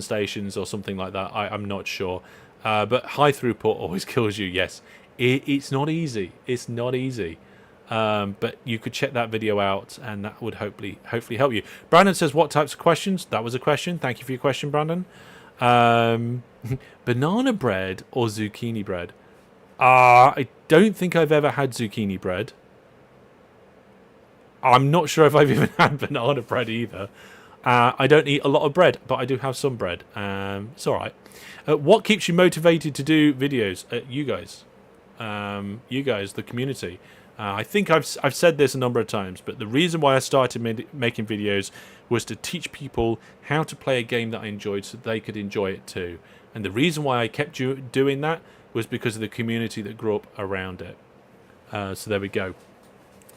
stations or something like that. I'm not sure, but high throughput always kills you. Yes, it's not easy. It's not easy. But you could check that video out, and that would hopefully help you. Brandon says, what types of questions? That was a question. Thank you for your question, Brandon. Banana bread or zucchini bread? I don't think I've ever had zucchini bread. I'm not sure if I've even had banana bread either. I don't eat a lot of bread, but I do have some bread. It's all right. What keeps you motivated to do videos? You guys, the community. I think I've said this a number of times, but the reason why I started making videos was to teach people how to play a game that I enjoyed so they could enjoy it too. And the reason why I kept doing that was because of the community that grew up around it. So there we go.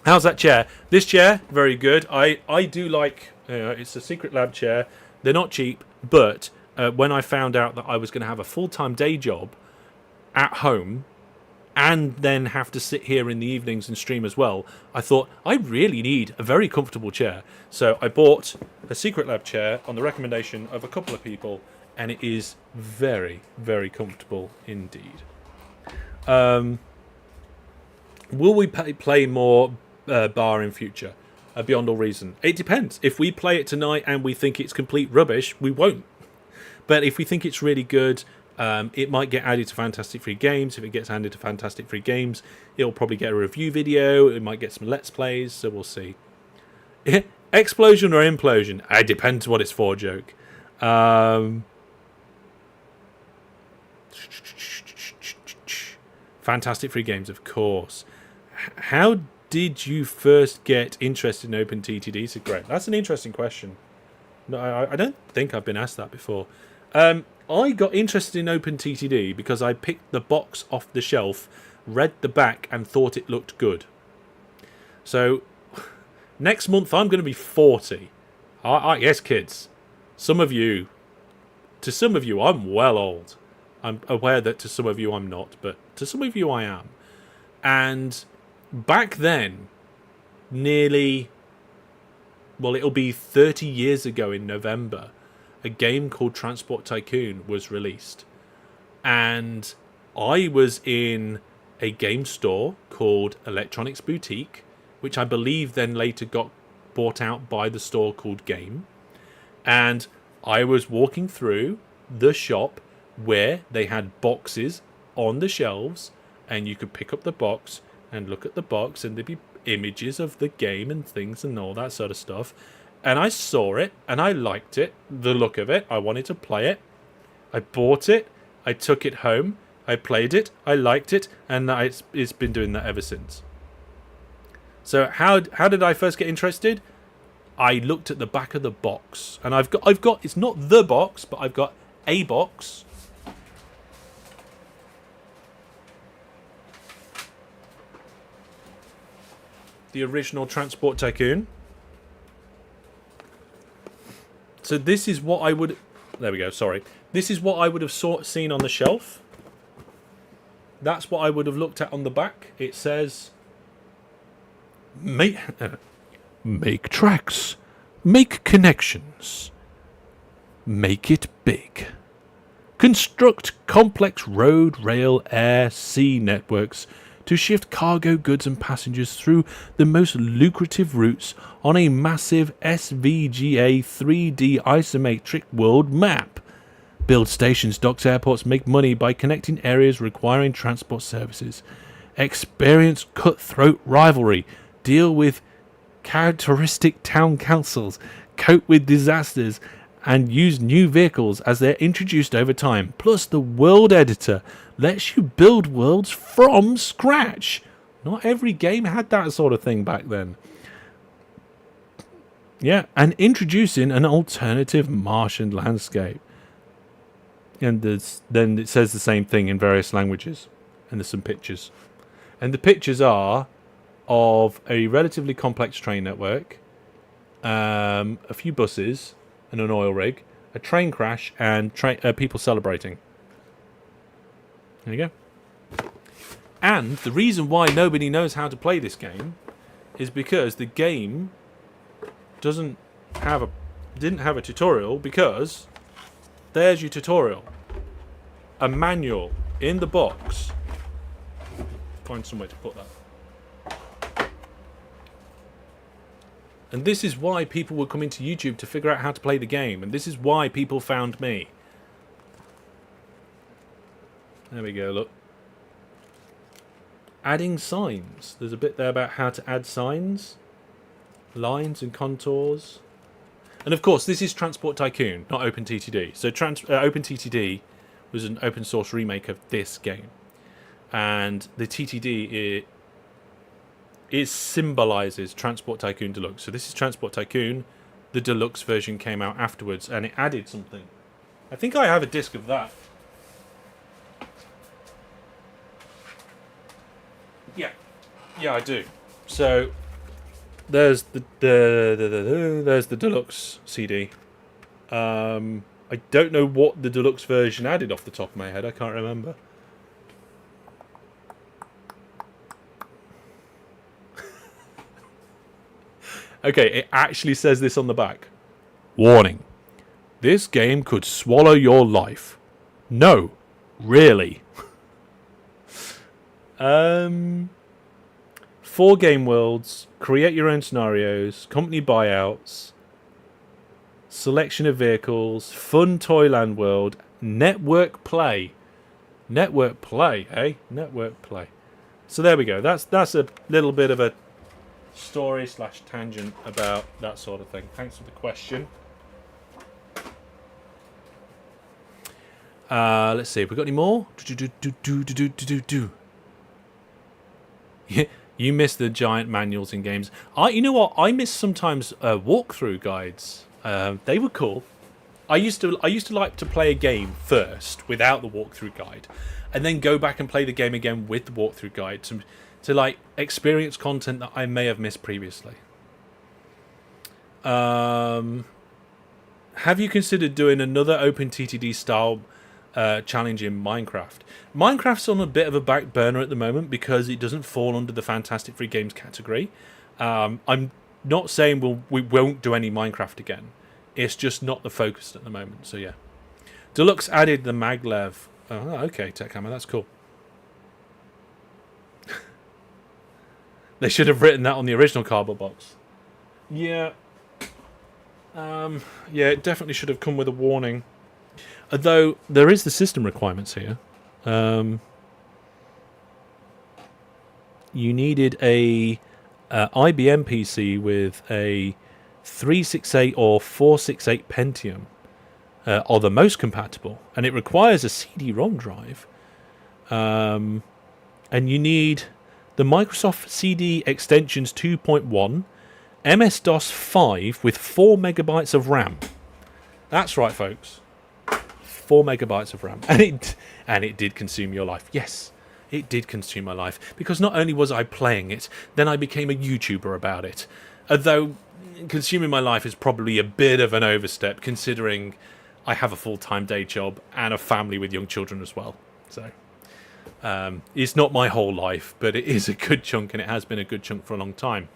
How's that chair? This chair, very good. I do like, it's a Secret Lab chair. They're not cheap, but when I found out that I was going to have a full-time day job at home, and then have to sit here in the evenings and stream as well, I thought, I really need a very comfortable chair. So I bought a Secret Lab chair on the recommendation of a couple of people, and it is very, very comfortable indeed. Will we play more Bar in future? Beyond All Reason? It depends. If we play it tonight and we think it's complete rubbish, we won't. But if we think it's really good... it might get added to Fantastic Free Games. If it gets added to Fantastic Free Games, it'll probably get a review video. It might get some Let's Plays, so we'll see. Explosion or implosion? It depends what it's for, joke. Fantastic Free Games, of course. How did you first get interested in OpenTTD? So great. That's an interesting question. No, I don't think I've been asked that before. I got interested in OpenTTD because I picked the box off the shelf, read the back, and thought it looked good. So, next month I'm going to be 40. Yes, kids. To some of you, I'm well old. I'm aware that to some of you I'm not, but to some of you I am. And back then, it'll be 30 years ago in November, a game called Transport Tycoon was released. And I was in a game store called Electronics Boutique, which I believe then later got bought out by the store called Game. And I was walking through the shop where they had boxes on the shelves, and you could pick up the box and look at the box, and there'd be images of the game and things and all that sort of stuff. And I saw it, and I liked it, the look of it. I wanted to play it. I bought it. I took it home. I played it. I liked it, and it's been doing that ever since. So how did I first get interested? I looked at the back of the box, and I've got it's not the box, but I've got a box. The original Transport Tycoon. So this is what I would... There we go, sorry. This is what I would have seen on the shelf. That's what I would have looked at on the back. It says... Make tracks. Make connections. Make it big. Construct complex road, rail, air, sea networks to shift cargo, goods and passengers through the most lucrative routes on a massive SVGA 3D isometric world map. Build stations, docks, airports, make money by connecting areas requiring transport services. Experience cutthroat rivalry. Deal with characteristic town councils. Cope with disasters. And use new vehicles as they're introduced over time. Plus, the world editor lets you build worlds from scratch. Not every game had that sort of thing back then. Yeah, and introducing an alternative Martian landscape. And then it says the same thing in various languages. And there's some pictures. And the pictures are of a relatively complex train network, a few buses, and an oil rig, a train crash, and people celebrating. There you go. And the reason why nobody knows how to play this game is because the game didn't have a tutorial, because there's your tutorial. A manual in the box. Find somewhere to put that. And this is why people were coming to YouTube to figure out how to play the game. And this is why people found me. There we go, look. Adding signs. There's a bit there about how to add signs. Lines and contours. And of course, this is Transport Tycoon, not OpenTTD. So OpenTTD was an open source remake of this game. And the TTD, it symbolizes Transport Tycoon Deluxe. So this is Transport Tycoon. The Deluxe version came out afterwards, and it added something. I think I have a disc of that. Yeah, I do. So there's the Deluxe CD. I don't know what the Deluxe version added off the top of my head. I can't remember. Okay, it actually says this on the back. Warning. This game could swallow your life. No, really. 4 game worlds, create your own scenarios, company buyouts, selection of vehicles, fun Toyland world, network play. Network play, eh? Network play. So there we go. That's a little bit of a story / tangent about that sort of thing. Thanks for the question. Let's see if we've got any more. You miss the giant manuals in games. You know what? I miss sometimes walkthrough guides. They were cool. I used to like to play a game first without the walkthrough guide, and then go back and play the game again with the walkthrough guide to like experience content that I may have missed previously. Have you considered doing another OpenTTD style challenge in Minecraft? Minecraft's on a bit of a back burner at the moment because it doesn't fall under the Fantastic Free Games category. I'm not saying we won't do any Minecraft again. It's just not the focus at the moment. So yeah, Deluxe added the maglev. Oh, okay, Tech Hammer, that's cool. They should have written that on the original cardboard box. Yeah. Yeah, it definitely should have come with a warning. Although there is the system requirements here. You needed a IBM PC with a 368 or 468 Pentium, are the most compatible, and it requires a CD-ROM drive. And you need the Microsoft CD Extensions 2.1 MS-DOS 5 with 4 megabytes of RAM. That's right, folks. 4 megabytes of RAM. And it did consume your life. Yes, it did consume my life. Because not only was I playing it, then I became a YouTuber about it. Although consuming my life is probably a bit of an overstep, considering I have a full-time day job and a family with young children as well. So it's not my whole life, but it is a good chunk, and it has been a good chunk for a long time.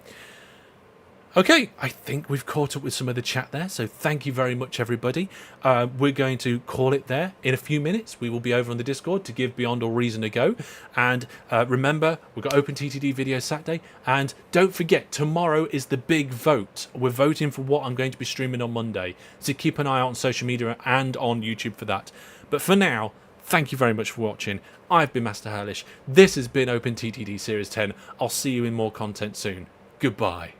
Okay, I think we've caught up with some of the chat there, so thank you very much, everybody. We're going to call it there. In a few minutes, we will be over on the Discord to give Beyond All Reason a go. And remember, we've got OpenTTD video Saturday. And don't forget, tomorrow is the big vote. We're voting for what I'm going to be streaming on Monday. So keep an eye out on social media and on YouTube for that. But for now, thank you very much for watching. I've been Master Hellish. This has been OpenTTD Series 10. I'll see you in more content soon. Goodbye.